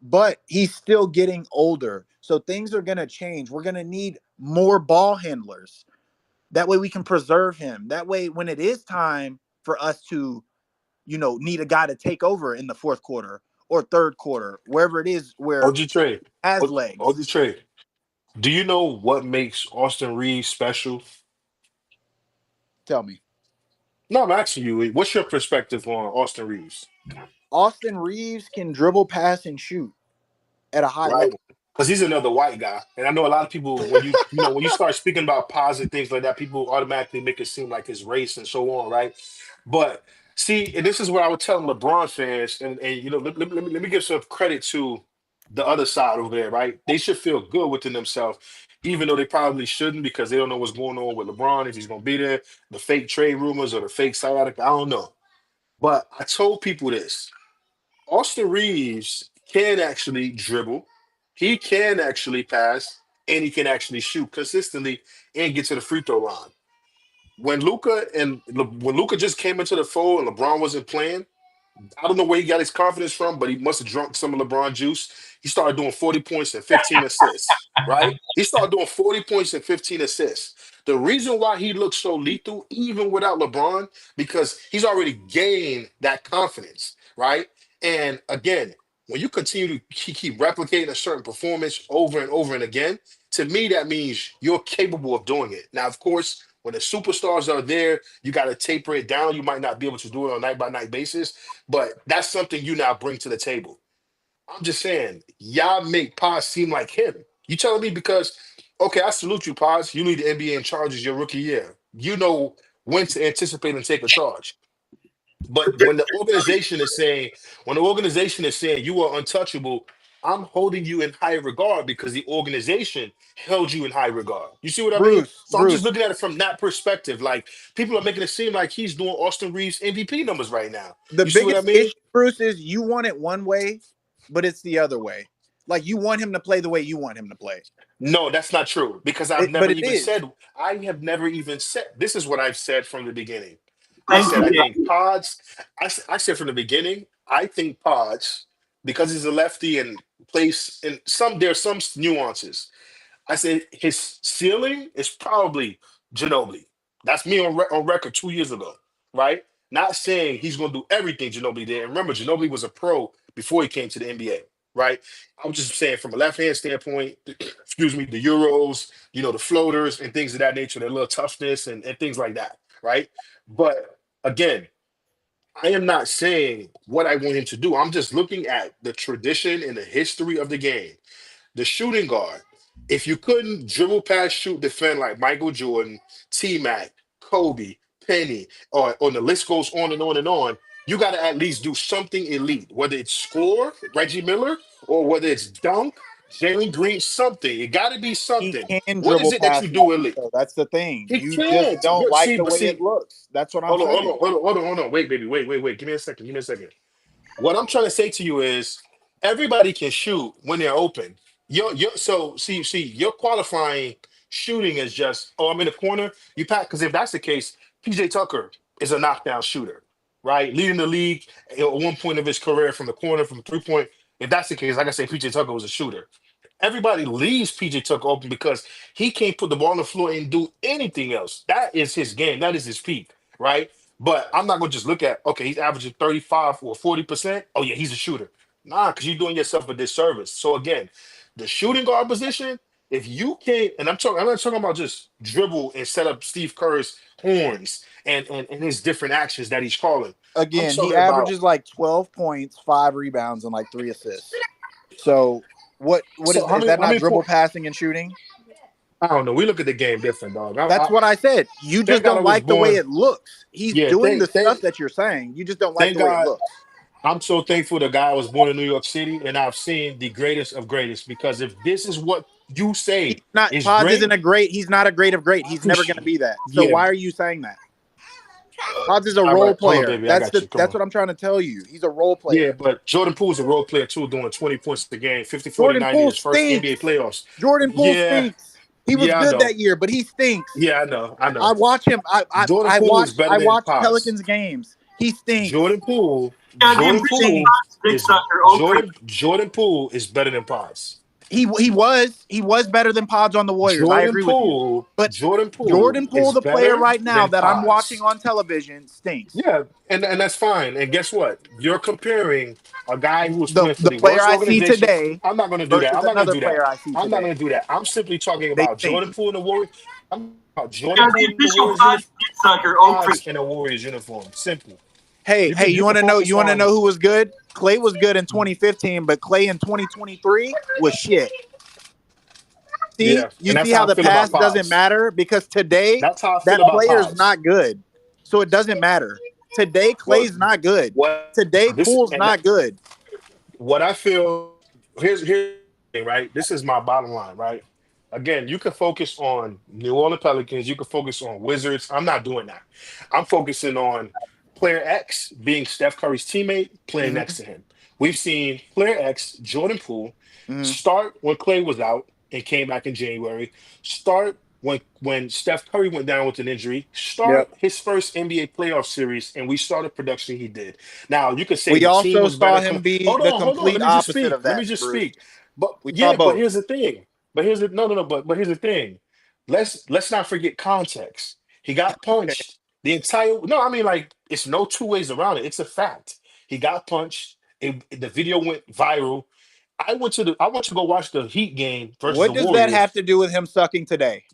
[SPEAKER 5] but he's still getting older, so things are going to change. We're going to need more ball handlers. That way we can preserve him. That way, when it is time for us to, need a guy to take over in the 4th quarter or 3rd quarter, wherever it is where
[SPEAKER 6] OG Trey.
[SPEAKER 5] has legs.
[SPEAKER 6] OG Trey. Do you know what makes Austin Reeves special?
[SPEAKER 5] Tell me.
[SPEAKER 6] No, I'm asking you. What's your perspective on Austin Reeves?
[SPEAKER 5] Austin Reeves can dribble, pass, and shoot at a high
[SPEAKER 6] Right?
[SPEAKER 5] level.
[SPEAKER 6] Because he's another white guy. And I know a lot of people, when you start speaking about positive things like that, people automatically make it seem like it's race and so on, right? But see, and this is what I would tell LeBron fans, and let me give some credit to the other side over there, right? They should feel good within themselves, even though they probably shouldn't because they don't know what's going on with LeBron, if he's going to be there, the fake trade rumors or the fake sciatica, I don't know. But I told people this. Austin Reeves can actually dribble, he can actually pass, and he can actually shoot consistently and get to the free throw line. When Luca just came into the fold and LeBron wasn't playing, I don't know where he got his confidence from, but he must have drunk some of LeBron juice. He started doing 40 points and 15 assists, right? He started doing 40 points and 15 assists. The reason why he looks so lethal, even without LeBron, because he's already gained that confidence, right? And again, when you continue to keep replicating a certain performance over and over and again, to me, that means you're capable of doing it. Now, of course, when the superstars are there, you got to taper it down. You might not be able to do it on a night by night basis, but that's something you now bring to the table. I'm just saying, y'all make Paz seem like him. You telling me because, okay, I salute you, Paz. You lead the NBA in charges your rookie year. You know when to anticipate and take a charge. But when the organization is saying, you are untouchable, I'm holding you in high regard because the organization held you in high regard. You see what I mean? So I'm just
[SPEAKER 5] Bruce,
[SPEAKER 6] looking at it from that perspective. Like people are making it seem like he's doing Austin Reeves MVP numbers right now.
[SPEAKER 5] the
[SPEAKER 6] You see what I
[SPEAKER 5] biggest
[SPEAKER 6] mean?
[SPEAKER 5] issue, Bruce, is you want it one way, but it's the other way. Like you want him to play the way you want him to play.
[SPEAKER 6] No, that's not true because I've
[SPEAKER 5] But
[SPEAKER 6] never
[SPEAKER 5] it
[SPEAKER 6] even
[SPEAKER 5] is.
[SPEAKER 6] said, I have never even said, this is what I've said from the beginning. I
[SPEAKER 10] Thank
[SPEAKER 6] said, I
[SPEAKER 10] you.
[SPEAKER 6] think Pods, I said from the beginning, I think Pods, because he's a lefty and plays in there's some nuances. I said his ceiling is probably Ginobili. That's me on record 2 years ago, right? Not saying he's going to do everything Ginobili did. And remember, Ginobili was a pro before he came to the NBA, right? I'm just saying from a left-hand standpoint, excuse me, the Euros, the floaters and things of that nature, their little toughness and things like that, right? But again, I am not saying what I want him to do. I'm just looking at the tradition and the history of the game. The shooting guard. If you couldn't dribble, pass, shoot, defend like Michael Jordan, T Mac, Kobe, Penny, or the list goes on and on and on, you got to at least do something elite, whether it's score, Reggie Miller, or whether it's dunk, Jalen Green, something. It got to be
[SPEAKER 5] He
[SPEAKER 6] something.
[SPEAKER 5] can
[SPEAKER 6] What is
[SPEAKER 5] dribble
[SPEAKER 6] it that
[SPEAKER 5] past
[SPEAKER 6] you
[SPEAKER 5] and
[SPEAKER 6] do
[SPEAKER 5] shoot,
[SPEAKER 6] elite?
[SPEAKER 5] though. That's the thing.
[SPEAKER 6] He
[SPEAKER 5] You just
[SPEAKER 6] can't.
[SPEAKER 5] don't like the
[SPEAKER 6] But
[SPEAKER 5] way it looks. That's what I'm
[SPEAKER 6] hold on,
[SPEAKER 5] saying.
[SPEAKER 6] hold on. Wait, baby, wait. Give me a second. Give me a second. What I'm trying to say to you is everybody can shoot when they're open. So see, you're qualifying shooting as just, oh, I'm in the corner. You pack because if that's the case, PJ Tucker is a knockdown shooter, right? Leading the league at one point of his career from the corner, from 3 point. If that's the case, like I say, PJ Tucker was a shooter. Everybody leaves PJ Tucker open because he can't put the ball on the floor and do anything else. That is his game. That is his peak, right? But I'm not going to just look at, okay, he's averaging 35 or 40%. Oh, yeah, he's a shooter. Nah, because you're doing yourself a disservice. So, again, the shooting guard position, if you can't, and I'm not talking about just dribble and set up Steve Kerr's horns and his different actions that he's calling. I'm
[SPEAKER 5] Again, he
[SPEAKER 6] talking about,
[SPEAKER 5] averages like 12 points, 5 rebounds, and like 3 assists. So what
[SPEAKER 6] so
[SPEAKER 5] is that not dribble, passing, and shooting?
[SPEAKER 6] I don't know. We look at the game different, dog.
[SPEAKER 5] That's what I said. You just
[SPEAKER 6] thank God I
[SPEAKER 5] don't
[SPEAKER 6] was
[SPEAKER 5] like the way
[SPEAKER 6] born.
[SPEAKER 5] it looks. He's
[SPEAKER 6] Yeah,
[SPEAKER 5] doing the
[SPEAKER 6] thank
[SPEAKER 5] stuff that you're saying. You just don't like
[SPEAKER 6] thank
[SPEAKER 5] the way it
[SPEAKER 6] God.
[SPEAKER 5] looks.
[SPEAKER 6] I'm so thankful the guy was born in New York City, and I've seen the greatest of greatest. Because if this is what you say
[SPEAKER 5] He's not
[SPEAKER 6] is
[SPEAKER 5] Pods
[SPEAKER 6] great,
[SPEAKER 5] isn't a great. He's not a great of great. He's never going to be that. So
[SPEAKER 6] yeah.
[SPEAKER 5] why are you saying that? Pods is a
[SPEAKER 6] All
[SPEAKER 5] role
[SPEAKER 6] right, hold on,
[SPEAKER 5] player.
[SPEAKER 6] baby. I got you. Come
[SPEAKER 5] That's
[SPEAKER 6] on.
[SPEAKER 5] what I'm trying to tell you. He's a role player.
[SPEAKER 6] Yeah, but Jordan Poole's a role player too, doing 20 points a game, 50, 40,
[SPEAKER 5] Jordan
[SPEAKER 6] 90
[SPEAKER 5] Poole
[SPEAKER 6] his first
[SPEAKER 5] stinks.
[SPEAKER 6] NBA playoffs.
[SPEAKER 5] Jordan Poole
[SPEAKER 6] Yeah,
[SPEAKER 5] stinks. He was
[SPEAKER 6] yeah, I
[SPEAKER 5] good
[SPEAKER 6] know.
[SPEAKER 5] that year, but he stinks.
[SPEAKER 6] Yeah, I know.
[SPEAKER 5] I watch him.
[SPEAKER 6] Jordan
[SPEAKER 5] I
[SPEAKER 6] Poole
[SPEAKER 5] watch
[SPEAKER 6] is better than
[SPEAKER 5] watch
[SPEAKER 6] Pods.
[SPEAKER 5] Pelicans games. He stinks.
[SPEAKER 6] Jordan Poole is better than Pods.
[SPEAKER 5] He was better than Pods on the Warriors. I agree with you. But
[SPEAKER 6] Jordan Poole,
[SPEAKER 5] the player right now that I'm watching on television, stinks.
[SPEAKER 6] Yeah, and that's fine. And guess what? You're comparing a guy who was playing for
[SPEAKER 5] the
[SPEAKER 6] the
[SPEAKER 5] player
[SPEAKER 6] worst
[SPEAKER 5] I see
[SPEAKER 6] organization.
[SPEAKER 5] today.
[SPEAKER 6] I'm not going to do that. I'm not going to do that.
[SPEAKER 5] I see
[SPEAKER 6] I'm not
[SPEAKER 5] today.
[SPEAKER 6] going to do that. I'm simply talking
[SPEAKER 5] They
[SPEAKER 6] about
[SPEAKER 5] stink.
[SPEAKER 6] Jordan Poole and the Warriors. I'm about Jordan Poole in the Warriors uniform, in a Warriors uniform. Simple.
[SPEAKER 5] Hey, you want to know? You want to know who was good? Clay was good in 2015, but Clay in 2023 was shit. See,
[SPEAKER 6] Yeah,
[SPEAKER 5] you
[SPEAKER 6] and
[SPEAKER 5] see
[SPEAKER 6] that's
[SPEAKER 5] how
[SPEAKER 6] how I
[SPEAKER 5] the
[SPEAKER 6] feel about
[SPEAKER 5] past doesn't
[SPEAKER 6] Pods.
[SPEAKER 5] matter because today
[SPEAKER 6] That's how I
[SPEAKER 5] that
[SPEAKER 6] feel about
[SPEAKER 5] player's
[SPEAKER 6] Pods.
[SPEAKER 5] not good, so it doesn't matter. Today Clay's not good. Today Poole's not good.
[SPEAKER 6] What I feel here's the thing, right? This is my bottom line, right? Again, you can focus on New Orleans Pelicans, you can focus on Wizards. I'm not doing that. I'm focusing on player X being Steph Curry's teammate, playing next to him. We've seen player X, Jordan Poole, start when Clay was out and came back in January. Start when Steph Curry went down with an injury. Start his first NBA playoff series, and we saw the production he did. Now you could say
[SPEAKER 5] We
[SPEAKER 6] the
[SPEAKER 5] also
[SPEAKER 6] team was
[SPEAKER 5] saw
[SPEAKER 6] better.
[SPEAKER 5] him be
[SPEAKER 6] Hold
[SPEAKER 5] the
[SPEAKER 6] on.
[SPEAKER 5] complete
[SPEAKER 6] Let me just
[SPEAKER 5] opposite
[SPEAKER 6] speak.
[SPEAKER 5] of that.
[SPEAKER 6] Let me just
[SPEAKER 5] Bruce.
[SPEAKER 6] speak. But
[SPEAKER 5] We
[SPEAKER 6] yeah,
[SPEAKER 5] saw both.
[SPEAKER 6] but here's the thing. But here's the but here's the thing. Let's not forget context. He got punched the entire. No, I mean like it's no two ways around it. It's a fact. He got punched. The video went viral. I went to go watch the Heat game versus
[SPEAKER 5] What
[SPEAKER 6] the
[SPEAKER 5] does
[SPEAKER 6] Warriors.
[SPEAKER 5] that have to do with him sucking today?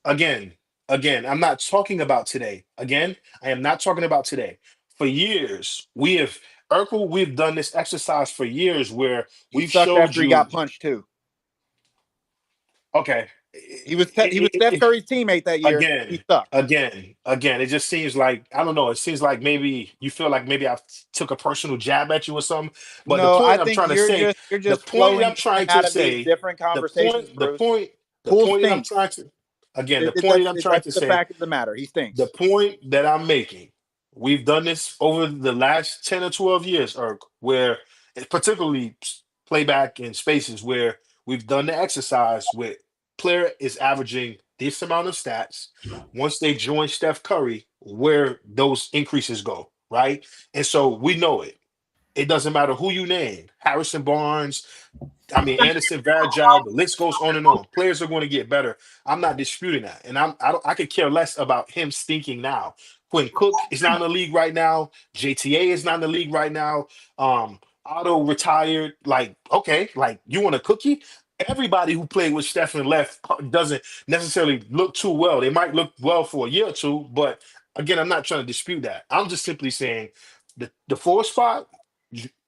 [SPEAKER 6] Again, I'm not talking about today. Again, I am not talking about today. For years, we've done this exercise for years where
[SPEAKER 5] He
[SPEAKER 6] we've
[SPEAKER 5] sucked
[SPEAKER 6] showed
[SPEAKER 5] after he
[SPEAKER 6] you.
[SPEAKER 5] got punched too.
[SPEAKER 6] Okay,
[SPEAKER 5] He was Steph Curry's teammate that year. He sucked.
[SPEAKER 6] Again. It just seems like I don't know. It seems like maybe you feel like maybe I took a personal jab at you or something. But the
[SPEAKER 5] No, I
[SPEAKER 6] point I'm
[SPEAKER 5] think
[SPEAKER 6] trying to say,
[SPEAKER 5] you're
[SPEAKER 6] the
[SPEAKER 5] just
[SPEAKER 6] point
[SPEAKER 5] flowing
[SPEAKER 6] I'm
[SPEAKER 5] in
[SPEAKER 6] trying
[SPEAKER 5] and
[SPEAKER 6] to
[SPEAKER 5] out of these
[SPEAKER 6] say,
[SPEAKER 5] different
[SPEAKER 6] the
[SPEAKER 5] conversations,
[SPEAKER 6] point, the
[SPEAKER 5] Bruce.
[SPEAKER 6] point, the
[SPEAKER 5] Poole
[SPEAKER 6] point that I'm
[SPEAKER 5] stinks.
[SPEAKER 6] trying to again, the point that I'm trying
[SPEAKER 5] That's
[SPEAKER 6] to
[SPEAKER 5] the
[SPEAKER 6] say,
[SPEAKER 5] fact of the matter. He
[SPEAKER 6] the
[SPEAKER 5] stinks.
[SPEAKER 6] point that I'm making, we've done this over the last 10 or 12 years, or where particularly playback in spaces where we've done the exercise where player is averaging this amount of stats. Once they join Steph Curry, where those increases go, right? And so we know it. It doesn't matter who you name, Harrison Barnes, Anderson Varejao, the list goes on and on. Players are going to get better. I'm not disputing that. And I could care less about him stinking now. Quinn Cook is not in the league right now. JTA is not in the league right now. Otto retired. Like, okay, like you want a cookie? Everybody who played with Stephen left doesn't necessarily look too well. They might look well for a year or two, but again, I'm not trying to dispute that. I'm just simply saying the 4 spot,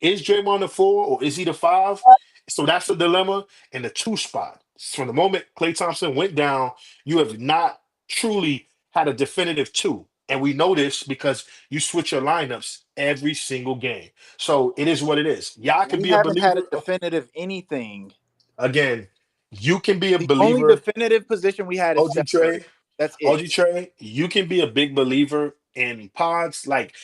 [SPEAKER 6] is Draymond the 4 or is he the 5? So that's the dilemma. And the 2 spot, from the moment Klay Thompson went down, you have not truly had a definitive 2. And we know this because you switch your lineups every single game. So it is what it is. Y'all can
[SPEAKER 5] We
[SPEAKER 6] be a
[SPEAKER 5] haven't had a
[SPEAKER 6] believer.
[SPEAKER 5] definitive anything.
[SPEAKER 6] Again, you can be a
[SPEAKER 5] The only
[SPEAKER 6] believer.
[SPEAKER 5] definitive position we had is
[SPEAKER 6] OG
[SPEAKER 5] Steph
[SPEAKER 6] Trey,
[SPEAKER 5] Curry. That's
[SPEAKER 6] OG
[SPEAKER 5] it.
[SPEAKER 6] Trey, you can be a big believer in pods, like,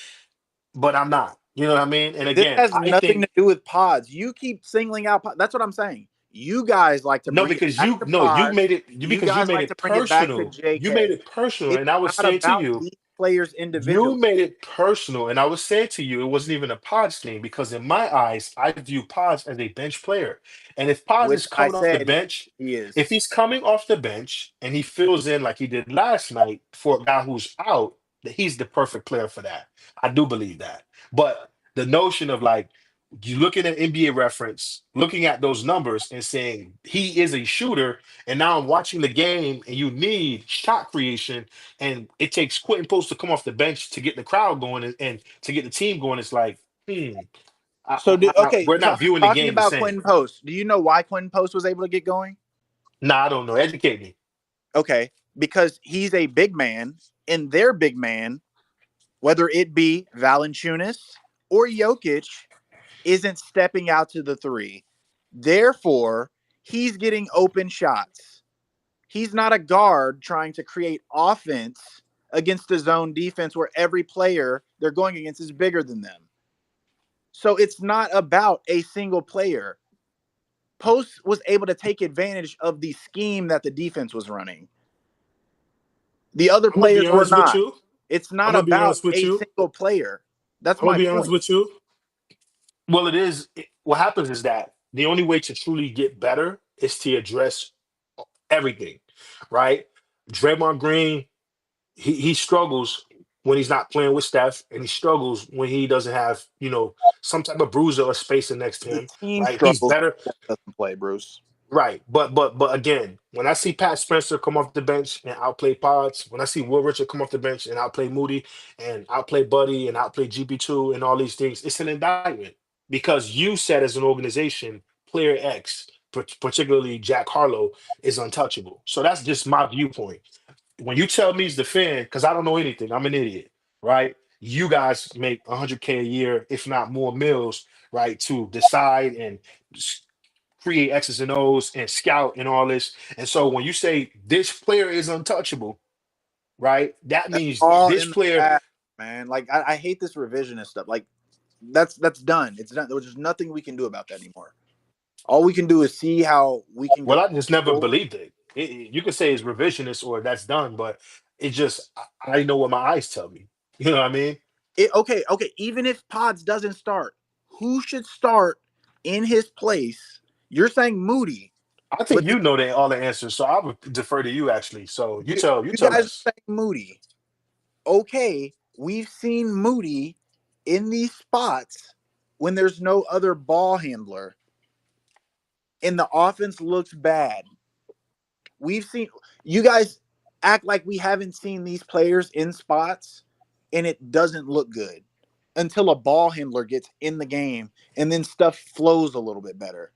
[SPEAKER 6] but I'm not. You know what I mean? And
[SPEAKER 5] This
[SPEAKER 6] again,
[SPEAKER 5] has
[SPEAKER 6] I
[SPEAKER 5] nothing to
[SPEAKER 6] think
[SPEAKER 5] do with pods. You keep singling out pods. That's what I'm saying. You guys like to
[SPEAKER 6] no,
[SPEAKER 5] bring it
[SPEAKER 6] because
[SPEAKER 5] back to
[SPEAKER 6] you
[SPEAKER 5] pods.
[SPEAKER 6] made it
[SPEAKER 5] You
[SPEAKER 6] because you
[SPEAKER 5] guys
[SPEAKER 6] made
[SPEAKER 5] like to
[SPEAKER 6] it
[SPEAKER 5] bring it back to
[SPEAKER 6] personal. You made
[SPEAKER 5] JK.
[SPEAKER 6] it personal,
[SPEAKER 5] It's
[SPEAKER 6] and I was
[SPEAKER 5] not
[SPEAKER 6] saying to
[SPEAKER 5] about
[SPEAKER 6] you,
[SPEAKER 5] these players
[SPEAKER 6] you
[SPEAKER 5] individually,
[SPEAKER 6] made it personal, and I was saying to you, it wasn't even a Pods thing because in my eyes, I view Pods as a bench player, and if Pods
[SPEAKER 5] which
[SPEAKER 6] is
[SPEAKER 5] I
[SPEAKER 6] coming off the
[SPEAKER 5] said
[SPEAKER 6] bench,
[SPEAKER 5] he
[SPEAKER 6] if
[SPEAKER 5] is.
[SPEAKER 6] he's coming off the bench and he fills in like he did last night for a guy who's out, that he's the perfect player for that. I do believe that, but the notion of like you looking at NBA reference, looking at those numbers and saying he is a shooter, and now I'm watching the game and you need shot creation, and it takes Quentin Post to come off the bench to get the crowd going and to get the team going. It's like,
[SPEAKER 5] So,
[SPEAKER 6] we're not viewing the
[SPEAKER 5] talking
[SPEAKER 6] game the
[SPEAKER 5] about
[SPEAKER 6] same.
[SPEAKER 5] Quentin Post, do you know why Quentin Post was able to get going?
[SPEAKER 6] Nah, I don't know. Educate me.
[SPEAKER 5] Okay, because he's a big man, and their big man, whether it be Valanciunas or Jokic, isn't stepping out to the 3. Therefore, he's getting open shots. He's not a guard trying to create offense against the zone defense where every player they're going against is bigger than them. So it's not about a single player. Post was able to take advantage of the scheme that the defense was running. The other
[SPEAKER 6] I'm gonna be
[SPEAKER 5] players were
[SPEAKER 6] honest with
[SPEAKER 5] not.
[SPEAKER 6] you.
[SPEAKER 5] It's
[SPEAKER 6] I'm
[SPEAKER 5] not
[SPEAKER 6] gonna be
[SPEAKER 5] about
[SPEAKER 6] honest with
[SPEAKER 5] a
[SPEAKER 6] you.
[SPEAKER 5] single player. That's
[SPEAKER 6] I'm gonna
[SPEAKER 5] my
[SPEAKER 6] be honest
[SPEAKER 5] point.
[SPEAKER 6] with you. Well, it is. What happens is that the only way to truly get better is to address everything, right? Draymond Green, he struggles when he's not playing with Steph, and he struggles when he doesn't have, some type of bruiser or spacer next to
[SPEAKER 5] The
[SPEAKER 6] him,
[SPEAKER 5] team
[SPEAKER 6] right? He's
[SPEAKER 5] struggles
[SPEAKER 6] better,
[SPEAKER 5] when Steph doesn't play, Bruce.
[SPEAKER 6] right? But again, when I see Pat Spencer come off the bench and outplay Pods, when I see Will Richard come off the bench and outplay Moody and outplay Buddy and outplay GP2 and all these things, it's an indictment because you said as an organization, player X, particularly Jack Harlow, is untouchable. So that's just my viewpoint. When you tell me as the fan, because I don't know anything, I'm an idiot, right? You guys make 100K a year, if not more mills, right, to decide and create X's and O's and scout and all this. And so when you say this player is untouchable, right, that
[SPEAKER 5] That's
[SPEAKER 6] means
[SPEAKER 5] all
[SPEAKER 6] this
[SPEAKER 5] in the
[SPEAKER 6] player.
[SPEAKER 5] past, man. Like I hate this revisionist stuff. Like that's done. It's done. There's just nothing we can do about that anymore. All we can do is see how we can go
[SPEAKER 6] Well, I just never
[SPEAKER 5] forward.
[SPEAKER 6] believed it. You could say it's revisionist or that's done, but it just I know what my eyes tell me. You know what I mean?
[SPEAKER 5] Okay. Even if Pods doesn't start, who should start in his place? You're saying Moody,
[SPEAKER 6] I think
[SPEAKER 5] but
[SPEAKER 6] you know all the answers, so I would defer to you actually. So you
[SPEAKER 5] you,
[SPEAKER 6] tell
[SPEAKER 5] guys are
[SPEAKER 6] us.
[SPEAKER 5] saying Moody. Okay, we've seen Moody in these spots when there's no other ball handler and the offense looks bad. We've seen you guys act like we haven't seen these players in spots and it doesn't look good until a ball handler gets in the game and then stuff flows a little bit better.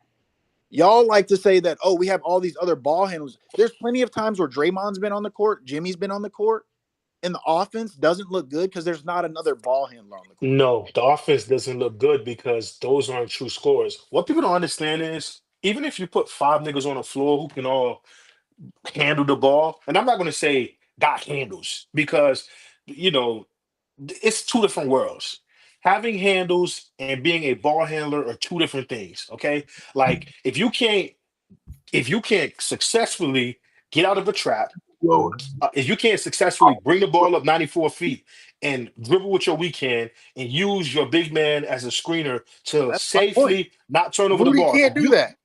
[SPEAKER 5] Y'all like to say that, oh, we have all these other ball handlers. There's plenty of times where Draymond's been on the court, Jimmy's been on the court, and the offense doesn't look good because there's not another ball handler on the court.
[SPEAKER 6] No, the offense doesn't look good because those aren't true scorers. What people don't understand is even if you put five niggas on the floor who can all handle the ball, and I'm not going to say got handles because you know it's two different worlds. Having handles and being a ball handler are two different things. Okay, like if you can't successfully get out of a trap, if you can't successfully bring the ball up 94 feet and dribble with your weak hand and use your big man as a screener to
[SPEAKER 5] That's my point.
[SPEAKER 6] safely not turn over the
[SPEAKER 5] Moody
[SPEAKER 6] ball.
[SPEAKER 5] can't do
[SPEAKER 6] You
[SPEAKER 5] that.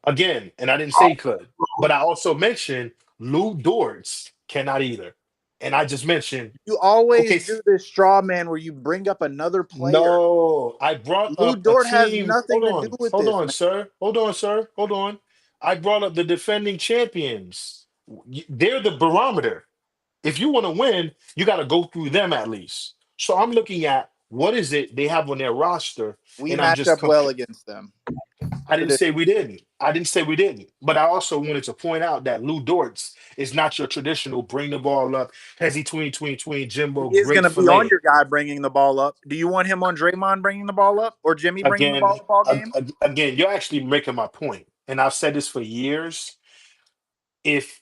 [SPEAKER 6] again, and I didn't say he could, but I also mentioned Lou Dortz cannot either. And I just mentioned,
[SPEAKER 5] You always
[SPEAKER 6] okay,
[SPEAKER 5] do this straw man where you bring up another player.
[SPEAKER 6] no, I brought
[SPEAKER 5] Lou
[SPEAKER 6] up a
[SPEAKER 5] Dort has
[SPEAKER 6] team.
[SPEAKER 5] nothing to do with
[SPEAKER 6] Hold
[SPEAKER 5] this,
[SPEAKER 6] on,
[SPEAKER 5] man.
[SPEAKER 6] sir. Hold on, sir. Hold on. I brought up the defending champions. They're the barometer. If you want to win, you got to go through them at least. So I'm looking at what is it they have on their roster,
[SPEAKER 5] We
[SPEAKER 6] and I'm
[SPEAKER 5] match
[SPEAKER 6] just
[SPEAKER 5] up well against them.
[SPEAKER 6] I didn't say we didn't. I didn't say we didn't. But I also wanted to point out that Lou Dortz is not your traditional bring the ball up, Hezzy tween, Jimbo,
[SPEAKER 5] He is going
[SPEAKER 6] great
[SPEAKER 5] to be on
[SPEAKER 6] fillet.
[SPEAKER 5] your guy bringing the ball up. Do you want him on Draymond bringing the ball up or Jimmy bringing the
[SPEAKER 6] Again,
[SPEAKER 5] ball up all game?
[SPEAKER 6] again, you're actually making my point, and I've said this for years. If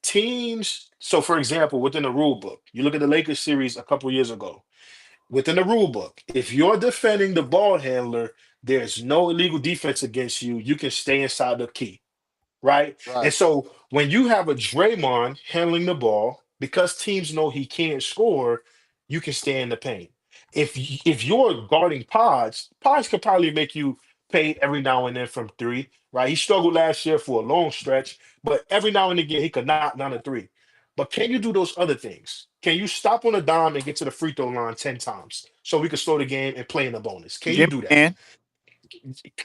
[SPEAKER 6] teams, so for example, within the rule book, you look at the Lakers series a couple years ago. Within the rule book, if you're defending the ball handler, there's no illegal defense against you. You can stay inside the key. Right? And
[SPEAKER 5] Right.
[SPEAKER 6] so when you have a Draymond handling the ball, because teams know he can't score, you can stay in the paint. If you're guarding Pods could probably make you pay every now and then from three, right? He struggled last year for a long stretch, but every now and again he could knock down a three. But can you do those other things? Can you stop on a dime and get to the free throw line 10 times so we can slow the game and play in the bonus? Can you
[SPEAKER 5] Jimmy
[SPEAKER 6] do that?
[SPEAKER 5] can.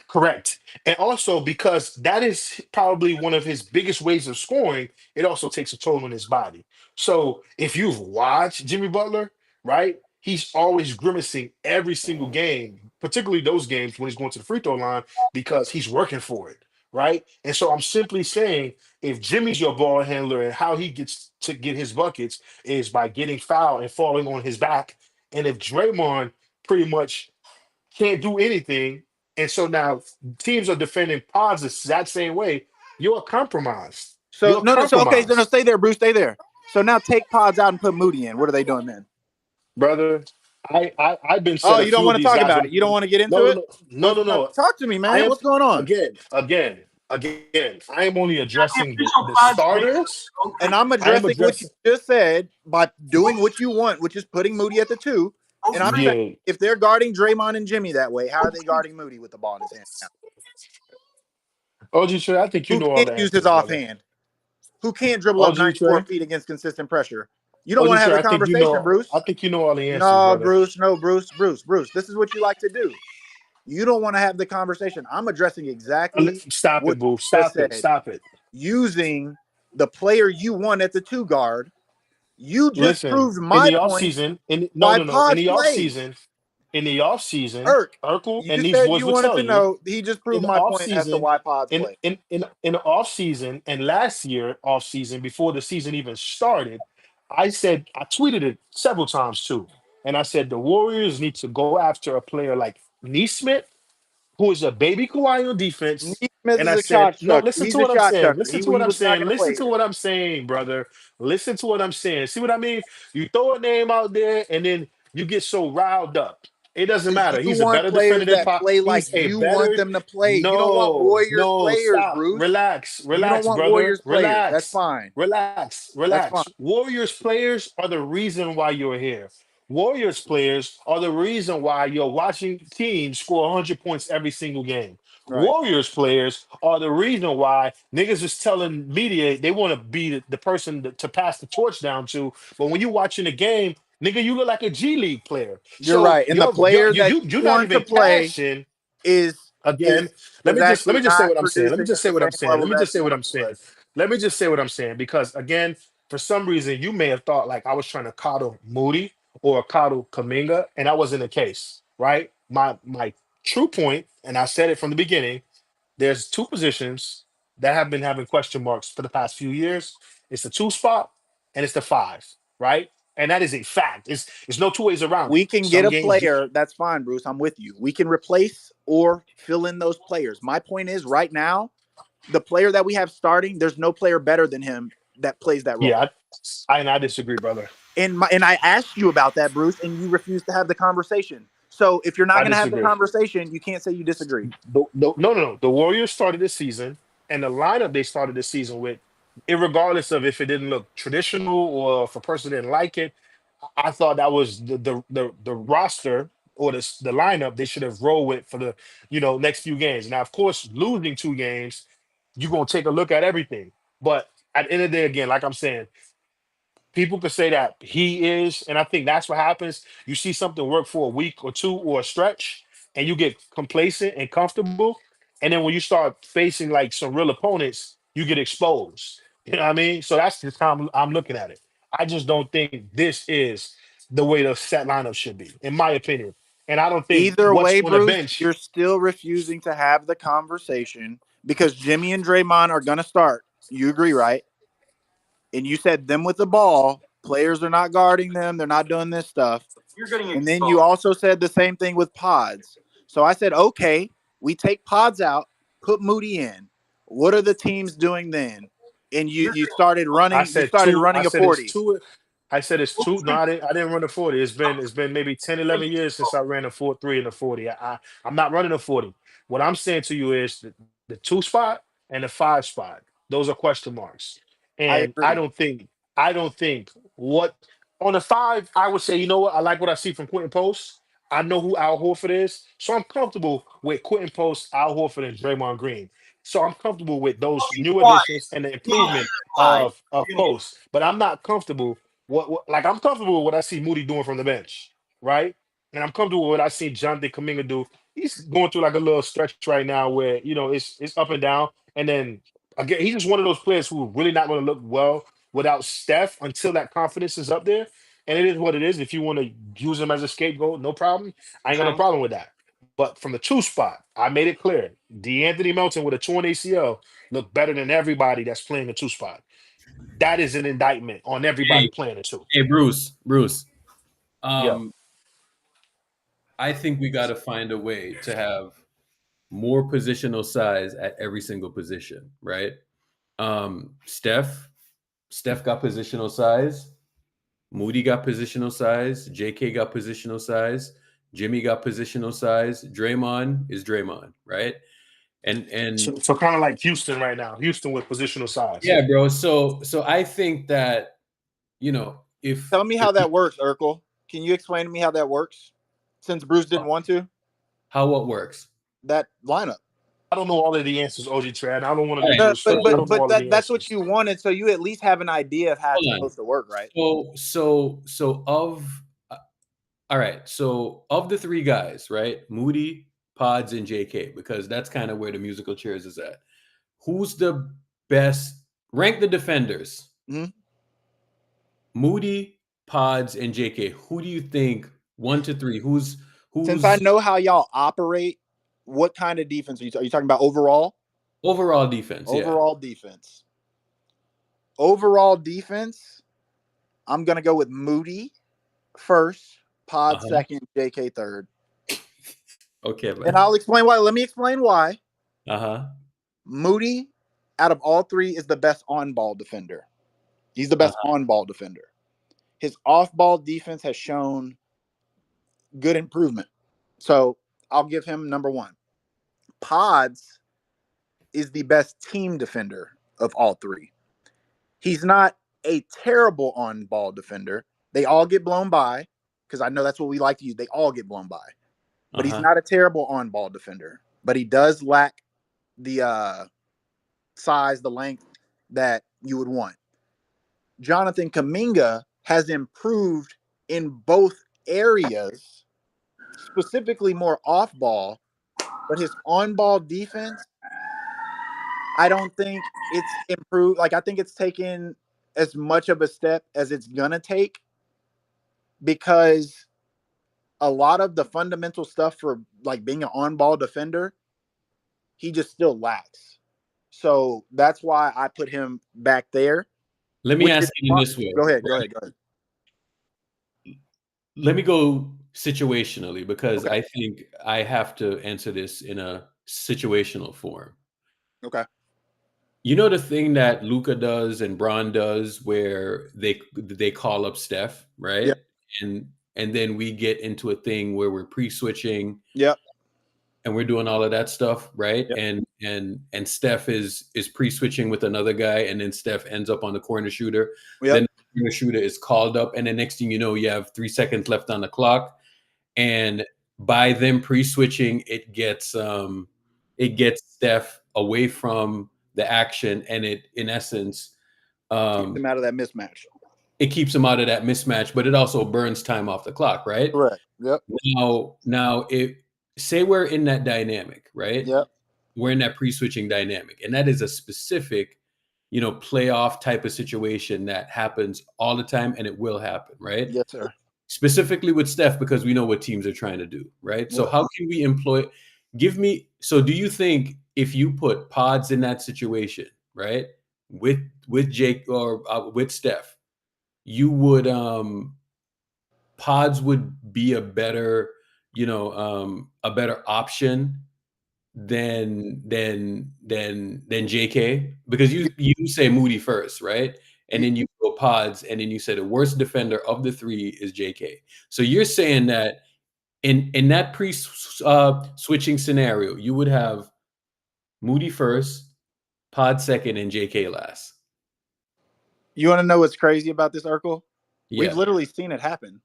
[SPEAKER 6] Correct. And also because that is probably one of his biggest ways of scoring, it also takes a toll on his body. So if you've watched Jimmy Butler, right, he's always grimacing every single game, particularly those games when he's going to the free throw line because he's working for it, right? And so I'm simply saying if Jimmy's your ball handler and how he gets to get his buckets is by getting fouled and falling on his back. And if Draymond pretty much can't do anything. And so now teams are defending Pods the exact same way. You're compromised.
[SPEAKER 5] So
[SPEAKER 6] You're
[SPEAKER 5] no, so okay, so
[SPEAKER 6] compromised,
[SPEAKER 5] stay there, Bruce, stay there. So now take Pods out and put Moody in. What are they doing then?
[SPEAKER 6] brother. I've been
[SPEAKER 5] Oh,
[SPEAKER 6] said a
[SPEAKER 5] you don't
[SPEAKER 6] few of
[SPEAKER 5] want to
[SPEAKER 6] these
[SPEAKER 5] talk
[SPEAKER 6] guys
[SPEAKER 5] about
[SPEAKER 6] on.
[SPEAKER 5] it. You don't want to get
[SPEAKER 6] No,
[SPEAKER 5] into
[SPEAKER 6] no,
[SPEAKER 5] it.
[SPEAKER 6] no, no, no, no.
[SPEAKER 5] Talk to me,
[SPEAKER 6] I
[SPEAKER 5] man.
[SPEAKER 6] am
[SPEAKER 5] What's going on?
[SPEAKER 6] again. I am only addressing the
[SPEAKER 1] Pods
[SPEAKER 6] starters.
[SPEAKER 5] And I'm
[SPEAKER 6] I am
[SPEAKER 5] addressing what you
[SPEAKER 6] addressing.
[SPEAKER 5] just said by doing what you want, which is putting Moody at the two. And I'm saying
[SPEAKER 6] Yeah,
[SPEAKER 5] if they're guarding Draymond and Jimmy that way, how are they guarding Moody with the ball in his hand now?
[SPEAKER 6] OG Trey. I think you
[SPEAKER 5] Who
[SPEAKER 6] know all
[SPEAKER 5] can't
[SPEAKER 6] the
[SPEAKER 5] use his
[SPEAKER 6] answers, brother.
[SPEAKER 5] offhand? Who can't dribble up
[SPEAKER 6] OG
[SPEAKER 5] 94
[SPEAKER 6] Trey.
[SPEAKER 5] feet against consistent pressure? You don't want
[SPEAKER 6] OG
[SPEAKER 5] to have
[SPEAKER 6] Trey.
[SPEAKER 5] the conversation, Bruce.
[SPEAKER 6] I think you know all the answers,
[SPEAKER 5] No,
[SPEAKER 6] brother.
[SPEAKER 5] Bruce. No, Bruce. Bruce. This is what you like to do. You don't want to have the conversation. I'm addressing exactly
[SPEAKER 6] Stop it,
[SPEAKER 5] what
[SPEAKER 6] boo.
[SPEAKER 5] you just
[SPEAKER 6] Stop it.
[SPEAKER 5] said.
[SPEAKER 6] Stop it.
[SPEAKER 5] Using the player you want at the two guard. You just
[SPEAKER 6] Listen,
[SPEAKER 5] proved
[SPEAKER 6] in
[SPEAKER 5] my
[SPEAKER 6] the
[SPEAKER 5] point
[SPEAKER 6] offseason,
[SPEAKER 5] why
[SPEAKER 6] in
[SPEAKER 5] Pods
[SPEAKER 6] the
[SPEAKER 5] plays.
[SPEAKER 6] offseason, in the offseason,
[SPEAKER 5] Irk,
[SPEAKER 6] Urkel
[SPEAKER 5] you
[SPEAKER 6] and these
[SPEAKER 5] said
[SPEAKER 6] boys
[SPEAKER 5] you
[SPEAKER 6] will
[SPEAKER 5] wanted
[SPEAKER 6] tell
[SPEAKER 5] to
[SPEAKER 6] you
[SPEAKER 5] know. He just
[SPEAKER 6] in
[SPEAKER 5] proved
[SPEAKER 6] the
[SPEAKER 5] my point as to
[SPEAKER 6] offseason,
[SPEAKER 5] why Pods play.
[SPEAKER 6] in the offseason and last year offseason, before the season even started, I said I tweeted it several times too. And I said the Warriors need to go after a player like Neesmith, who is a baby Kawhi on defense.
[SPEAKER 5] Neesmith
[SPEAKER 6] And
[SPEAKER 5] is
[SPEAKER 6] I
[SPEAKER 5] a
[SPEAKER 6] said,
[SPEAKER 5] shot
[SPEAKER 6] no,
[SPEAKER 5] chucker.
[SPEAKER 6] listen
[SPEAKER 5] He's
[SPEAKER 6] to
[SPEAKER 5] a
[SPEAKER 6] what I'm
[SPEAKER 5] shot
[SPEAKER 6] saying.
[SPEAKER 5] chucker.
[SPEAKER 6] Listen
[SPEAKER 5] He
[SPEAKER 6] to what I'm
[SPEAKER 5] was not
[SPEAKER 6] saying.
[SPEAKER 5] going to
[SPEAKER 6] Listen
[SPEAKER 5] play
[SPEAKER 6] to
[SPEAKER 5] here.
[SPEAKER 6] what I'm saying, brother. Listen to what I'm saying. See what I mean? You throw a name out there and then you get so riled up. It doesn't
[SPEAKER 5] Because
[SPEAKER 6] matter.
[SPEAKER 5] you
[SPEAKER 6] He's a
[SPEAKER 5] want
[SPEAKER 6] better defender
[SPEAKER 5] players
[SPEAKER 6] than
[SPEAKER 5] that
[SPEAKER 6] Pop.
[SPEAKER 5] play like
[SPEAKER 6] He's a
[SPEAKER 5] you want
[SPEAKER 6] better.
[SPEAKER 5] them to play. You don't want
[SPEAKER 6] No,
[SPEAKER 5] Warriors
[SPEAKER 6] no,
[SPEAKER 5] players,
[SPEAKER 6] stop.
[SPEAKER 5] Bruce.
[SPEAKER 6] Relax,
[SPEAKER 5] You don't
[SPEAKER 6] relax,
[SPEAKER 5] want
[SPEAKER 6] brother.
[SPEAKER 5] Warriors players. That's
[SPEAKER 6] Relax,
[SPEAKER 5] fine.
[SPEAKER 6] relax,
[SPEAKER 5] That's fine.
[SPEAKER 6] relax. Warriors players are the reason why you're here. Warriors players are the reason why you're watching teams score 100 points every single game.
[SPEAKER 5] Right.
[SPEAKER 6] Warriors players are the reason why niggas is telling media they want to be the person to pass the torch down to. But when you watching the game, nigga, you look like a G League player.
[SPEAKER 5] You're
[SPEAKER 6] So
[SPEAKER 5] right. And the player that
[SPEAKER 6] you're
[SPEAKER 5] you
[SPEAKER 6] not
[SPEAKER 5] want to
[SPEAKER 6] even
[SPEAKER 5] play
[SPEAKER 6] cashing.
[SPEAKER 5] is
[SPEAKER 6] Again, let
[SPEAKER 5] actually
[SPEAKER 6] me just say
[SPEAKER 5] not
[SPEAKER 6] what I'm saying. Let me
[SPEAKER 5] producing
[SPEAKER 6] just
[SPEAKER 5] at
[SPEAKER 6] say
[SPEAKER 5] the
[SPEAKER 6] what I'm
[SPEAKER 5] same
[SPEAKER 6] saying.
[SPEAKER 5] level
[SPEAKER 6] Let me
[SPEAKER 5] that
[SPEAKER 6] just say
[SPEAKER 5] you
[SPEAKER 6] what
[SPEAKER 5] want
[SPEAKER 6] I'm
[SPEAKER 5] to play.
[SPEAKER 6] saying. Let me just say what I'm saying because again, for some reason, you may have thought like I was trying to coddle Moody or coddle Kaminga, and that wasn't the case, right? My true point, and I said it from the beginning, there's two positions that have been having question marks for the past few years. It's the 2 spot and it's the 5, right? And that is a fact. It's no two ways around it.
[SPEAKER 5] We can get
[SPEAKER 6] Some
[SPEAKER 5] a
[SPEAKER 6] games,
[SPEAKER 5] player. That's fine, Bruce. I'm with you. We can replace or fill in those players. My point is, right now, the player that we have starting, there's no player better than him that plays that role.
[SPEAKER 6] yeah, I disagree, brother.
[SPEAKER 5] And I asked you about that, Bruce, and you refused to have the conversation. So if you're not
[SPEAKER 6] I
[SPEAKER 5] going to have the
[SPEAKER 6] disagree.
[SPEAKER 5] conversation, you can't say you disagree.
[SPEAKER 6] No. The Warriors started this season, and the lineup they started this season with, regardless of if it didn't look traditional or if a person didn't like it, I thought that was the roster or the lineup they should have rolled with for the next few games. Now, of course, losing 2 games, you're gonna take a look at everything. But at the end of the day, again, like I'm saying, people could say that he is, and I think that's what happens. You see something work for a week or two or a stretch, and you get complacent and comfortable. And then when you start facing like some real opponents, you get exposed. You know what I mean? So that's just how I'm looking at it. I just don't think this is the way the set lineup should be, in my opinion. And I don't think
[SPEAKER 5] Either
[SPEAKER 6] what's
[SPEAKER 5] way,
[SPEAKER 6] on the
[SPEAKER 5] Bruce,
[SPEAKER 6] bench.
[SPEAKER 5] you're still refusing to have the conversation because Jimmy and Draymond are going to start. You agree, right? And you said them with the ball. Players are not guarding them. They're not doing this stuff.
[SPEAKER 1] You're getting
[SPEAKER 5] And
[SPEAKER 1] exposed.
[SPEAKER 5] then you also said the same thing with Pods. So I said, okay, we take Pods out, put Moody in. What are the teams doing then? And you started running.
[SPEAKER 6] I
[SPEAKER 5] You
[SPEAKER 6] said
[SPEAKER 5] started
[SPEAKER 6] two. I
[SPEAKER 5] running a
[SPEAKER 6] said it's
[SPEAKER 5] 40.
[SPEAKER 6] two. I said it's two. No, I didn't run a 40. It's been maybe 10, 11 years since I ran a 4.3 and a 40. I'm not running a 40. What I'm saying to you is the 2 spot and the 5 spot. Those are question marks.
[SPEAKER 5] I
[SPEAKER 6] And
[SPEAKER 5] agree.
[SPEAKER 6] I don't think what on the 5, I would say, you know what? I like what I see from Quentin Post. I know who Al Horford is. So I'm comfortable with Quentin Post, Al Horford, and Draymond Green. So I'm comfortable with those
[SPEAKER 1] Be
[SPEAKER 6] new
[SPEAKER 1] quiet.
[SPEAKER 6] additions and the
[SPEAKER 1] Be
[SPEAKER 6] improvement
[SPEAKER 1] quiet.
[SPEAKER 6] of Post, but I'm not comfortable. Like I'm comfortable with what I see Moody doing from the bench, right? And I'm comfortable with what I see Jonathan Kuminga do. He's going through like a little stretch right now where it's up and down. And then again, he's just one of those players who are really not going to look well without Steph until that confidence is up there. And it is what it is. If you want to use him as a scapegoat, no problem. I ain't got no
[SPEAKER 1] True.
[SPEAKER 6] problem with that. But from the 2 spot, I made it clear: DeAnthony Melton with a torn ACL look better than everybody that's playing a 2 spot. That is an indictment on everybody
[SPEAKER 2] Hey,
[SPEAKER 6] playing a 2.
[SPEAKER 2] hey, Bruce.
[SPEAKER 6] Yeah.
[SPEAKER 2] I think we got to find a way to have more positional size at every single position, right? Steph got positional size. Moody got positional size. JK got positional size. Jimmy got positional size. Draymond is Draymond, right? And
[SPEAKER 6] So kind of like Houston right now. Houston with positional size.
[SPEAKER 2] yeah, bro. So I think that if
[SPEAKER 5] Tell me how that works, Urkel. Can you explain to me how that works? Since Bruce didn't want to,
[SPEAKER 2] how what works.
[SPEAKER 5] that lineup.
[SPEAKER 6] I don't know all of the answers, OG Trad. I don't want to
[SPEAKER 2] All
[SPEAKER 6] be
[SPEAKER 2] right.
[SPEAKER 5] But
[SPEAKER 6] disrespectful. I don't know all of the
[SPEAKER 5] that's what
[SPEAKER 6] answers.
[SPEAKER 5] you wanted, so you at least have an idea of how it's
[SPEAKER 2] Hold on.
[SPEAKER 5] supposed to work, right?
[SPEAKER 2] So all right. So of the 3 guys, right? Moody, Pods, and JK, because that's kind of where the musical chairs is at. Who's the best? Rank the defenders.
[SPEAKER 5] Mhm.
[SPEAKER 2] Moody, Pods, and JK. Who do you think 1 to 3? Who's
[SPEAKER 5] Since I know how y'all operate, what kind of defense are you talking about? Overall?
[SPEAKER 2] overall defense?
[SPEAKER 5] Overall defense. Overall defense, I'm gonna go with Moody first, Pod second, JK third.
[SPEAKER 2] Okay, man.
[SPEAKER 5] And I'll explain why. Let me explain why.
[SPEAKER 2] Uh-huh.
[SPEAKER 5] Moody, out of all 3, is the best on-ball defender. He's the best on-ball defender. His off-ball defense has shown good improvement. So I'll give him number 1. Pods is the best team defender of all 3. He's not a terrible on-ball defender. They all get blown by, because I know that's what we like to use. They all get blown by. But he's not a terrible on-ball defender. But he does lack the size, the length that you would want. Jonathan Kuminga has improved in both areas, specifically more off-ball, but his on-ball defense, I don't think it's improved. Like, I think it's taken as much of a step as it's going to take, because a lot of the fundamental stuff for like being an on-ball defender he just still lacks. So that's why I put him back there.
[SPEAKER 2] Let me
[SPEAKER 5] which
[SPEAKER 2] ask
[SPEAKER 5] is
[SPEAKER 2] it in
[SPEAKER 5] fine.
[SPEAKER 2] this way.
[SPEAKER 5] Go ahead.
[SPEAKER 2] Let me go situationally because I think I have to answer this in a situational form.
[SPEAKER 5] Okay.
[SPEAKER 2] You know the thing that Luka does and Bron does where they call up Steph, right?
[SPEAKER 5] Yep.
[SPEAKER 2] And then we get into a thing where we're pre-switching.
[SPEAKER 5] Yep.
[SPEAKER 2] And we're doing all of that stuff, right?
[SPEAKER 5] Yep.
[SPEAKER 2] And Steph is pre-switching with another guy, and then Steph ends up on the corner shooter.
[SPEAKER 5] Yep.
[SPEAKER 2] Then the corner shooter is called up, and the next thing you know, you have 3 seconds left on the clock. And by them pre-switching, it gets Steph away from the action, and it, in essence,
[SPEAKER 5] keeps him out of that mismatch.
[SPEAKER 2] It keeps him out of that mismatch, but it also burns time off the clock, right?
[SPEAKER 5] Correct. Yep.
[SPEAKER 2] Now, if say we're in that dynamic, right?
[SPEAKER 5] Yep.
[SPEAKER 2] We're in that pre-switching dynamic, and that is a specific, playoff type of situation that happens all the time, and it will happen, right?
[SPEAKER 5] Yes, sir.
[SPEAKER 2] Specifically with Steph, because we know what teams are trying to do, right? So how can we so do you think if you put Pods in that situation, right, with Jake or with Steph, you would Pods would be a better option than JK, because you say Moody first, right? And then you go Pods, and then you say the worst defender of the three is JK. So you're saying that in that switching scenario, you would have Moody first, Pod second, and JK last.
[SPEAKER 5] You want to know what's crazy about this, Urkel?
[SPEAKER 2] Yeah.
[SPEAKER 5] We've literally seen it happen.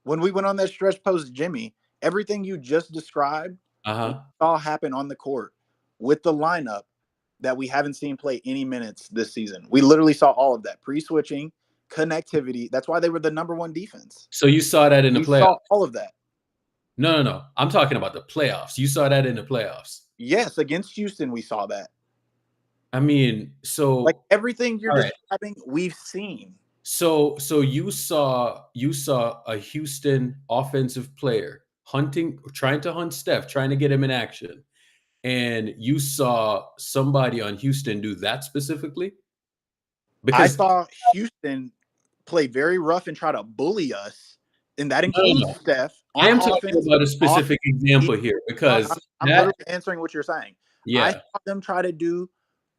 [SPEAKER 5] When we went on that stretch post Jimmy, everything you just described saw happen on the court with the lineup that we haven't seen play any minutes this season. We literally saw all of that pre-switching, connectivity. That's why they were the number one defense.
[SPEAKER 2] So you saw that in the playoffs?
[SPEAKER 5] Saw all of that.
[SPEAKER 2] No. I'm talking about the playoffs. You saw that in the playoffs?
[SPEAKER 5] Yes, against Houston, we saw that.
[SPEAKER 2] I mean, so
[SPEAKER 5] like everything you're describing, we've seen.
[SPEAKER 2] So you saw a Houston offensive player trying to hunt Steph, trying to get him in action. And you saw somebody on Houston do that specifically? Because
[SPEAKER 5] I saw Houston play very rough and try to bully us. And that includes Steph.
[SPEAKER 2] I am talking about a specific example here because
[SPEAKER 5] I'm literally answering what you're saying.
[SPEAKER 2] Yeah.
[SPEAKER 5] I saw them try to do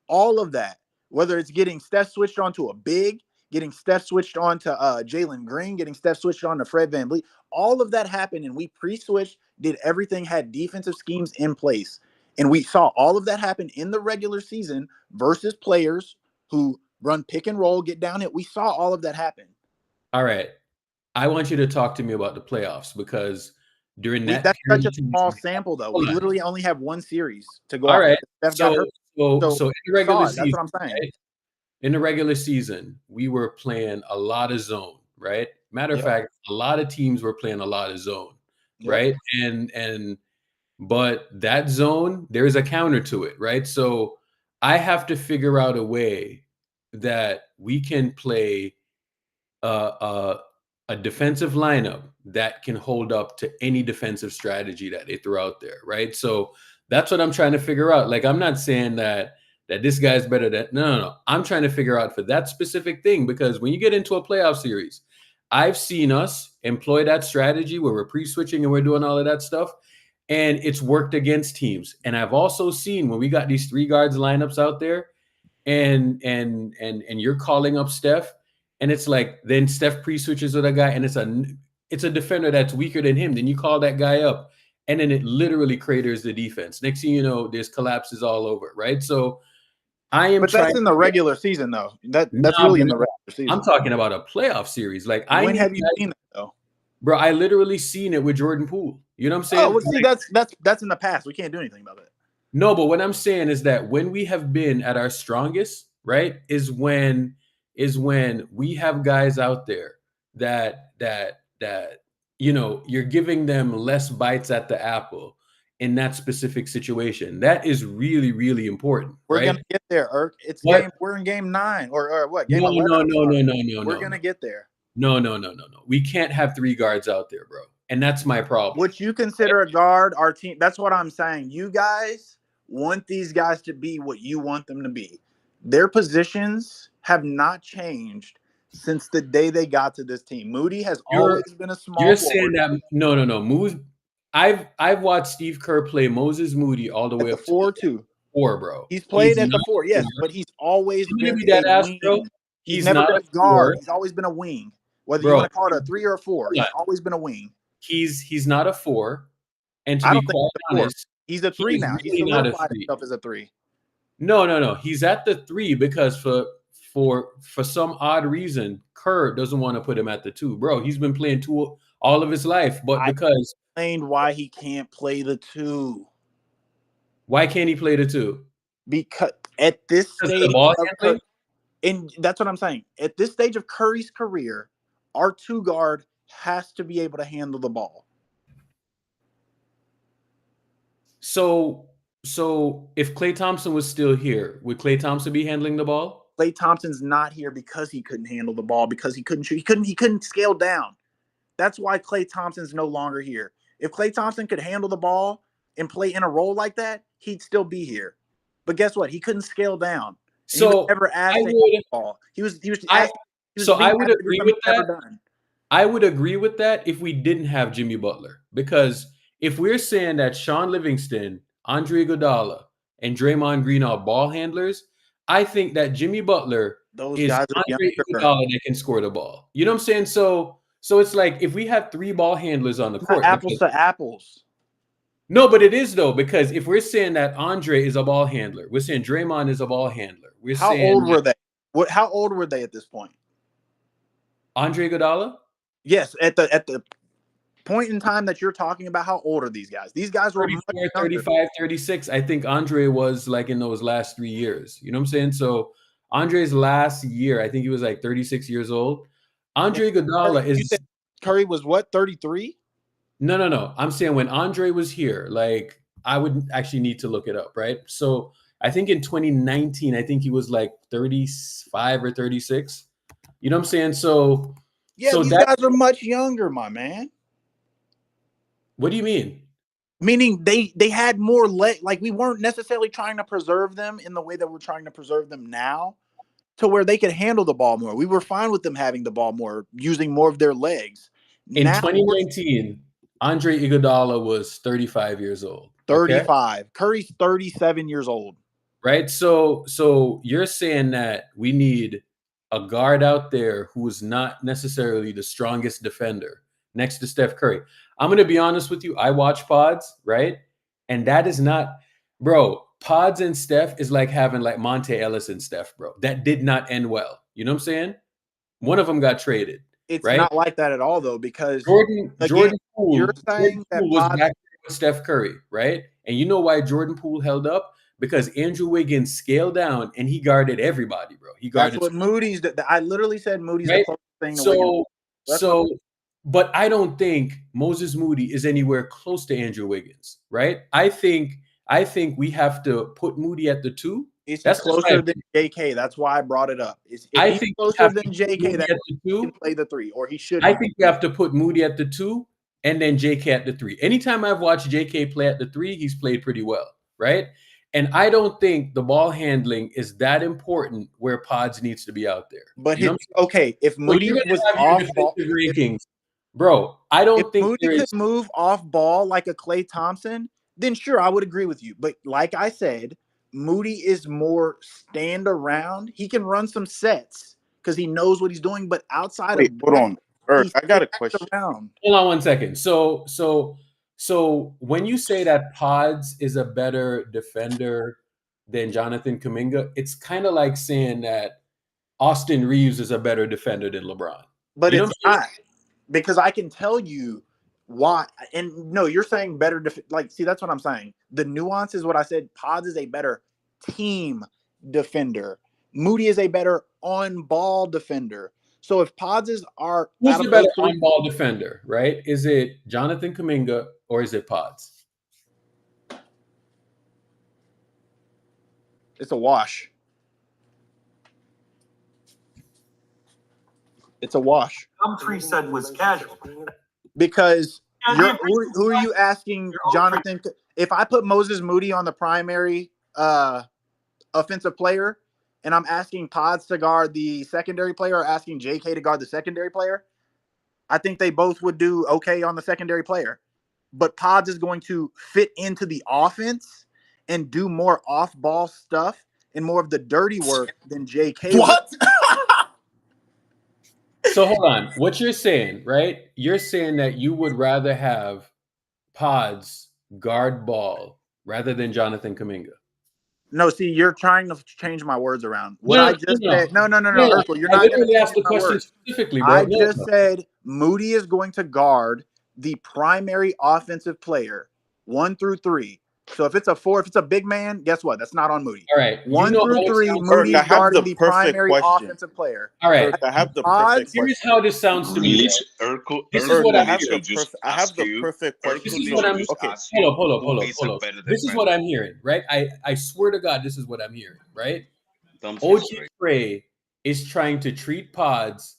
[SPEAKER 5] all of that, whether it's getting Steph switched onto a big, getting Steph switched on to Jalen Green, getting Steph switched on to Fred VanVleet. All of that happened, and we pre-switched, did everything, had defensive schemes in place. And we saw all of that happen in the regular season versus players who run pick and roll, get down it. We saw all of that happen.
[SPEAKER 2] All right. I want you to talk to me about the playoffs, because during that
[SPEAKER 5] that's such a small sample, though. We literally only have one series to go.
[SPEAKER 2] All right.
[SPEAKER 5] So
[SPEAKER 2] in the regular season,
[SPEAKER 5] that's what I'm saying.
[SPEAKER 2] Right? In the regular season, we were playing a lot of zone, right? Matter of fact, a lot of teams were playing a lot of zone, right? But that zone, there's a counter to it, right? So I have to figure out a way that we can play a defensive lineup that can hold up to any defensive strategy that they throw out there, right? So that's what I'm trying to figure out. Like, I'm not saying that this guy's better than no. I'm trying to figure out for that specific thing, because when you get into a playoff series, I've seen us employ that strategy where we're pre-switching and we're doing all of that stuff, and it's worked against teams. And I've also seen when we got these 3 guards lineups out there, and you're calling up Steph, and it's like then Steph pre-switches with a guy, and it's a defender that's weaker than him. Then you call that guy up, and then it literally craters the defense. Next thing you know, there's collapses all over, right? So
[SPEAKER 5] But that's in the regular season, though. That's really in the regular season.
[SPEAKER 2] I'm talking about a playoff series. Like,
[SPEAKER 5] when have you seen that, though?
[SPEAKER 2] Bro, I literally seen it with Jordan Poole. You know what I'm saying?
[SPEAKER 5] Oh, well, see, that's in the past. We can't do anything about it.
[SPEAKER 2] No, but what I'm saying is that when we have been at our strongest, right, is when we have guys out there that you're giving them less bites at the apple in that specific situation. That is really, really important.
[SPEAKER 5] We're gonna get there, Irk. We're in game 9 or what? Game 11.
[SPEAKER 2] No.
[SPEAKER 5] We're gonna get there.
[SPEAKER 2] No. We can't have 3 guards out there, bro. And that's my problem.
[SPEAKER 5] Would you consider a guard our team? That's what I'm saying. You guys want these guys to be what you want them to be. Their positions have not changed since the day they got to this team. Moody has always been a small
[SPEAKER 2] You're
[SPEAKER 5] forward.
[SPEAKER 2] saying that no. Moose, I've watched Steve Kerr play Moses Moody all the way
[SPEAKER 5] At
[SPEAKER 2] up
[SPEAKER 5] the 4
[SPEAKER 2] to
[SPEAKER 5] too.
[SPEAKER 2] 4, bro.
[SPEAKER 5] He's played at the
[SPEAKER 2] not
[SPEAKER 5] 4, yes,
[SPEAKER 2] a 4.
[SPEAKER 5] but he's always
[SPEAKER 2] I'm gonna
[SPEAKER 5] been
[SPEAKER 2] be that
[SPEAKER 5] a
[SPEAKER 2] ass,
[SPEAKER 5] wing.
[SPEAKER 2] bro.
[SPEAKER 5] He's never
[SPEAKER 2] not
[SPEAKER 5] been
[SPEAKER 2] a
[SPEAKER 5] a guard.
[SPEAKER 2] 4.
[SPEAKER 5] He's always been a wing. Whether you
[SPEAKER 2] Bro,
[SPEAKER 5] want to call it a 3 or a 4,
[SPEAKER 2] hold
[SPEAKER 5] he's
[SPEAKER 2] on.
[SPEAKER 5] always been a wing.
[SPEAKER 2] He's not a 4. And to
[SPEAKER 5] I
[SPEAKER 2] be
[SPEAKER 5] don't think
[SPEAKER 2] quite
[SPEAKER 5] he's a 4.
[SPEAKER 2] honest,
[SPEAKER 5] He's a 3
[SPEAKER 2] he's
[SPEAKER 5] now. He's
[SPEAKER 2] really not a
[SPEAKER 5] solidified
[SPEAKER 2] 3.
[SPEAKER 5] himself as a 3.
[SPEAKER 2] No. He's at the 3 because for some odd reason, Kerr doesn't want to put him at the 2. Bro, he's been playing 2 all of his life, but because
[SPEAKER 5] explained why he can't play the 2.
[SPEAKER 2] Why can't he play the 2?
[SPEAKER 5] Because at this stage
[SPEAKER 2] ball
[SPEAKER 5] of
[SPEAKER 2] handling?
[SPEAKER 5] and that's what I'm saying. At this stage of Curry's career, our 2 guard has to be able to handle the ball.
[SPEAKER 2] So if Klay Thompson was still here, would Klay Thompson be handling the ball?
[SPEAKER 5] Klay Thompson's not here because he couldn't handle the ball, because he couldn't shoot. He couldn't scale down. That's why Klay Thompson's no longer here. If Klay Thompson could handle the ball and play in a role like that, he'd still be here. But guess what? He couldn't scale down.
[SPEAKER 2] So
[SPEAKER 5] he was never asked to handle the ball. He was asked.
[SPEAKER 2] I would agree with that.
[SPEAKER 5] Done.
[SPEAKER 2] I would agree with that if we didn't have Jimmy Butler. Because if we're saying that Sean Livingston, Andre Iguodala, and Draymond Green are ball handlers, I think that Jimmy Butler is Andre Iguodala that can score the ball. You know what I'm saying? So it's like if we have 3 ball handlers on the court.
[SPEAKER 5] Apples to apples.
[SPEAKER 2] No, but it is though, because if we're saying that Andre is a ball handler, we're saying Draymond is a ball handler.
[SPEAKER 5] How old were they? How old were they at this point?
[SPEAKER 2] Andre Iguodala?
[SPEAKER 5] Yes, at the point in time that you're talking about, how old are these guys? These guys were
[SPEAKER 2] 34, 35, 36. I think Andre was like in those last 3 years. You know what I'm saying? So Andre's last year, I think he was like 36 years old. Andre Iguodala is.
[SPEAKER 5] You said Curry was what, 33?
[SPEAKER 2] No. I'm saying when Andre was here, like I would actually need to look it up, right? So I think in 2019, I think he was like 35 or 36. You know what I'm saying? So
[SPEAKER 5] yeah, these guys are much younger, my man.
[SPEAKER 2] What do you mean?
[SPEAKER 5] Meaning they had more like we weren't necessarily trying to preserve them in the way that we're trying to preserve them now, to where they could handle the ball more. We were fine with them having the ball more, using more of their legs.
[SPEAKER 2] In 2019, Andre Iguodala was 35 years old.
[SPEAKER 5] 35. Okay? Curry's 37 years old.
[SPEAKER 2] Right? So you're saying that we need a guard out there who is not necessarily the strongest defender next to Steph Curry. I'm going to be honest with you. I watch pods, right? And that is not, bro, pods and Steph is like having like Monte Ellis and Steph, bro. That did not end well. You know what I'm saying? One of them got traded.
[SPEAKER 5] It's
[SPEAKER 2] right?
[SPEAKER 5] not like that at all, though, because
[SPEAKER 2] Jordan Poole,
[SPEAKER 5] you're saying that
[SPEAKER 2] was back with Steph Curry, right? And you know why Jordan Poole held up? Because Andrew Wiggins scaled down and he guarded everybody, bro. He guarded.
[SPEAKER 5] That's what Moody's did. I literally said Moody's
[SPEAKER 2] right?
[SPEAKER 5] the closest thing to Wiggins.
[SPEAKER 2] But I don't think Moses Moody is anywhere close to Andrew Wiggins, right? I think we have to put Moody at the 2.
[SPEAKER 5] That's closer than JK. That's why I brought it up.
[SPEAKER 2] I think
[SPEAKER 5] closer than JK that
[SPEAKER 2] he
[SPEAKER 5] can play the 3, or he should.
[SPEAKER 2] I think we have to put Moody at the 2 and then JK at the 3. Anytime I've watched JK play at the 3, he's played pretty well, right? And I don't think the ball handling is that important where Pods needs to be out there.
[SPEAKER 5] But okay, if Moody was off ball
[SPEAKER 2] rankings, bro, I don't think
[SPEAKER 5] Moody could move off ball like a Klay Thompson, then sure, I would agree with you. But like I said, Moody is more stand around. He can run some sets because he knows what he's doing. But outside of
[SPEAKER 8] hold on, Eric, I got a question.
[SPEAKER 2] Hold on 1 second. So when you say that Pods is a better defender than Jonathan Kuminga, it's kind of like saying that Austin Reeves is a better defender than LeBron.
[SPEAKER 5] But it's not, because I can tell you why. And no, you're saying better. See, that's what I'm saying. The nuance is what I said. Pods is a better team defender. Moody is a better on-ball defender. So if Pods are
[SPEAKER 2] who's the better on-ball defender, right? Is it Jonathan Kuminga or is it Pods?
[SPEAKER 5] It's a wash. It's a wash.
[SPEAKER 1] Humphrey said was casual.
[SPEAKER 5] Because Who are you asking, Jonathan? If I put Moses Moody on the primary offensive player, and I'm asking Pods to guard the secondary player, or asking JK to guard the secondary player, I think they both would do okay on the secondary player. But Pods is going to fit into the offense and do more off-ball stuff and more of the dirty work than JK.
[SPEAKER 8] What?
[SPEAKER 2] So hold on. What you're saying, right? You're saying that you would rather have Pods guard ball rather than Jonathan Kuminga.
[SPEAKER 5] No, see, you're trying to change my words around. What
[SPEAKER 2] No,
[SPEAKER 5] I just
[SPEAKER 2] no.
[SPEAKER 5] said, no,
[SPEAKER 2] Yeah,
[SPEAKER 5] Urkel, you're
[SPEAKER 2] I
[SPEAKER 5] not going
[SPEAKER 2] literally
[SPEAKER 5] to
[SPEAKER 2] asked the
[SPEAKER 5] change my
[SPEAKER 2] question
[SPEAKER 5] words.
[SPEAKER 2] specifically, bro.
[SPEAKER 5] I
[SPEAKER 2] No,
[SPEAKER 5] just
[SPEAKER 2] no.
[SPEAKER 5] said Moody is going to guard the primary offensive player 1 through 3. So if it's a 4, if it's a big man, guess what? That's not on Moody.
[SPEAKER 2] All right.
[SPEAKER 5] 1
[SPEAKER 2] how
[SPEAKER 5] through
[SPEAKER 2] it
[SPEAKER 5] 3,
[SPEAKER 2] sounds-
[SPEAKER 5] Moody
[SPEAKER 8] Kirk, I
[SPEAKER 5] is
[SPEAKER 8] have
[SPEAKER 5] guarding
[SPEAKER 8] the
[SPEAKER 5] the
[SPEAKER 8] perfect
[SPEAKER 5] primary
[SPEAKER 8] question.
[SPEAKER 5] offensive player.
[SPEAKER 2] All right.
[SPEAKER 8] Kirk, I have the
[SPEAKER 5] Pods-
[SPEAKER 8] perfect
[SPEAKER 2] Here's
[SPEAKER 8] question.
[SPEAKER 2] how this sounds to me.
[SPEAKER 10] Rich, Urkel,
[SPEAKER 2] This is
[SPEAKER 8] Kirk,
[SPEAKER 2] what
[SPEAKER 8] I
[SPEAKER 2] I'm
[SPEAKER 8] have
[SPEAKER 2] hearing.
[SPEAKER 8] I have the perfect question.
[SPEAKER 2] This is
[SPEAKER 10] Urkel
[SPEAKER 2] what I'm.
[SPEAKER 10] literally just
[SPEAKER 8] Okay,
[SPEAKER 10] asked you
[SPEAKER 2] Hold up.
[SPEAKER 10] who is a better
[SPEAKER 2] This is
[SPEAKER 10] defender.
[SPEAKER 2] what I'm hearing, right? I swear to God, this is what I'm hearing, right?
[SPEAKER 10] Thumbs
[SPEAKER 2] OG
[SPEAKER 10] history.
[SPEAKER 2] Trey is trying to treat Pods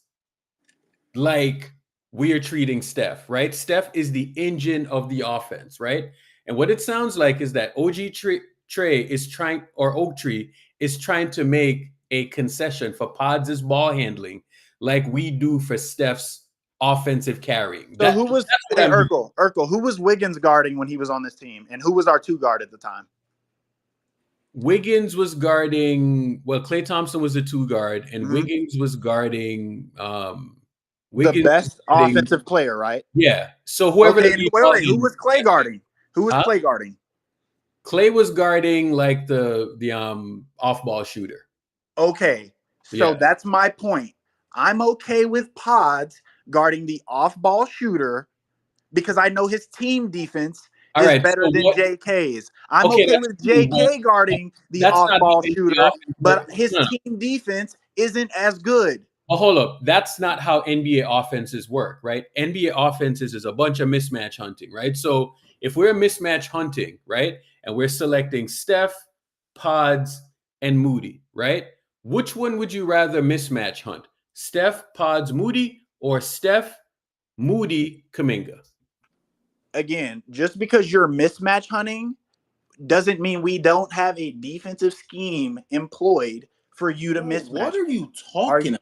[SPEAKER 2] like we are treating Steph, right? Steph is the engine of the offense, right? And what it sounds like is that Trey is trying, or Oak Tree is trying to make a concession for Pods' ball handling like we do for Steph's offensive carrying.
[SPEAKER 5] So who was
[SPEAKER 2] that's what I'm hearing.
[SPEAKER 5] Urkel? Who was Wiggins guarding when he was on this team, and who was our 2 guard at the time?
[SPEAKER 2] Wiggins was guarding, well, Klay Thompson was the 2 guard, and
[SPEAKER 5] Mhm.
[SPEAKER 2] Wiggins was guarding
[SPEAKER 5] The best offensive player, right?
[SPEAKER 2] Yeah. So whoever
[SPEAKER 5] Okay, who was Clay guarding? Who was Clay guarding?
[SPEAKER 2] Clay was guarding like the off-ball shooter.
[SPEAKER 5] Okay. So
[SPEAKER 2] Yeah.
[SPEAKER 5] that's my point. I'm okay with Pods guarding the off-ball shooter because I know his team defense
[SPEAKER 2] All
[SPEAKER 5] is
[SPEAKER 2] right,
[SPEAKER 5] better
[SPEAKER 2] so
[SPEAKER 5] than
[SPEAKER 2] what-
[SPEAKER 5] JK's. I'm
[SPEAKER 2] Okay,
[SPEAKER 5] okay
[SPEAKER 2] that's
[SPEAKER 5] with
[SPEAKER 2] cool,
[SPEAKER 5] JK guarding the
[SPEAKER 2] that's not
[SPEAKER 5] off-ball
[SPEAKER 2] the
[SPEAKER 5] shooter,
[SPEAKER 2] offense,
[SPEAKER 5] but his
[SPEAKER 2] no.
[SPEAKER 5] team defense isn't as good.
[SPEAKER 2] Oh, hold up. That's not how NBA offenses work, right? NBA offenses is a bunch of mismatch hunting, right? So if we're mismatch hunting, right, and we're selecting Steph, Pods, and Moody, right? Which one would you rather mismatch hunt? Steph, Pods, Moody, or Steph, Moody, Kuminga?
[SPEAKER 5] Again, just because you're mismatch hunting doesn't mean we don't have a defensive scheme employed for you to mismatch.
[SPEAKER 8] What are you talking about?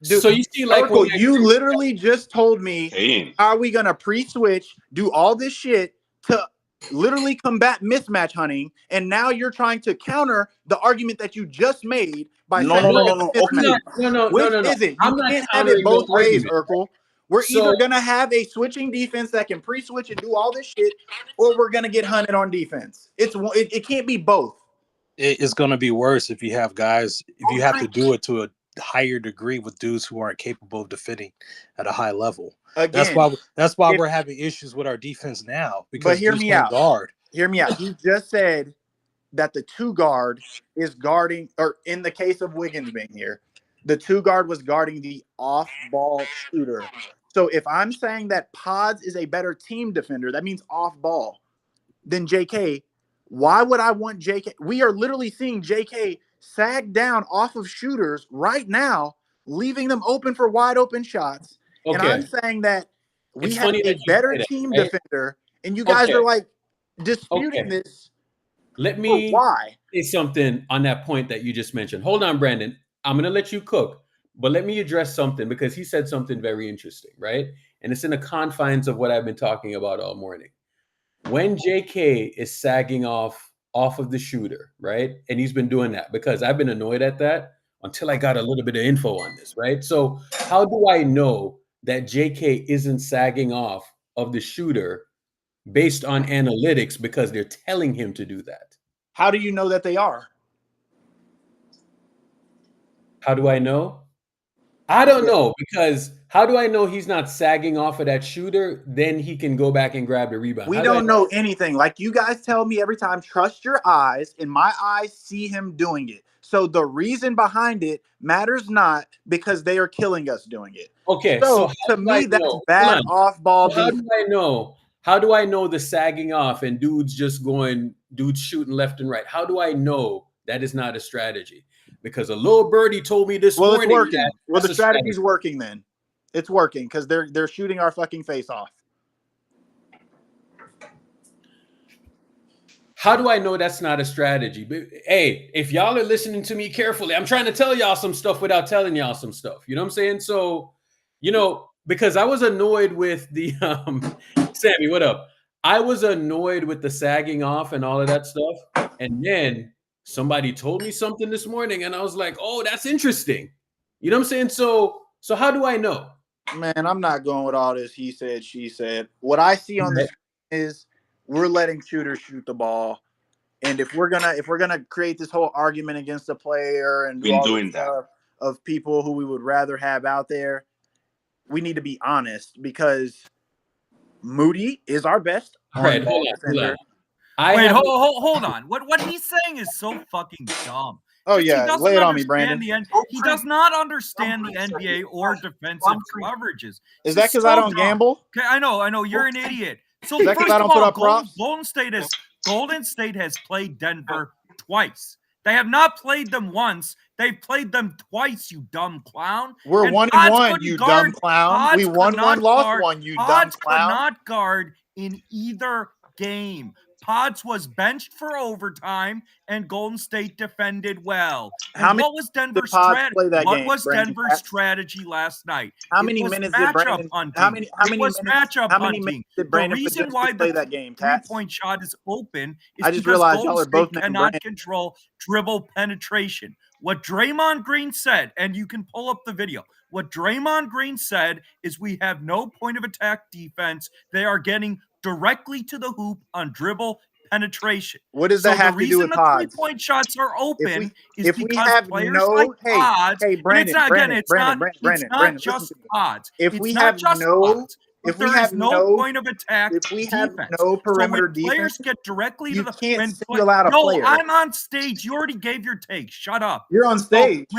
[SPEAKER 5] Dude,
[SPEAKER 2] so you see, like,
[SPEAKER 5] Urkel, you literally just told me,
[SPEAKER 10] Damn.
[SPEAKER 5] how are we going to pre-switch, do all this shit to literally combat mismatch hunting, and now you're trying to counter the argument that you just made by saying we're gonna mismatch. Which is it? You can't have it both ways, Urkel. We're either going to have a switching defense that can pre-switch and do all this shit, or we're going to get hunted on defense. It can't be both.
[SPEAKER 7] It's going to be worse if you have guys, if you have to do it to a higher degree with dudes who aren't capable of defending at a high level.
[SPEAKER 5] Again,
[SPEAKER 7] that's why we're having issues with our defense now. Because
[SPEAKER 5] but hear me out.
[SPEAKER 7] Guard.
[SPEAKER 5] Hear me out. You just said that the 2 guard is guarding, or in the case of Wiggins being here, the 2 guard was guarding the off-ball shooter. So if I'm saying that Pods is a better team defender, that means off-ball than JK. Why would I want JK? We are literally seeing JK sag down off of shooters right now, leaving them open for wide open shots.
[SPEAKER 2] Okay.
[SPEAKER 5] And I'm saying that we
[SPEAKER 2] It's
[SPEAKER 5] have
[SPEAKER 2] funny
[SPEAKER 5] a
[SPEAKER 2] that you
[SPEAKER 5] better
[SPEAKER 2] say that,
[SPEAKER 5] team
[SPEAKER 2] right?
[SPEAKER 5] defender, and you guys are like disputing this.
[SPEAKER 2] Let me
[SPEAKER 5] why?
[SPEAKER 2] say something on that point that you just mentioned. Hold on, Brandon. I'm going to let you cook, but let me address something because he said something very interesting, right? And it's in the confines of what I've been talking about all morning. When JK is sagging off of the shooter, right? And he's been doing that because I've been annoyed at that until I got a little bit of info on this, right? So how do I know that JK isn't sagging off of the shooter based on analytics because they're telling him to do that?
[SPEAKER 5] How do you know that they are?
[SPEAKER 2] How do I know? I don't know, because how do I know he's not sagging off of that shooter? Then he can go back and grab the rebound.
[SPEAKER 5] We don't know anything. Like you guys tell me every time, trust your eyes, and my eyes see him doing it. So the reason behind it matters not because they are killing us doing it.
[SPEAKER 2] Okay,
[SPEAKER 5] so to me, that's bad off-ball.
[SPEAKER 2] How do I know? How do I know the sagging off and dudes shooting left and right? How do I know that is not a strategy? Because a little birdie told me this morning.
[SPEAKER 5] It's working.
[SPEAKER 2] That
[SPEAKER 5] well, the strategy's working then. It's working because they're shooting our fucking face off.
[SPEAKER 2] how do I know that's not a strategy? But hey, if y'all are listening to me carefully, I'm trying to tell y'all some stuff without telling y'all some stuff. You know what I'm saying? So, because I was annoyed with the Sammy, what up? I was annoyed with the sagging off and all of that stuff. And then somebody told me something this morning, and I was like, oh, that's interesting. You know what I'm saying? So how do I know?
[SPEAKER 5] Man, I'm not going with all this he said, she said. What I see on the screen is we're letting shooters shoot the ball. And if we're gonna create this whole argument against the player and do all this stuff of people who we would rather have out there, we need to be honest, because Moody is our best on-ball defender.
[SPEAKER 12] Hold on. What he's saying is so fucking dumb.
[SPEAKER 5] Oh yeah, lay it on me, Brandon.
[SPEAKER 12] He does not understand the NBA or defensive coverages.
[SPEAKER 5] Is that because I don't gamble?
[SPEAKER 12] Okay, I know. You're an idiot. So
[SPEAKER 5] is that because I don't put up props?
[SPEAKER 12] Golden State has played Denver twice. They have not played them once. They've played them twice, you dumb clown.
[SPEAKER 5] We're 1-1, you dumb clown. We won one, lost one, you dumb clown.
[SPEAKER 12] Pods could not guard in either game. Pods was benched for overtime, and Golden State defended well. What was Denver's strategy? What was Denver's strategy last night?
[SPEAKER 5] How many minutes did Brandon? How many minutes did Brandon?
[SPEAKER 12] The reason why
[SPEAKER 5] the that game,
[SPEAKER 12] 3-point shot is open is
[SPEAKER 5] I just
[SPEAKER 12] because
[SPEAKER 5] realized
[SPEAKER 12] Golden
[SPEAKER 5] y'all are both
[SPEAKER 12] State cannot control dribble penetration. What Draymond Green said, and you can pull up the video. What Draymond Green said is we have no point of attack defense. They are getting directly to the hoop on dribble penetration.
[SPEAKER 5] What does that have to do with
[SPEAKER 12] Pods? The reason the 3-point shots are open is because players like Pods.
[SPEAKER 5] Hey, Brandon,
[SPEAKER 12] it's not just Pods.
[SPEAKER 5] If we have no
[SPEAKER 12] point of attack,
[SPEAKER 5] if we have no perimeter defense,
[SPEAKER 12] players get directly to the
[SPEAKER 5] can't single out a player.
[SPEAKER 12] I'm on stage. You already gave your take. Shut up.
[SPEAKER 5] You're on stage.
[SPEAKER 12] So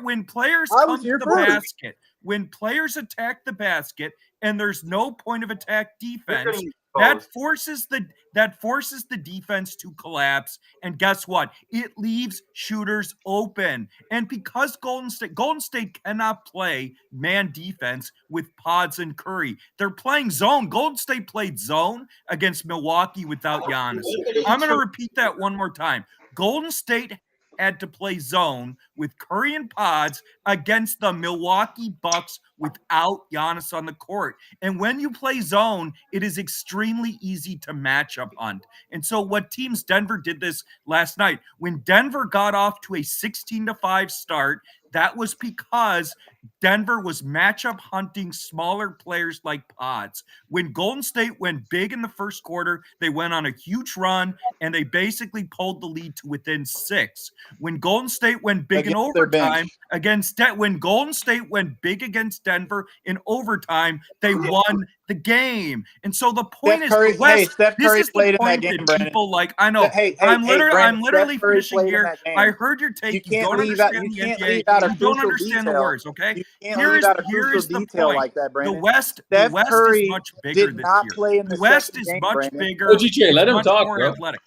[SPEAKER 12] when players come to the basket, when players attack the basket, and there's no point of attack defense, that forces the defense to collapse. And guess what? It leaves shooters open. And because Golden State cannot play man defense with Pods and Curry, they're playing zone. Golden State played zone against Milwaukee without Giannis. I'm going to repeat that one more time. Golden State had to play zone with Curry and Pods against the Milwaukee Bucks without Giannis on the court. And when you play zone, it is extremely easy to matchup hunt. And so what teams Denver did this last night, when Denver got off to a 16-5 start, that was because Denver was matchup hunting smaller players like Pods. When Golden State went big in the first quarter, they went on a huge run, and they basically pulled the lead to within 6. When Golden State went big in overtime when Golden State went big against Denver in overtime, they won the game. And so the point is,
[SPEAKER 5] Steph Curry played in that game, Brandon.
[SPEAKER 12] People like, I know. I'm literally finishing here. I heard your take. You don't understand the NBA. You don't understand the words, okay? Here is the point.
[SPEAKER 5] Like that,
[SPEAKER 12] the West is much bigger this year. The West is much bigger.
[SPEAKER 2] Let him talk, bro.
[SPEAKER 12] Athletic.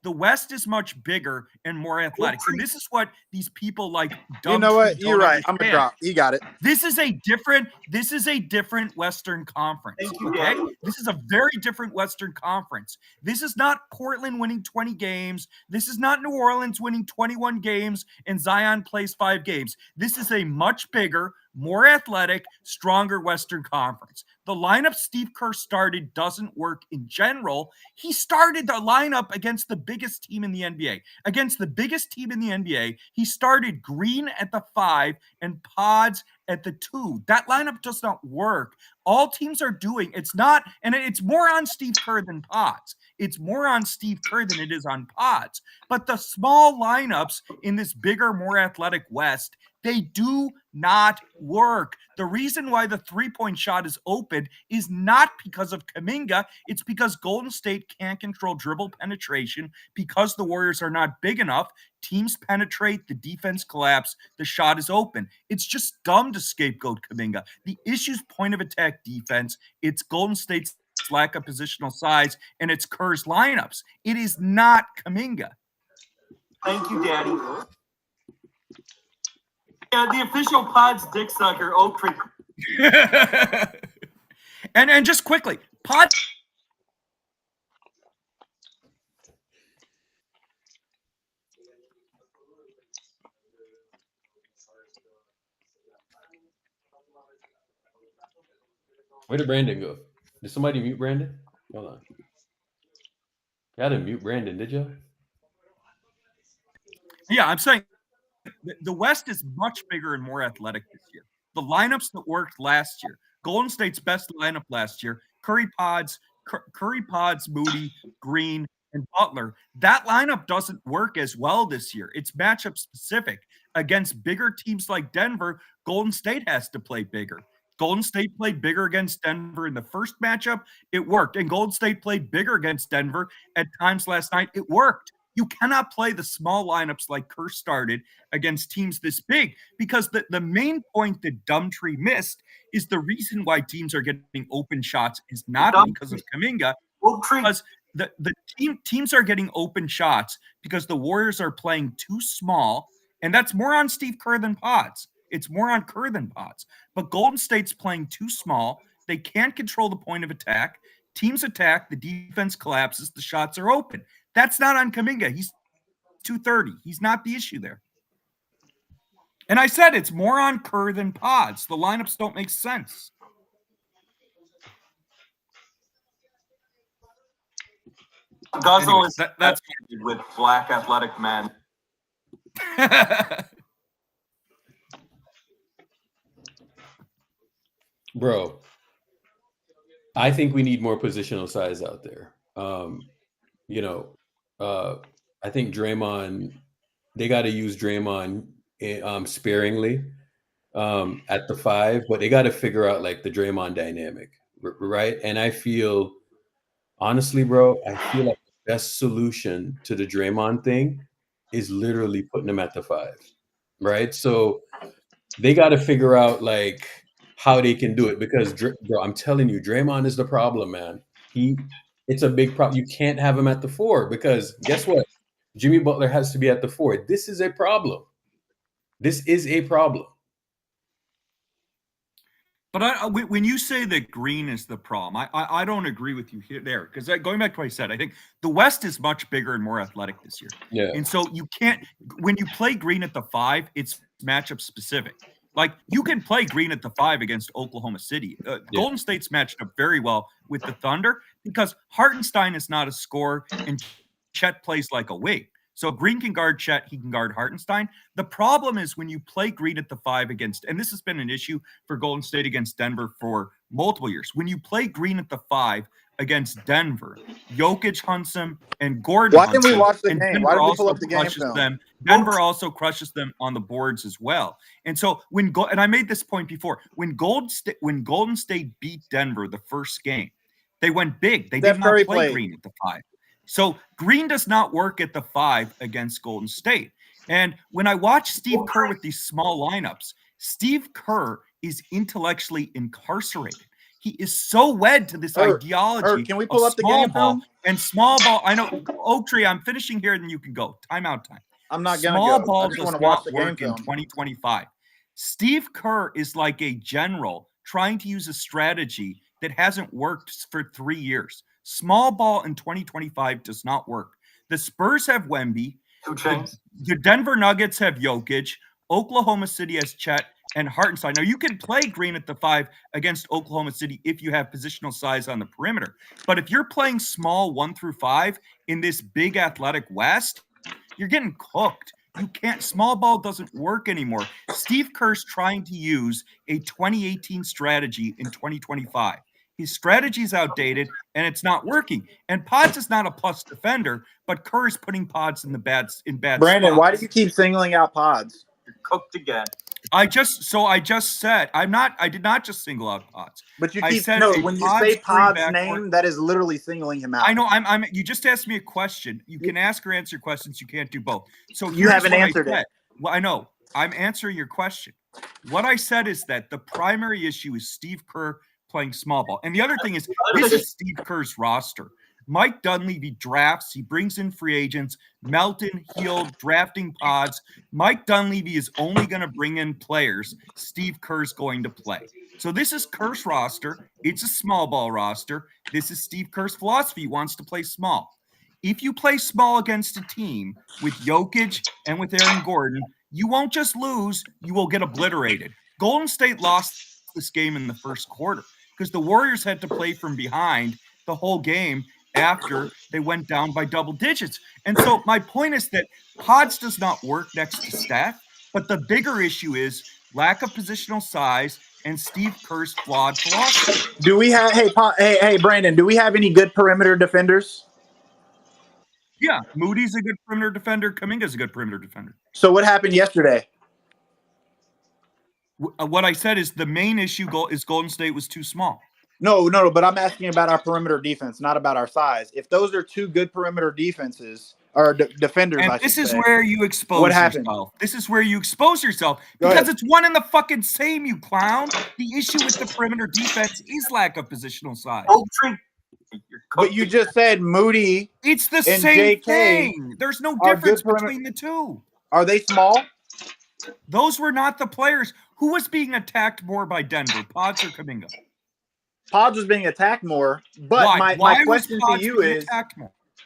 [SPEAKER 12] The West is much bigger and more athletic. And this is what these people like.
[SPEAKER 5] You know what? You're right. I'm gonna drop. You got it.
[SPEAKER 12] This is a different Western Conference. Okay? This is a very different Western Conference. This is not Portland winning 20 games. This is not New Orleans winning 21 games and Zion plays 5 games. This is a much bigger, more athletic, stronger Western Conference. The lineup Steve Kerr started doesn't work in general. He started the lineup against the biggest team in the NBA. Against the biggest team in the NBA, he started Green at the 5 and Pods at the 2. That lineup does not work. All teams are doing, it's more on Steve Kerr than Pods. It's more on Steve Kerr than it is on Pods. But the small lineups in this bigger, more athletic West, they do not work. The reason why the 3-point shot is open is not because of Kuminga. It's because Golden State can't control dribble penetration because the Warriors are not big enough. Teams penetrate, the defense collapse, the shot is open. It's just dumb to scapegoat Kuminga. The issue's point of attack defense. It's Golden State's lack of positional size, and it's Kerr's lineups. It is not Kuminga.
[SPEAKER 13] Thank you, Daddy. Yeah, the official Pods dick sucker, Oak Creek.
[SPEAKER 12] and just quickly, Pods.
[SPEAKER 2] Where did Brandon go? Did somebody mute Brandon? Hold on. You had to mute Brandon, did you?
[SPEAKER 12] Yeah, I'm saying the West is much bigger and more athletic this year. The lineups that worked last year, Golden State's best lineup last year, Curry Pods, Moody, Green, and Butler. That lineup doesn't work as well this year. It's matchup specific. Against bigger teams like Denver, Golden State has to play bigger. Golden State played bigger against Denver in the first matchup. It worked. And Golden State played bigger against Denver at times last night. It worked. You cannot play the small lineups like Kerr started against teams this big, because the main point that Dumtree missed is the reason why teams are getting open shots is not because of Kuminga, because the teams are getting open shots because the Warriors are playing too small, and that's more on Steve Kerr than Pods. It's more on Kerr than Pods. But Golden State's playing too small. They can't control the point of attack. Teams attack, the defense collapses, the shots are open. That's not on Kuminga. He's 230. He's not the issue there. And I said it's more on Kerr than Pods. The lineups don't make sense.
[SPEAKER 13] Guzzo
[SPEAKER 12] Anyways,
[SPEAKER 13] is that's with black athletic men.
[SPEAKER 2] Bro, I think we need more positional size out there. I think Draymond, they got to use Draymond sparingly at the 5, but they got to figure out like the Draymond dynamic, right? And I feel, honestly, bro, I feel like the best solution to the Draymond thing is literally putting him at the 5, right? So they got to figure out like how they can do it, because bro, I'm telling you, Draymond is the problem, man. It's a big problem. You can't have him at the 4 because guess what? Jimmy Butler has to be at the 4. This is a problem. This is a problem.
[SPEAKER 12] But when you say that Green is the problem, I don't agree with you there, because going back to what I said, I think the West is much bigger and more athletic this year.
[SPEAKER 2] Yeah.
[SPEAKER 12] And so you can't, when you play Green at the 5, it's matchup specific. Like you can play Green at the 5 against Oklahoma City. Golden State's matched up very well with the Thunder because Hartenstein is not a scorer and Chet plays like a wing. So Green can guard Chet, he can guard Hartenstein. The problem is when you play Green at the 5 against, and this has been an issue for Golden State against Denver for multiple years. When you play Green at the 5 against Denver, Jokic hunts him and Gordon
[SPEAKER 5] Why
[SPEAKER 12] hunts
[SPEAKER 5] didn't we
[SPEAKER 12] him,
[SPEAKER 5] watch the
[SPEAKER 12] and
[SPEAKER 5] game?
[SPEAKER 12] Denver
[SPEAKER 5] Why did we
[SPEAKER 12] also
[SPEAKER 5] pull up the game
[SPEAKER 12] crushes
[SPEAKER 5] film?
[SPEAKER 12] them. Denver also crushes them on the boards as well. And so and I made this point before, when Golden State beat Denver the first game, they went big. They did not play Green at the 5. So Green does not work at the 5 against Golden State. And when I watch Steve Kerr with these small lineups, Steve Kerr is intellectually incarcerated. He is so wed to this ideology
[SPEAKER 5] can we pull
[SPEAKER 12] of
[SPEAKER 5] up the
[SPEAKER 12] small
[SPEAKER 5] game
[SPEAKER 12] ball
[SPEAKER 5] film?
[SPEAKER 12] and small ball. I know, Oak Tree, I'm finishing here, then you can go. Timeout time.
[SPEAKER 5] I'm not gonna
[SPEAKER 12] Small
[SPEAKER 5] go.
[SPEAKER 12] ball
[SPEAKER 5] I just
[SPEAKER 12] does
[SPEAKER 5] want to watch
[SPEAKER 12] not
[SPEAKER 5] the game
[SPEAKER 12] work in
[SPEAKER 5] film.
[SPEAKER 12] 2025. Steve Kerr is like a general trying to use a strategy that hasn't worked for 3 years. Small ball in 2025 does not work. The Spurs have Wemby. The Denver Nuggets have Jokic. Oklahoma City has Chet and Hartenstein. Now, you can play Green at the 5 against Oklahoma City if you have positional size on the perimeter. But if you're playing small 1 through 5 in this big athletic West, you're getting cooked. You can't. Small ball doesn't work anymore. Steve Kerr's trying to use a 2018 strategy in 2025. His strategy is outdated, and it's not working. And Pods is not a plus defender, but Kerr is putting Pods in bad
[SPEAKER 5] Brandon,
[SPEAKER 12] spots.
[SPEAKER 5] why do you keep singling out Pods?
[SPEAKER 13] You're cooked again.
[SPEAKER 12] I just said I did not just single out Pods.
[SPEAKER 5] But you
[SPEAKER 12] I
[SPEAKER 5] keep
[SPEAKER 12] said
[SPEAKER 5] when you say
[SPEAKER 12] free
[SPEAKER 5] Pod's
[SPEAKER 12] backcourt.
[SPEAKER 5] name, that is literally singling him out.
[SPEAKER 12] I know. You just asked me a question. You can ask or answer questions. You can't do both. So
[SPEAKER 5] You
[SPEAKER 12] here's
[SPEAKER 5] haven't
[SPEAKER 12] what I
[SPEAKER 5] answered it.
[SPEAKER 12] said. Well, I know. I'm answering your question. What I said is that the primary issue is Steve Kerr playing small ball. And the other thing is, this is Steve Kerr's roster. Mike Dunleavy drafts. He brings in free agents. Melton, Hield, drafting Pods. Mike Dunleavy is only going to bring in players Steve Kerr's going to play. So this is Kerr's roster. It's a small ball roster. This is Steve Kerr's philosophy. He wants to play small. If you play small against a team with Jokic and with Aaron Gordon, you won't just lose, you will get obliterated. Golden State lost this game in the first quarter because the Warriors had to play from behind the whole game after they went down by double digits. And so my point is that Pods does not work next to Steph, but the bigger issue is lack of positional size and Steve Kerr's flawed philosophy.
[SPEAKER 5] Do we have hey Brandon, do we have any good perimeter defenders?
[SPEAKER 12] Yeah, Moody's a good perimeter defender. Kuminga's a good perimeter defender.
[SPEAKER 5] So what happened yesterday?
[SPEAKER 12] What I said is the main issue is Golden State was too small.
[SPEAKER 5] No, but I'm asking about our perimeter defense, not about our size. If those are two good perimeter defenses or defenders,
[SPEAKER 12] and this is where you expose
[SPEAKER 5] what happened?
[SPEAKER 12] yourself. This is where you expose yourself because it's one and the fucking same, you clown. The issue with the perimeter defense is lack of positional size.
[SPEAKER 5] But you just said Moody.
[SPEAKER 12] It's the
[SPEAKER 5] and
[SPEAKER 12] same
[SPEAKER 5] JK
[SPEAKER 12] thing. There's no difference between the two.
[SPEAKER 5] Are they small?
[SPEAKER 12] Those were not the players. Who was being attacked more by Denver, Pods or Kuminga?
[SPEAKER 5] Pods was being attacked more, but my question to you is,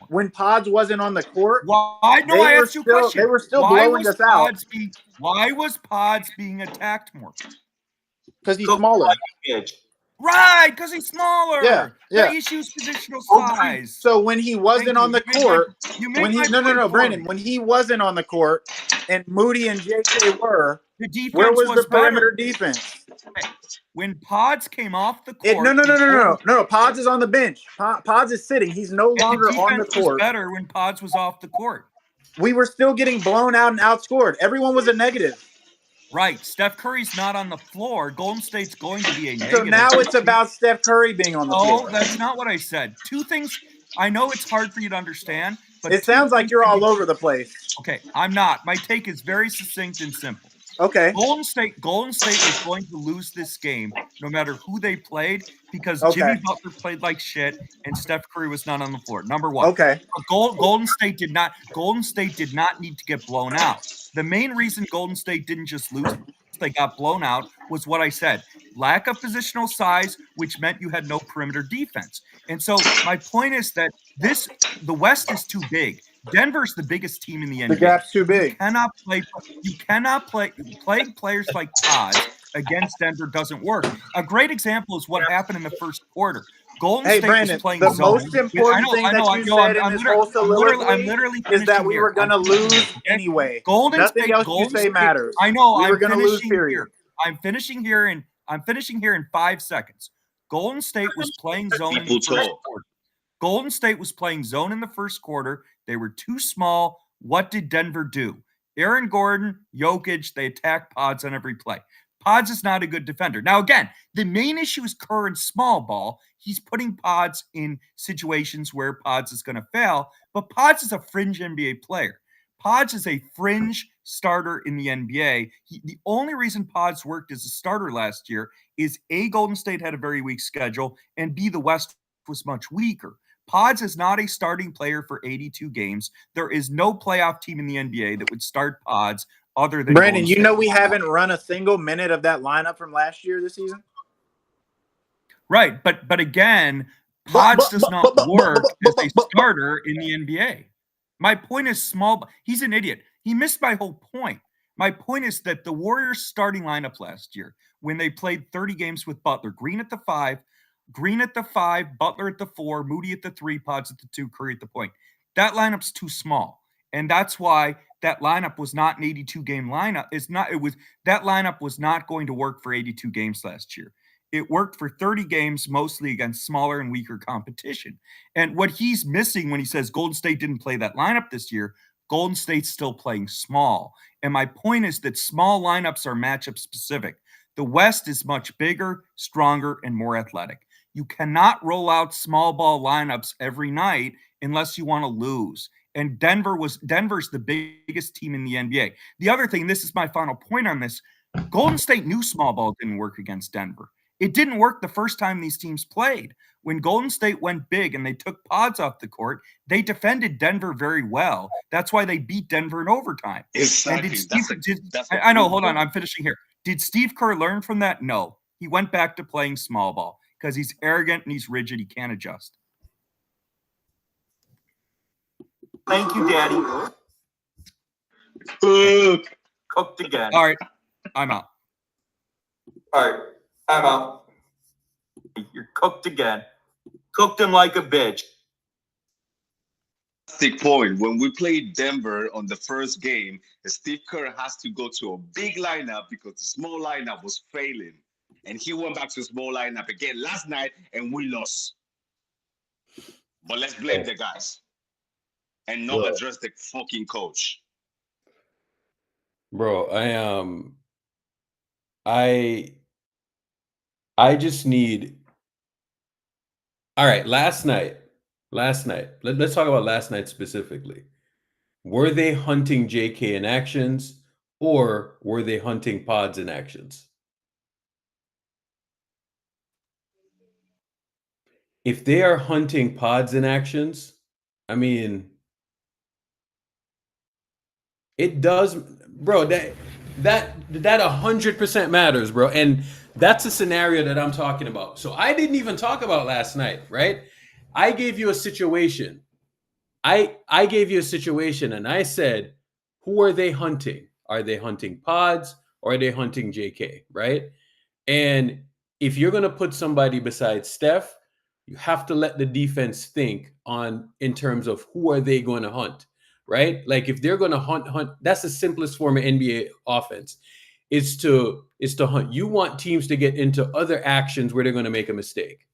[SPEAKER 5] when Pods wasn't on the court,
[SPEAKER 12] I asked you a question.
[SPEAKER 5] They were still blowing us out.
[SPEAKER 12] Why was Pods being attacked more?
[SPEAKER 5] Because he's smaller.
[SPEAKER 12] Right, because he's smaller.
[SPEAKER 5] Yeah.
[SPEAKER 12] The issue is positional size.
[SPEAKER 5] So when he wasn't on the court, Brandon,
[SPEAKER 12] point.
[SPEAKER 5] when he wasn't on the court, and Moody and JK were,
[SPEAKER 12] the defense
[SPEAKER 5] where was the perimeter
[SPEAKER 12] better.
[SPEAKER 5] defense?
[SPEAKER 12] When Pods came off the court,
[SPEAKER 5] No. Pods is on the bench. Pods is sitting. He's no longer on the court.
[SPEAKER 12] Was better when Pods was off the court.
[SPEAKER 5] We were still getting blown out and outscored. Everyone was a negative.
[SPEAKER 12] Right. Steph Curry's not on the floor. Golden State's going to be a negative.
[SPEAKER 5] So now it's about Steph Curry being on the floor.
[SPEAKER 12] No, that's not what I said. Two things. I know it's hard for you to understand, but
[SPEAKER 5] it sounds like you're all over the place.
[SPEAKER 12] Okay, I'm not. My take is very succinct and simple.
[SPEAKER 5] Okay.
[SPEAKER 12] Golden State is going to lose this game no matter who they played because Jimmy Butler played like shit and Steph Curry was not on the floor. Number one.
[SPEAKER 5] Okay.
[SPEAKER 12] Golden State did not need to get blown out. The main reason Golden State didn't just lose, they got blown out, was what I said. Lack of positional size, which meant you had no perimeter defense. And so my point is that the West is too big. Denver's the biggest team in the NBA.
[SPEAKER 5] The gap's too big.
[SPEAKER 12] You cannot play playing players like Pods against Denver doesn't work. A great example is what happened in the first quarter. Golden State
[SPEAKER 5] Brandon,
[SPEAKER 12] was playing
[SPEAKER 5] the
[SPEAKER 12] zone.
[SPEAKER 5] most important thing that you said in this whole soliloquy is that we were going to lose anyway. Nothing else you say matters.
[SPEAKER 12] I know.
[SPEAKER 5] We were going to lose, period.
[SPEAKER 12] I'm finishing here in 5 seconds. Golden State was playing zone in the first quarter. Golden State was playing zone in the first quarter. They were too small. What did Denver do? Aaron Gordon, Jokic, they attacked Pods on every play. Pods is not a good defender. Now, again, the main issue is Kerr and small ball. He's putting Pods in situations where Pods is going to fail, but Pods is a fringe NBA player. Pods is a fringe starter in the NBA. The only reason Pods worked as a starter last year is A, Golden State had a very weak schedule, and B, the West was much weaker. Pods is not a starting player for 82 games. There is no playoff team in the NBA that would start Pods other than
[SPEAKER 5] Brandon. You know we haven't run a single minute of that lineup from last year this season.
[SPEAKER 12] Right, but again, Pods does not work as a starter in the NBA. My point is small. He's an idiot. He missed my whole point. My point is that the Warriors starting lineup last year, when they played 30 games with Butler, Green at the 5, Butler at the 4, Moody at the 3, Pods at the 2, Curry at the point. That lineup's too small. And that's why that lineup was not an 82-game lineup. That lineup was not going to work for 82 games last year. It worked for 30 games, mostly against smaller and weaker competition. And what he's missing when he says Golden State didn't play that lineup this year, Golden State's still playing small. And my point is that small lineups are matchup specific. The West is much bigger, stronger, and more athletic. You cannot roll out small ball lineups every night unless you want to lose. And Denver's the biggest team in the NBA. The other thing, this is my final point on this, Golden State knew small ball didn't work against Denver. It didn't work the first time these teams played. When Golden State went big and they took Pods off the court, they defended Denver very well. That's why they beat Denver in overtime.
[SPEAKER 10] Exactly.
[SPEAKER 12] I know, hold on, I'm finishing here. Did Steve Kerr learn from that? No. He went back to playing small ball because he's arrogant and he's rigid. He can't adjust.
[SPEAKER 13] Thank you, Daddy. Cooked again.
[SPEAKER 12] All right, I'm out.
[SPEAKER 13] All right, I'm out. Cooked again. Cooked him like a bitch.
[SPEAKER 10] Point. When we played Denver on the first game, Steve Kerr has to go to a big lineup because the small lineup was failing. And he went back to a small lineup again last night, and we lost. But let's blame the guys and not address the fucking coach.
[SPEAKER 2] Bro, I just need. All right, last night. Let's talk about last night specifically. Were they hunting JK in actions, or were they hunting Pods in actions? If they are hunting Pods in actions, I mean, it does, bro. That 100% matters, bro. And that's a scenario that I'm talking about. So I didn't even talk about last night, right? I gave you a situation. I gave you a situation, and I said, who are they hunting? Are they hunting Pods or are they hunting JK, right? And if you're going to put somebody beside Steph, you have to let the defense think in terms of who are they going to hunt, right? Like if they're going to hunt, that's the simplest form of NBA offense. Is to hunt. You want teams to get into other actions where they're going to make a mistake.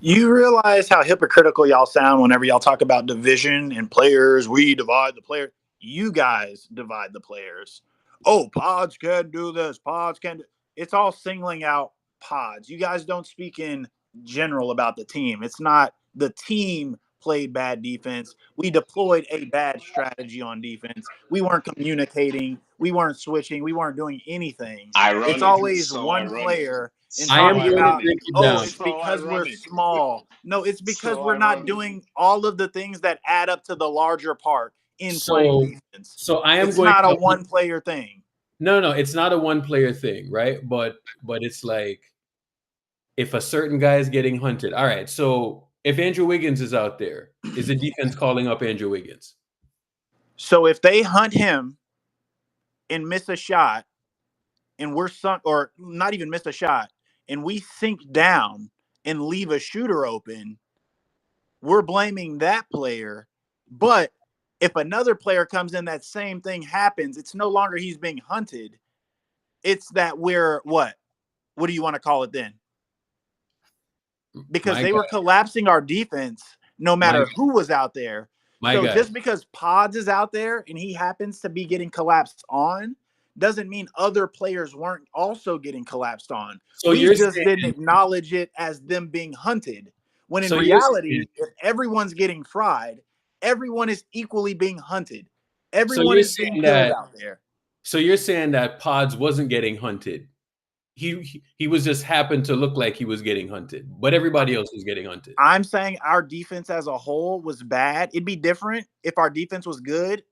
[SPEAKER 5] You realize how hypocritical y'all sound whenever y'all talk about division and players. We divide the player. You guys divide the players. Oh, Pods can do this. Pods can. It's all singling out Pods. You guys don't speak in general about the team. It's not the team played bad defense. We deployed a bad strategy on defense. We weren't communicating. We weren't switching. We weren't doing anything. It's always one player. And
[SPEAKER 2] I am
[SPEAKER 5] talking
[SPEAKER 2] going
[SPEAKER 5] about,
[SPEAKER 2] to break it
[SPEAKER 5] oh,
[SPEAKER 2] down.
[SPEAKER 5] it's because we're small. No, it's because we're not doing all of the things that add up to the larger part in playing defense.
[SPEAKER 2] So I am
[SPEAKER 5] it's
[SPEAKER 2] going
[SPEAKER 5] not
[SPEAKER 2] to,
[SPEAKER 5] a one-player thing.
[SPEAKER 2] No, it's not a one-player thing, right? But it's like if a certain guy is getting hunted. All right, so if Andrew Wiggins is out there, is the defense calling up Andrew Wiggins?
[SPEAKER 5] So if they hunt him and miss a shot, and we're sunk, or not even miss a shot, and we sink down and leave a shooter open, we're blaming that player. But if another player comes in, that same thing happens. It's no longer he's being hunted. It's that we're what? What do you want to call it then? Because they were collapsing our defense no matter who was out there. So just because Pods is out there and he happens to be getting collapsed on doesn't mean other players weren't also getting collapsed on.
[SPEAKER 2] So
[SPEAKER 5] we just didn't acknowledge it as them being hunted. When in reality, if everyone's getting fried, everyone is equally being hunted. Everyone is being killed out there.
[SPEAKER 2] So you're saying that Pods wasn't getting hunted. He was just happened to look like he was getting hunted, but everybody else was getting hunted.
[SPEAKER 5] I'm saying our defense as a whole was bad. It'd be different if our defense was good,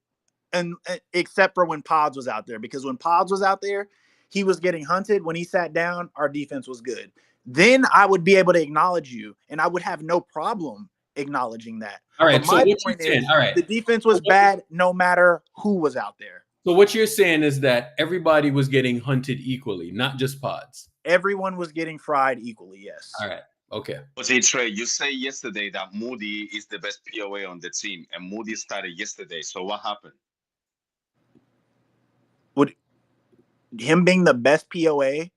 [SPEAKER 5] and except for when Pods was out there, because when Pods was out there, he was getting hunted. When he sat down, our defense was good. Then I would be able to acknowledge you, and I would have no problem acknowledging that.
[SPEAKER 2] All right.
[SPEAKER 5] But
[SPEAKER 2] So
[SPEAKER 5] my
[SPEAKER 2] what
[SPEAKER 5] point
[SPEAKER 2] you're saying,
[SPEAKER 5] is,
[SPEAKER 2] all right,
[SPEAKER 5] the defense was bad no matter who was out there.
[SPEAKER 2] So what you're saying is that everybody was getting hunted equally, not just Pods.
[SPEAKER 5] Everyone was getting fried equally, yes.
[SPEAKER 2] All right. Okay.
[SPEAKER 10] But hey, Trey, you say yesterday that Moody is the best POA on the team, and Moody started yesterday. So what happened?
[SPEAKER 5] Would him being the best POA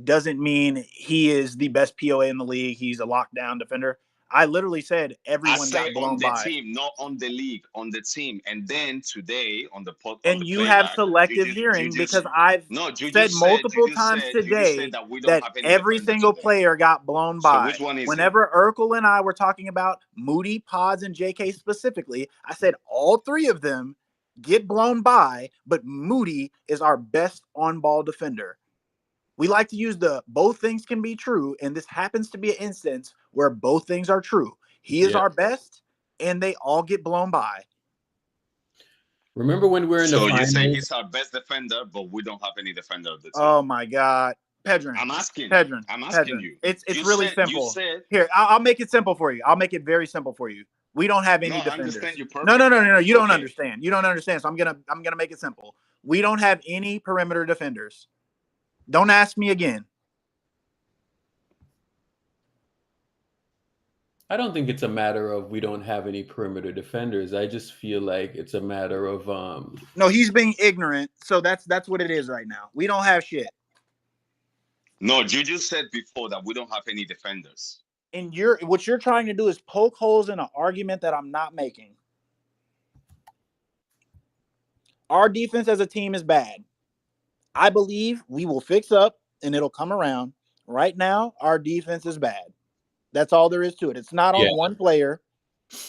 [SPEAKER 5] doesn't mean he is the best POA in the league. He's a lockdown defender. I literally said everyone got blown by.
[SPEAKER 10] On the team, not on the league, on the team. And then today on the podcast,
[SPEAKER 5] and you have selective hearing because I've said multiple times today that every single player got blown by.
[SPEAKER 10] Which one is
[SPEAKER 5] Whenever Urkel and I were talking about Moody, Pods, and JK specifically, I said all three of them get blown by, but Moody is our best on-ball defender. We like to use the both things can be true, and this happens to be an instance where both things are true. He is our best, and they all get blown by.
[SPEAKER 2] Remember when we're in the finals?
[SPEAKER 10] So you say he's our best defender, but we don't have any defender of the team.
[SPEAKER 5] Oh my God, Pedrin.
[SPEAKER 10] I'm asking.
[SPEAKER 5] Pedrin.
[SPEAKER 10] I'm asking you.
[SPEAKER 5] It's really simple. Here, I'll make it simple for you. I'll make it very simple for you. We don't have any defenders.
[SPEAKER 10] I understand you perfectly.
[SPEAKER 5] No. You don't understand. You don't understand. So I'm gonna make it simple. We don't have any perimeter defenders. Don't ask me again.
[SPEAKER 2] I don't think it's a matter of we don't have any perimeter defenders. I just feel like it's a matter of
[SPEAKER 5] No, he's being ignorant. So that's what it is right now. We don't have shit.
[SPEAKER 10] No, Juju said before that we don't have any defenders.
[SPEAKER 5] And what you're trying to do is poke holes in an argument that I'm not making. Our defense as a team is bad. I believe we will fix up and it'll come around. Right now, our defense is bad. That's all there is to it. It's not on one player.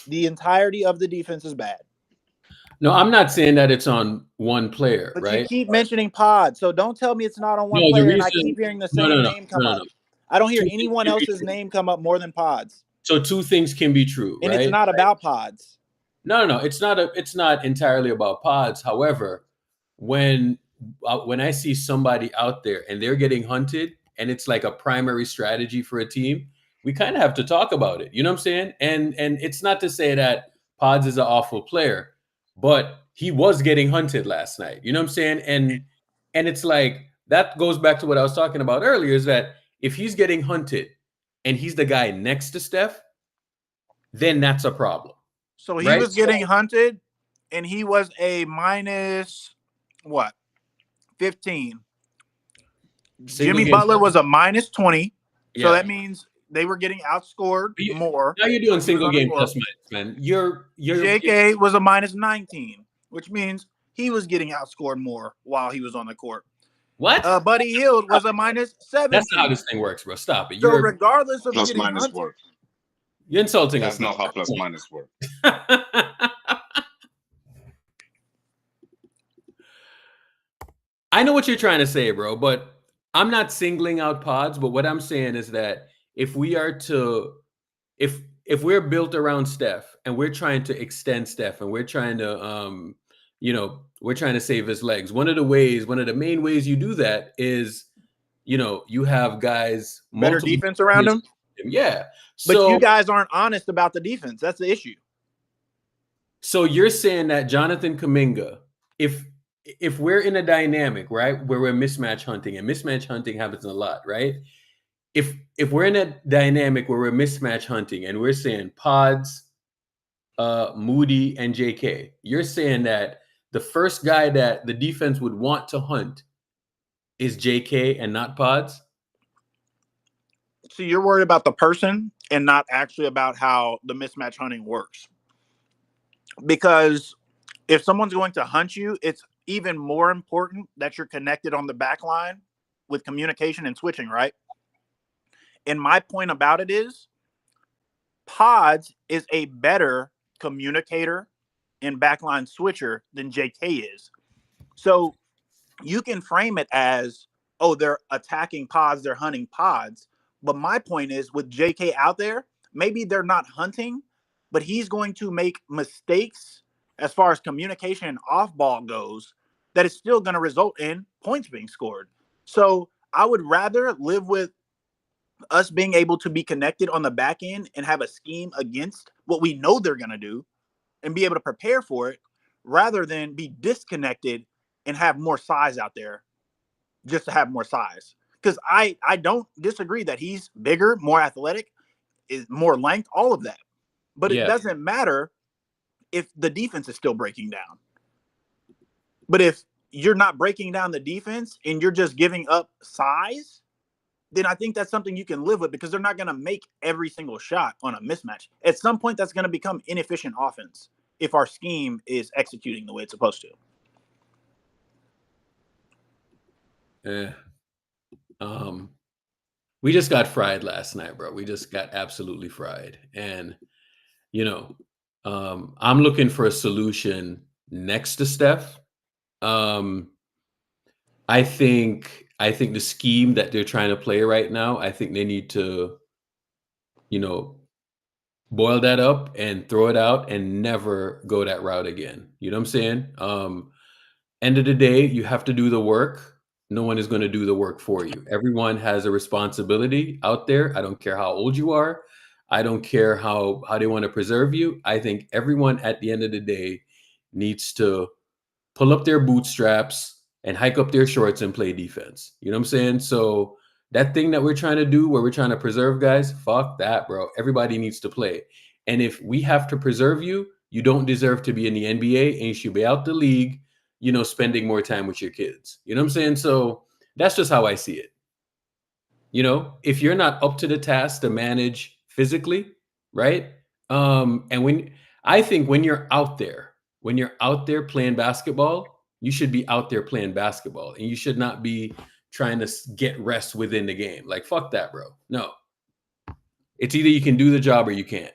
[SPEAKER 5] The entirety of the defense is bad.
[SPEAKER 2] No, I'm not saying that it's on one player,
[SPEAKER 5] but
[SPEAKER 2] right?
[SPEAKER 5] You keep mentioning Pod, so don't tell me it's not on one player. And I keep hearing the same name come up. I don't hear anyone else's name come up more than Pod's.
[SPEAKER 2] So two things can be true,
[SPEAKER 5] and
[SPEAKER 2] right?
[SPEAKER 5] It's not about Pod's.
[SPEAKER 2] No, it's not entirely about Pods. However, when I see somebody out there and they're getting hunted and it's like a primary strategy for a team, we kind of have to talk about it. You know what I'm saying? And it's not to say that Pods is an awful player, but he was getting hunted last night. You know what I'm saying? And it's like that goes back to what I was talking about earlier, is that if he's getting hunted and he's the guy next to Steph, then that's a problem.
[SPEAKER 5] So he was getting hunted and he was a minus what? 15. Jimmy Butler was a minus 20. So that means they were getting outscored more.
[SPEAKER 2] Now you're doing single game plus minus, man.
[SPEAKER 5] JK was a minus 19, which means he was getting outscored more while he was on the court.
[SPEAKER 2] What?
[SPEAKER 5] Buddy Hield was a minus 17.
[SPEAKER 2] That's not how this thing works, bro. Stop it.
[SPEAKER 5] So regardless of
[SPEAKER 10] plus
[SPEAKER 5] getting
[SPEAKER 10] minus
[SPEAKER 5] hunted,
[SPEAKER 10] work.
[SPEAKER 2] You're insulting
[SPEAKER 10] That's
[SPEAKER 2] us.
[SPEAKER 10] That's not how plus minus work.
[SPEAKER 2] I know what you're trying to say, bro, but I'm not singling out Pods. But what I'm saying is that if we're built around Steph and we're trying to extend Steph and we're trying to, we're trying to save his legs. One of the main ways you do that is, you have guys
[SPEAKER 5] better defense around him.
[SPEAKER 2] Yeah.
[SPEAKER 5] But you guys aren't honest about the defense. That's the issue.
[SPEAKER 2] So you're saying that Jonathan Kuminga, if we're in a dynamic, right, where we're mismatch hunting, and mismatch hunting happens a lot, right? If we're in a dynamic where we're mismatch hunting and we're saying Pods, Moody, and JK, you're saying that the first guy that the defense would want to hunt is JK and not Pods?
[SPEAKER 5] So you're worried about the person and not actually about how the mismatch hunting works. Because if someone's going to hunt you, it's even more important that you're connected on the back line with communication and switching, right? And my point about it is Pods is a better communicator and backline switcher than JK is. So you can frame it as, oh, they're attacking Pods, they're hunting Pods. But my point is with JK out there, maybe they're not hunting, but he's going to make mistakes as far as communication and off ball goes that is still going to result in points being scored. So I would rather live with us being able to be connected on the back end and have a scheme against what we know they're going to do and be able to prepare for it rather than be disconnected and have more size out there just to have more size. Because I don't disagree that he's bigger, more athletic, is more length, all of that. But it doesn't matter if the defense is still breaking down. But if you're not breaking down the defense and you're just giving up size, then I think that's something you can live with because they're not going to make every single shot on a mismatch. At some point, that's going to become inefficient offense if our scheme is executing the way it's supposed to.
[SPEAKER 2] Yeah. We just got fried last night, bro. We just got absolutely fried. And, I'm looking for a solution next to Steph. I think the scheme that they're trying to play right now, I think they need to, boil that up and throw it out and never go that route again. You know what I'm saying? End of the day, you have to do the work. No one is going to do the work for you. Everyone has a responsibility out there. I don't care how old you are. I don't care how they want to preserve you. I think everyone at the end of the day needs to pull up their bootstraps and hike up their shorts and play defense. You know what I'm saying? So That thing that we're trying to do where we're trying to preserve guys, fuck that, bro. Everybody needs to play. And if we have to preserve you, you don't deserve to be in the NBA and you should be out the league, you know, spending more time with your kids. You know what I'm saying? So that's just how I see it. You know, if you're not up to the task to manage physically, right? And I think when you're out there playing basketball, you should be out there playing basketball and you should not be trying to get rest within the game. Like, fuck that, bro. No. It's either you can do the job or you can't.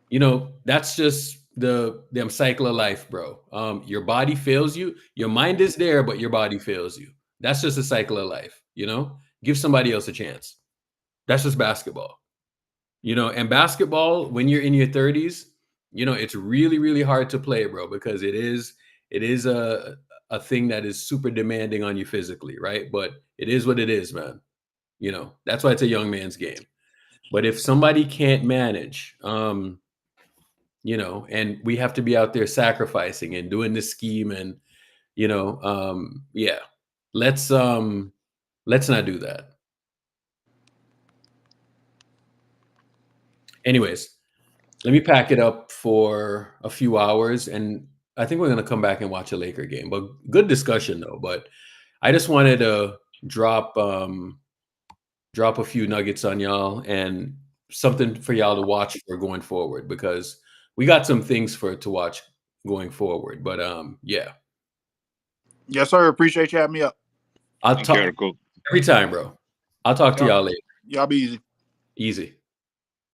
[SPEAKER 2] You know, that's just the cycle of life, bro. Your body fails you. Your mind is there, but your body fails you. That's just a cycle of life, you know? Give somebody else a chance. That's just basketball. You know, and basketball, when you're in your 30s, you know, it's really, really hard to play, bro, because it is a thing that is super demanding on you physically, right? But it is what it is, man. You know, that's why it's a young man's game. But if somebody can't manage, you know, and we have to be out there sacrificing and doing this scheme and, you know, yeah, let's not do that. Anyways, let me pack it up for a few hours and I think we're going to come back and watch a Laker game. But good discussion though. But I just wanted to drop a few nuggets on y'all and something for y'all to watch for going forward, because we got some things to watch going forward. But yeah.
[SPEAKER 5] Yes, sir. Appreciate you having me up.
[SPEAKER 2] I'll talk every time, bro. I'll talk to y'all later.
[SPEAKER 5] Y'all be easy.
[SPEAKER 2] Easy.